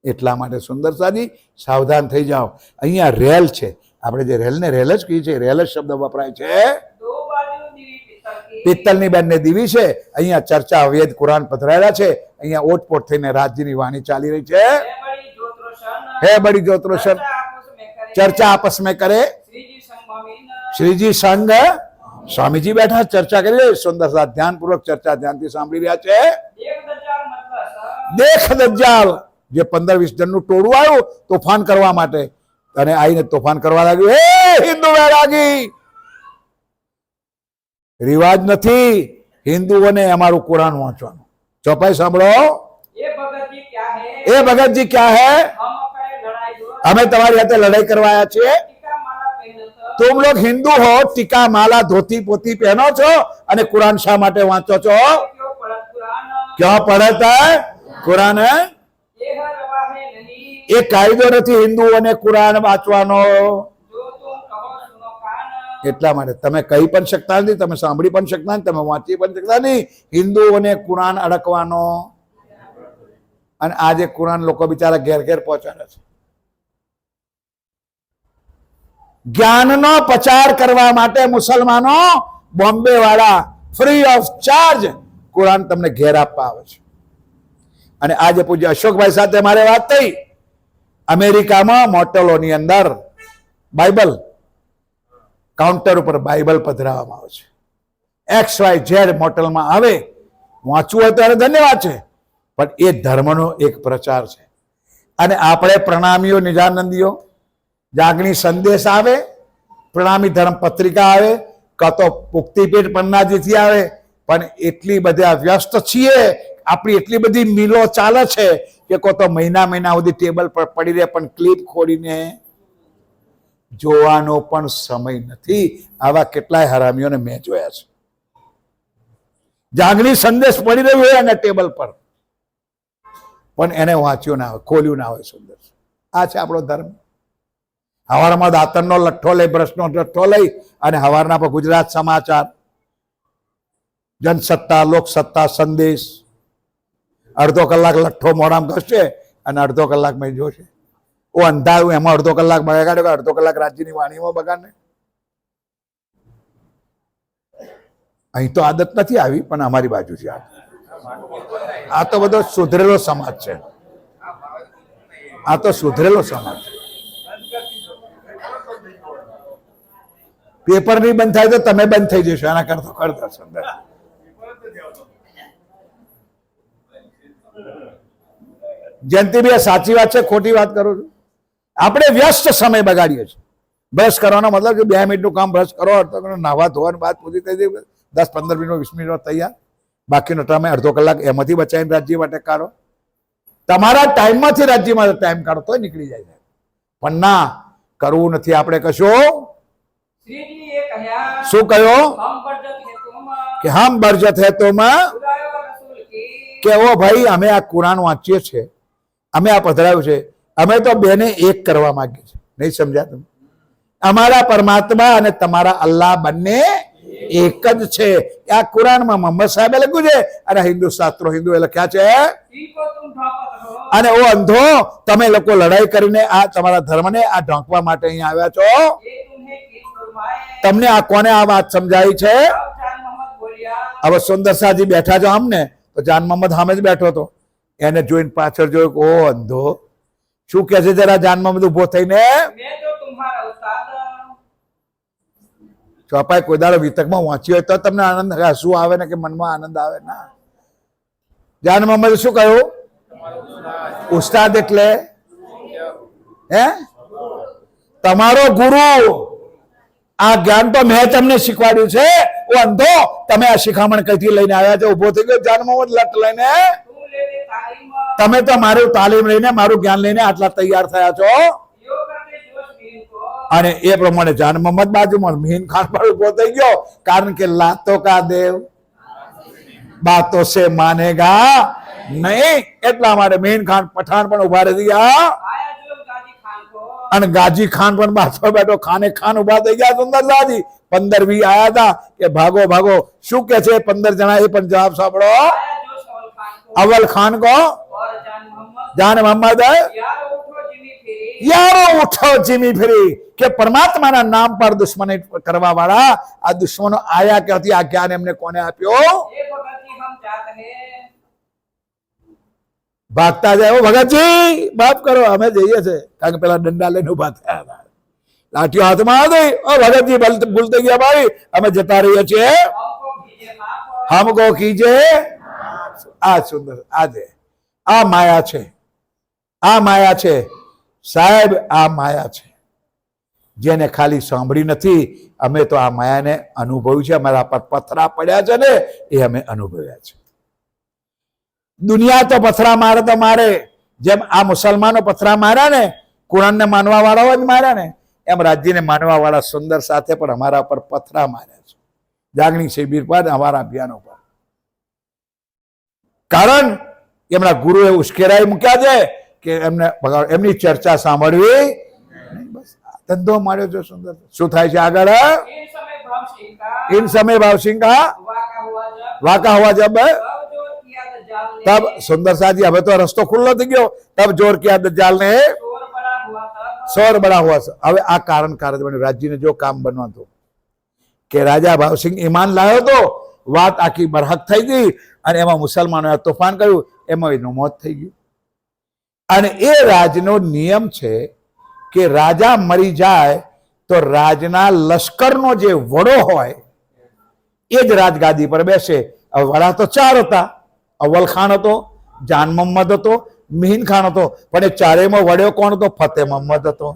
એટલા માટે સુંદર સાદી સાવધાન થઈ જાઓ. અહીંયા રેલ છે, આપણે જે રેલને રેલ જ કહીએ છીએ, રેલ જ શબ્દ વપરાય છે. दो बाजू दीवी पित्तल की પિત્તલની બેનને દીવી છે. અહીંયા ચર્ચા વેદ કુરાન પધરાયેલા છે. અહીંયા ઓટપોટ થઈને રાજ્યની વાણી ચાલી રહી છે. है बड़ी ज्योत रोशन હે બડી જ્યોત રોશન, चर्चा आपस में करे ચર્ચા આપસ में કરે. श्री जी संभावीन શ્રીજી સંઘ સ્વામીજી બેઠા ચર્ચા કરી રહી. સુંદર સાદ ધ્યાનપૂર્વક ચર્ચા ધ્યાનથી સાંભળી રહ્યા છે. एक दज्जाल मतलब દેખ દજ્જાલ, જે 15-20 જણનું ટોળું આવ્યું તોફાન કરવા માટે, અને આવીને તોફાન કરવા લાગ્યું. હે હિન્દુ વૈરાગી, રિવાજ નથી હિન્દુઓને અમારું કુરાન વાંચવાનું. ચોપાઈ સાંભળો. ये भगत जी क्या है એ ભગતજી ક્યાં હે? हम अपने लड़ाई दो અમે તમારી સાથે લડાઈ કરવા આવ્યા છીએ. टीका माला पहनो तो तुम लोग हिंदू हो, टीका माला धोती पोती पहनो છો, અને કુરાન શા માટે વાંચો છો? क्यों पढ़त कुरान ક્યાં પડત હે કુરાન? હે ये हर रवा है नहीं એ કાયદો નથી હિન્દુઓને કુરાન વાંચવાનો. जो तुम कहो सुनो कान એટલા માટે તમે કહી પણ શકતા નથી, તમે સાંભળી પણ શકતા નથી, તમે વાંચી પણ શકતા નહીં. હિન્દુઓને કુરાન અડકવાનો. અને આજે કુરાન લોકો બિચારા ઘેર ઘેર પહોંચાડે છે. જ્ઞાનનો પ્રચાર કરવા માટે મુસલમાનો બોમ્બે વાળા ફ્રી ઓફ ચાર્જ કુરાન તમને ઘેર આપવા આવે છે. અને આજે પૂજ્ય અશોકભાઈ સાથે મારે વાત થઈ. અમેરિકામાં મોટેલોની અંદર બાઇબલ કાઉન્ટર ઉપર બાઇબલ પધરાવવામાં આવે છે. XYZ મોટેલમાં આવે. વાંચવું હોય તો એને ધન્યવાદ છે, પણ એ ધર્મનો એક પ્રચાર છે. અને આપણે પ્રણામીઓ નિજાનંદીઓ જાગણી સંદેશ આવે, પ્રણામી ધર્મ પત્રિકા આવે, કાં તો પુખ્તીપેટ પન્નાજીથી આવે. પણ એટલી બધા વ્યસ્ત છીએ, આપણી એટલી બધી મિલો ચાલે છે કે કો તો મહિના મહિના સુધી ટેબલ પર પડી રહે, પણ ક્લિપ ખોલીને જોવાનો પણ સમય નથી. આવા કેટલાય હરામીઓને મેં જોયા છે. જાગણી સંદેશ પડી રહ્યો હોય એના ટેબલ પર, પણ એને વાંચ્યું ના હોય, ખોલ્યું ના હોય. સુંદર. આ છે આપણો ધર્મ. હવારમાં દાંતણનો લઠ્ઠો લઈ, બ્રશનો લઠ્ઠો લઈ, અને હવારના પર ગુજરાત સમાચાર, જનસત્તા, લોકસત્તા, સંદેશ, અડધો કલાક લઠ્ઠો મોઢામાં ઘસશે અને અડધો કલાકમાં જોશે. ઓ અંધારું, એમાં અડધો કલાક બગાડ્યો, અડધો કલાક રાજ્યની વાણીમાં બગાડને. અહીં તો આદત નથી આવી, પણ અમારી બાજુ છે. આ તો બધો સુધરેલો સમાજ છે. આ તો સુધરેલો સમાજ છે. પેપર નહીં બંધ થાય તો તમે બંધ થઈ જશો. એના કરતા કરતા સુંદર. જયંતિભાઈ, સાચી વાત છે, ખોટી વાત કરું છું? આપણે વ્યસ્ત સમય બગાડીએ છીએ. બ્રશ કરવાનો મતલબ કે 2 મિનિટનું કામ બ્રશ કરો, નાહવા ધોવાની વાત પૂરી થઈ જાય, 10-15 મિનિટ 20 મિનિટ તૈયાર. બાકીનો તમે અડધો કલાક એમાંથી બચાવીને રાજ્ય માટે કાઢો. તમારા ટાઈમમાંથી રાજ્ય માટે ટાઈમ કાઢો તો નીકળી જાય. પણ ના, કરવું નથી આપણે કશું. श्री जी ये कहया શું કહ્યો? हम बर्जत है तुम કે હમ બરજત હે તો માં, खुदायो रसूल की કે ઓ ભાઈ, અમે આ કુરાન વાંચીએ છીએ, અમે આ પધરાવ્યું છે, અમે તો બેને એક કરવા માંગીએ છીએ. નહીં સમજ્યા તમે? અમારા પરમાત્મા અને તમારા અલ્લાહ બંને એક જ છે. આ કુરાનમાં મોહમ્મદ સાહેબે લખ્યું છે, અને હિન્દુ શાસ્ત્રો હિન્દુએ લખ્યા છે. इनको तुम ढापत हो અને ઓ અંધો, તમે લોકો લડાઈ કરીને આ તમારા ધર્મને આ ઢાંકવા માટે અહીંયા આવ્યા છો. ये तुम्हें किस फरमाए તમને આ કોને આ વાત સમજાવી છે? अब जान मोहम्मद बोलिया હવે સુંદર શાહજી બેઠા છો અમને, તો જાન મોહમ્મદ સામે જ બેઠો હતો. એને જોઈને પાછળ જોયું, ઓ અંધો, શું કહે છે? જરા જાન મોહમ્મદ ઉભો થઈને मैं तो तुम्हारा उस्ताद ચોપાઈ કોઈ દાડો વિતકમાં વાંચી હોય તો તમને આનંદ હસવું આવે ને કે મનમાં આનંદ આવે ના. જાન મોહમ્મદ શું કહ્યું? ઉસ્તાદ એટલે હે તમારો ગુરુ. આ જ્ઞાન તો મેં તમને શીખવાડ્યું છે. ઓ અંધો, તમે આ શિખામણ કઈથી લઈને આવ્યા છો? ઉભો થઈ ગયો જાન મોહમ્મદ લટ લઈને. તું લેવે તાલીમ તમે તો મારું તાલીમ લઈને મારું જ્ઞાન લઈને આટલા તૈયાર થયા છો. યો કરતે જોશ મીન કો અને એ પ્રમાણે જાન મોહમ્મદ બાજુમાં મીન ખાન પર ઉભો થઈ ગયો. કારણ કે લાતો કા દેવ બાતો સે માનેગા નહીં. એટલા માટે મીન ખાન પઠાણ પણ ઉભા રહી ગયા. આયા જો ગાજી ખાન કો અને ગાજી ખાન પણ બાજુ બેઠો. ખાને ખાન ઉભા થઈ ગયા. સુંદરલાજી 15-20 આયા હતા કે ભાગો ભાગો. શું કે છે 15 જણા? એ પણ જવાબ સાંભળો. આયા જો સવલ ખાન કો અવલ ખાન કો और जान मोहम्मद જાન મોહમ્મદ यार उठो जिमी फेरी યારો ઉઠો જીમી ફરી. કે પરમાત્માના નામ પર દુશ્મની કરવા વાળા આ દુશ્મનો આયા કે હતી. આ જ્ઞાન એમને કોને આપ્યો? ये भगत जी हम जात है ભાગતા જાય. ઓ ભગતજી માફ કરો, અમે જઈએ છે. કારણ કે પેલા ડંડા લઈને ઉભા થયા હતા. લાઠીઓ હાથમાં આવી. ઓ ભગતજી ભૂલ થઈ ગયા ભાઈ, અમે જતા રહીએ છીએ. हमको कीजिए माफ और હમકો કીજે. આ સુંદર આજે આ માયા છે. આ માયા છે સાહેબ. આ માયા છે જેને ખાલી સાંભળી નથી. અમે તો આ માયાને અનુભવ્યું છે. અમારા પર પથરા પડ્યા છે ને એ અમે અનુભવ્યા છે. દુનિયા તો પથરા મારે તો મારે. જેમ આ મુસલમાનો પથરા માર્યા ને, કુરાનને માનવા વાળાઓ જ માર્યા ને, એમ રાજ્યને માનવા વાળા સુંદર સાથે પણ અમારા પર પથરા માર્યા છે. જાગણી શિબિર પર, અમારા અભિયાનો પર. કારણ એમના ગુરુએ ઉશ્કેરાઈ મૂક્યા છે કે એમને એમની ચર્ચા સાંભળવી નહીં. બસ ધંધો માર્યો છે સુંદર. શું થાય છે આગળ? इन समय भाव इन समय भाव सिंह का सिंह का वाका हुआ जब वाका हुआ जब तब जो किया दज्जाल ने तब सुंदर साजी હવે તો રસ્તો ખુલ્લો થઈ ગયો. તબ જોર કિયા દજ્જાલ ને शोर बड़ा हुआ तब શોર બડા હુઆ. હવે આ કારણ બન્યું. રાજ્યને જો કામ બનવાનું કે રાજા ભાવસિંહ ઈમાન લાવ્યો તો વાત આખી બરહક થઈ ગઈ અને એમાં મુસલમાનોએ તોફાન કર્યું. એમાં એનું મોત થઈ ગયું. અને એ રાજનો નિયમ છે કે રાજા મરી જાય તો રાજના લશ્કરનો જે વડો હોય એ જ રાજગાદી પર બેસે. હવે વડા તો 4 હતા. અવ્વલ ખાન હતો, જાન મોહમ્મદ હતો, મિહિન ખાન હતો. પણ એ ચારેયમાં વડ્યો કોણ હતો? ફતેહ મોહમ્મદ હતો.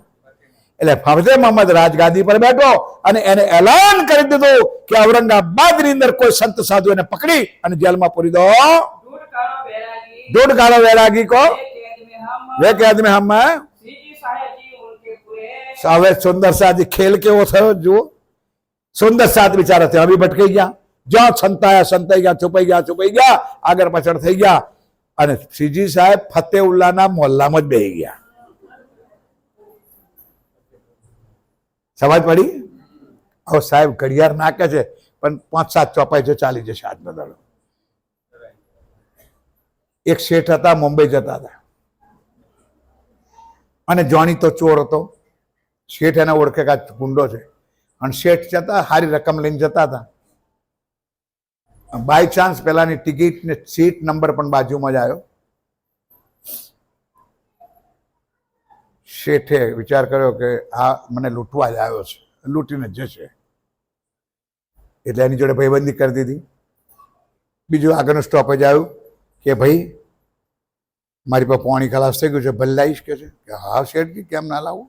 એટલે ફતેહ મોહમ્મદ રાજગાદી પર બેઠો અને એને એલાન કરી દીધું કે ઔરંગાબાદની અંદર કોઈ સંત સાધુ એને પકડી અને જેલમાં પૂરી દો. दूध कालो ढूंढ काढ़ो वैरागी वैरागी को वे कैद में हम वे कैद में हम सीजी साहेब जी उनके पूरे હવે સુંદર સાજી ખેલ કેવો થયો જુઓ. સુંદર સાત બિચારા ત્યાં બી ભટકાઈ ગયા. જ્યાં સંતાયા સંતાઈ ગયા, છુપાઈ ગયા, આગળ પાછળ થઈ ગયા. અને સીજી સાહેબ ફતેઉલ્લાના મોહલ્લામાં જ બેહી ગયા. સમજ પડી? હવે સાહેબ ઘડિયાળ નાખે છે પણ 5-7 ચોપાઈ જો ચાલી જશે આજનો દાડો. એક શેઠ હતા, મુંબઈ જતા હતા અને જોણી તો ચોર હતો. શેઠ એને ઓળખે કે આ ગુંડો છે. અને શેઠ જતા સારી રકમ લઈને જતા હતા. બાય ચાન્સ પેલાની ટિકિટ ને સીટ નંબર પણ બાજુમાં જ આવ્યો. શેઠે વિચાર કર્યો કે આ મને લૂંટવા જ આવ્યો છે, લૂંટીને જશે. એટલે એની જોડે ભાઈબંધી કરી દીધી. બીજું આગળનું સ્ટોપેજ આવ્યું કે ભાઈ મારી પાસે પાણી ખલાસ થઈ ગયું છે, ભલે લાવીશ કે છે. કે હા શેઠજી, કેમ ના લાવું.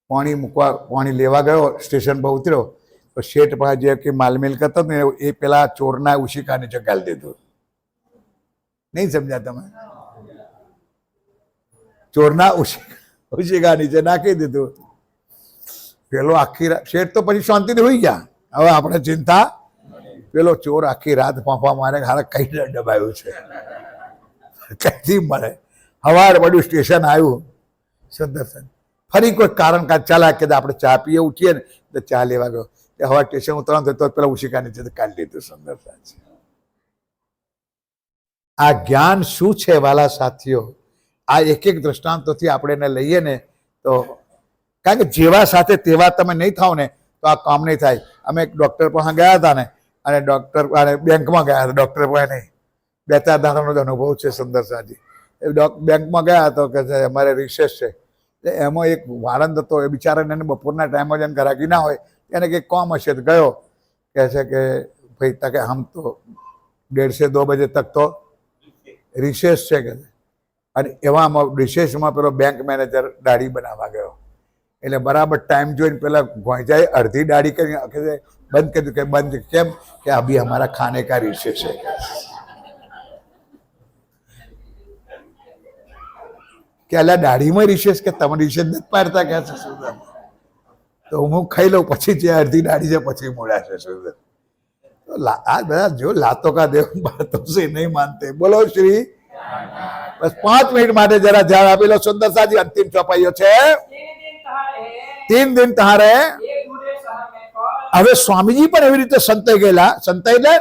પાણી મૂકવા પાણી લેવા ગયો, સ્ટેશન પર ઉતર્યો તો શેઠ પાસે જે કે માલ મિલકત હતો ને એ પેલા ચોરના ઉશિકા નીચે ગાળી દીધું. નહીં સમજ્યા તમે? ચોરના ઉશિકા નીચે નાખી દીધું. પેલો આખી રાત શેઠ તો પછી શાંતિથી હોઈ ગયા. હવે આપણે ચિંતા. પેલો ચોર આખી રાત ફાંફા મારે હારે કઈ દબાયું છે, કઈથી મળે. સવાર પડ્યું, સ્ટેશન આવ્યું. સુંદરસન ફરી કોઈ કારણ કાજ ચાલ્યા કે આપણે ચા પીએ, ઉઠીએ ને તો ચા લેવા ગયો. હવે સ્ટેશન ઉતરવાનું તો પેલા ઉશિકા નીચે કાઢી લીધું. સુંદરસન છે. આ જ્ઞાન શું છે વાલા સાથીઓ? આ એક એક દ્રષ્ટાંતોથી આપણે એને લઈએ ને તો, કારણ કે જેવા સાથે તેવા તમે નહીં થાવ ને તો આ કામ નહીં થાય. અમે એક ડૉક્ટર પાસે ગયા હતા ને, અને ડૉક્ટર બેંકમાં ગયા હતા. ડૉક્ટર પાસે નહીં, 2-4 દાડાનો જ અનુભવ છે. સુંદર સાજી બેંકમાં ગયા તો કે અમારે રિસેસ છે. એમાં એક વાળંદ હતો. એ બિચારાને બપોરના ટાઈમમાં જેમ ઘરાકી ના હોય એને કંઈક કોમ હશે તો ગયો, કહે છે કે ભાઈ તકે હમ તો 1:30 से 2 बजे तक तो રિસેસ છે કે, અને એવામાં રિસેસમાં પેલો બેંક મેનેજર દાઢી બનાવવા ગયો, એટલે બરાબર ટાઈમ જોઈને પેલા ભોંચાએ અડધી દાઢી કરી બંધ કરી, કે બંધ કેમ, કે અભી હમારા ખાને કા રિસેસ છે. કે અલા દાઢીમાં રિસેસ, કે તમે રિસેસ નથી પાડતા કે છે સુંદર, તો હું ખાઈ લઉં પછી જે અડધી દાઢી છે પછી મોડા છે સુંદર. આ બધા જો લાતો કા દેવ બાતો સે નહીં માનતે. બોલો શ્રી. બસ 5 મિનિટ માટે જરા જવાબ આપી લો. સુંદર સાજી અંતિમ ચોપાઈઓ છે. 3 दिन તમારે. एक बूढ़े शहर में कौन હવે સ્વામીજી પણ એવી રીતે સંતાઈ ગયેલા. સંતાઈ એટલે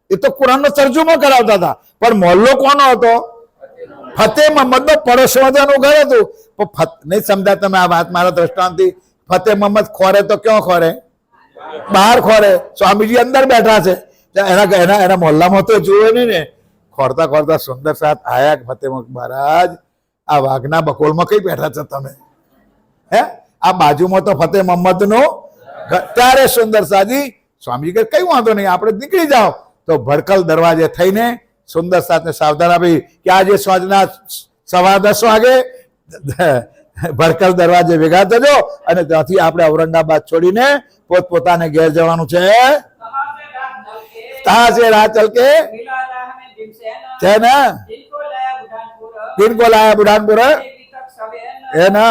એ તો કુરાનનો તર્જુમો કરાવતા હતા, પણ મોહલ્લો કોનો હતો? ફતેહ મોહમ્મદનો પડોશવાનું ઘર હતું. નહીં સમજા તમે આ વાત મારા દ્રષ્ટાંતથી. ફતેહ મોહમ્મદ ખોરે તો ક્યાં ખોરે? બહાર ખોરે. સ્વામીજી અંદર બેઠા છે, એના મોહલ્લામાં તો જોવે નહીં ને. ખોરતા ખોરતા સુંદર સાથ આયા. ફતેહ મહારાજ, આ વાઘના બકોલમાં કઈ બેઠા છો તમે? હે, આ બાજુમાં તો ફતેહ મોહમ્મદ નો. ત્યારે સુંદર સાજી સ્વામીજી કે કઈ વાંધો નહીં, આપણે નીકળી જાઓ. તો ભડકલ દરવાજે થઈને સુંદર સાથને સાવધાન આપી કે આજે સાંજના 10:15 વાગે ભડકલ દરવાજે ભેગા થજો, અને ત્યાંથી આપણે ઔરંગાબાદ છોડીને પોતપોતાને ઘેર જવાનું છે. कहाँ से रात चल के कहाँ से राह चल के मिला राह में भीमसेन है ना, जिनको लाया बुढ़ानपुर किनको लाया बुढ़ानपुर, अभी तक सवेन है ना,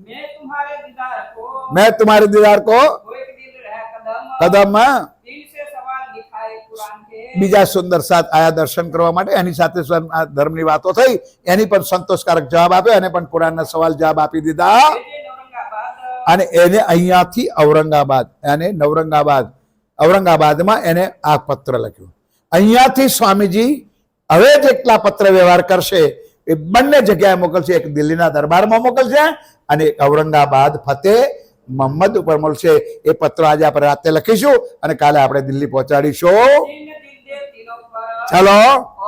मैं तुम्हारे दीदार को मैं तुम्हारे दीदार को वो एक दिन रह कदम कदम में. दिल से सवाल लिखाए कुरान के બીજા સુંદર સાથ આયા દર્શન કરવા માટે. એની સાથે આ ધર્મની વાતો થઈ, એની પણ સંતોષકારક જવાબ આપ્યો, એને પણ કુરાનના સવાલ જવાબ આપી દીધા. भेजे औरंगाबाद અને એને અહીંયાથી ઔરંગાબાદ, એને ઔરંગાબાદમાં એને આ પત્ર લખ્યું. અહીંયાથી સ્વામીજી હવે જેટલા પત્ર વ્યવહાર કરશે એ બંને જગ્યાએ મોકલશે. એક દિલ્હીના દરબારમાં મોકલશે, અને એક ઔરંગાબાદ ફતેહ મોહમ્મદ ઉપર મળશે. એ પત્ર આજે આપણે રાતે લખીશું અને કાલે આપણે દિલ્હી પહોંચાડીશું. तीन दिल दे तीनों पर चलो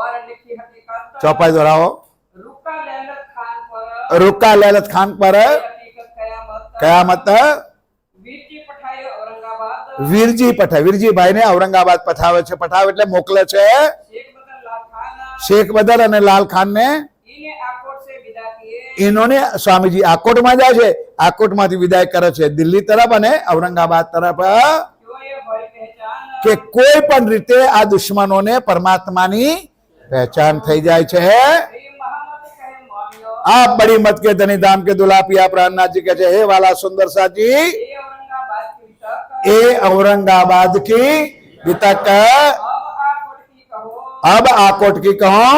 और लिखी हकीकत ચોપાઈ દોરાવો. रुका लैलत खान पर रुका लैलत खान पर हकीकत कयामत કયામત. वीरजी पठाए औरंगाबाद વીરજી પઠાવે, વીરજીભાઈને ઔરંગાબાદ પઠાવે છે. પઠાવે એટલે મોકલે છે. शेख बदर लाल खान શેખ બદર અને લાલ ખાનને इन्हें आकोट से विदा किए એનોને સ્વામીજી આકોટમાં જાય છે, આકોટમાંથી વિદાય કરે છે દિલ્હી તરફ અને ઔરંગાબાદ તરફ. क्यों ये भय पहचान કે કોઈ પણ રીતે આ દુશ્મનોને પરમાત્માની પહેચાન થઈ જાય છે. श्री महामत कहे मामियो आप बड़ी मत के धनी धाम के दुला पिया प्राणनाथ जी कहते हे वाला सुंदर सा जी, ये औरंगाबाद की तक ए औरंगाबाद की वितक अब आकोट की कहो अब आकोट की कहो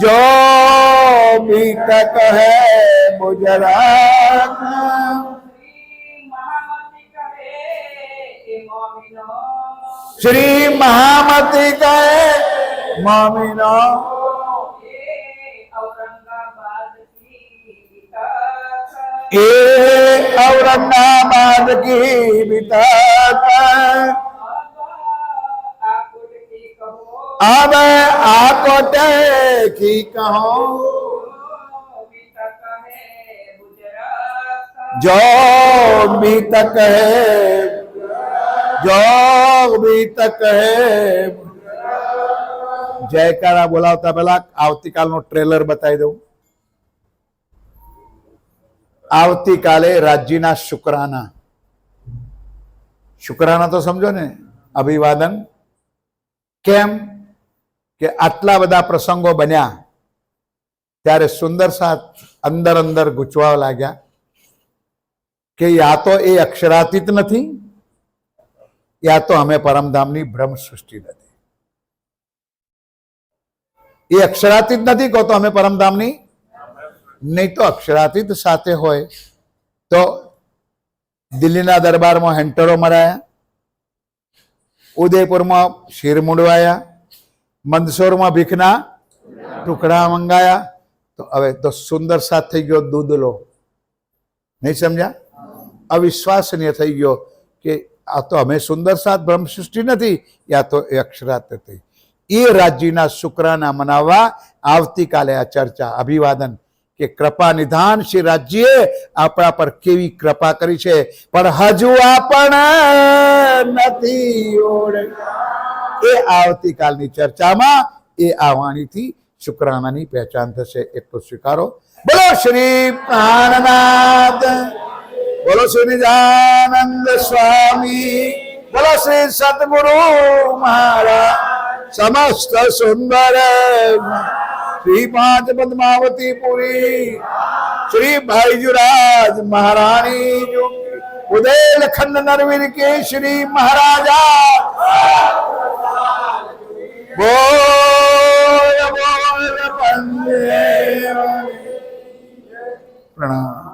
जो जो वितक है गुजरात वितक है गुजरात. श्री महामती कहे ये मोमिनो श्री महामती कहे मोमिनो ये औरंगाबाद की वितक ए औरंगाबाद की वितक अब आकोट की अब आकोट की कहो कहो वितक है गुजरात जो वितक है, जो वितक है. જયકારા બોલાવતા પહેલા આવતીકાલનો ટ્રેલર બતાવી દઉં. આવતીકાલે રાજ્યના શુક્રાના તો સમજો ને, અભિવાદન. કેમ કે આટલા બધા પ્રસંગો બન્યા ત્યારે સુંદર સાથ અંદર અંદર ગૂંચવા લાગ્યા કે યા તો એ અક્ષરાતીત નથી, યા તો અમે પરમધામની બ્રહ્મ સૃષ્ટિ નથી. એ અક્ષરાતીત નથી કહો તો અમે પરમધામની નહીં. તો અક્ષરાતીત સાથે હોય તો દિલ્હીના દરબારમાં હેન્ટરો મરાયા, ઉદયપુરમાં શીર મુંડવાયા, મંદસોરમાં ભીખના ટુકડા મંગાયા. તો હવે તો સુંદર સાથ થઈ ગયો દૂધલો. નહીં સમજ્યા? અવિશ્વસનીય થઈ ગયો કે આ તો અમે સુંદર સાથ બ્રહ્મ સૃષ્ટિ નથી, યા તો એ અક્ષરાત નથી. એ રાજ્યના શુક્રાના મનાવવા આવતીકાલે આ ચર્ચા, અભિવાદન કે કૃપા નિધાન શ્રી રાજ્યે આપણા પર કેવી કૃપા કરી છે, પણ હજુ આપણ નથી ઓળખ્યા. એ આવતીકાલની ચર્ચામાં એ આ વાણીથી શુક્રાણાની પહેચાન થશે. એટલું સ્વીકારો. બોલો શ્રી પ્રાણનાથ, બોલો શ્રી નિજાનંદ સ્વામી, બોલો શ્રી સદગુરુ મહારાજ. સમસ્ત સુંદર શ્રી પાંચ પદ્માવતી પુરી શ્રી ભાઈजुराज મહારાણી જો ઉદયલખંડ નરવીર કેશરી મહારાજા બોલ બોલ વંદે પ્રણામ.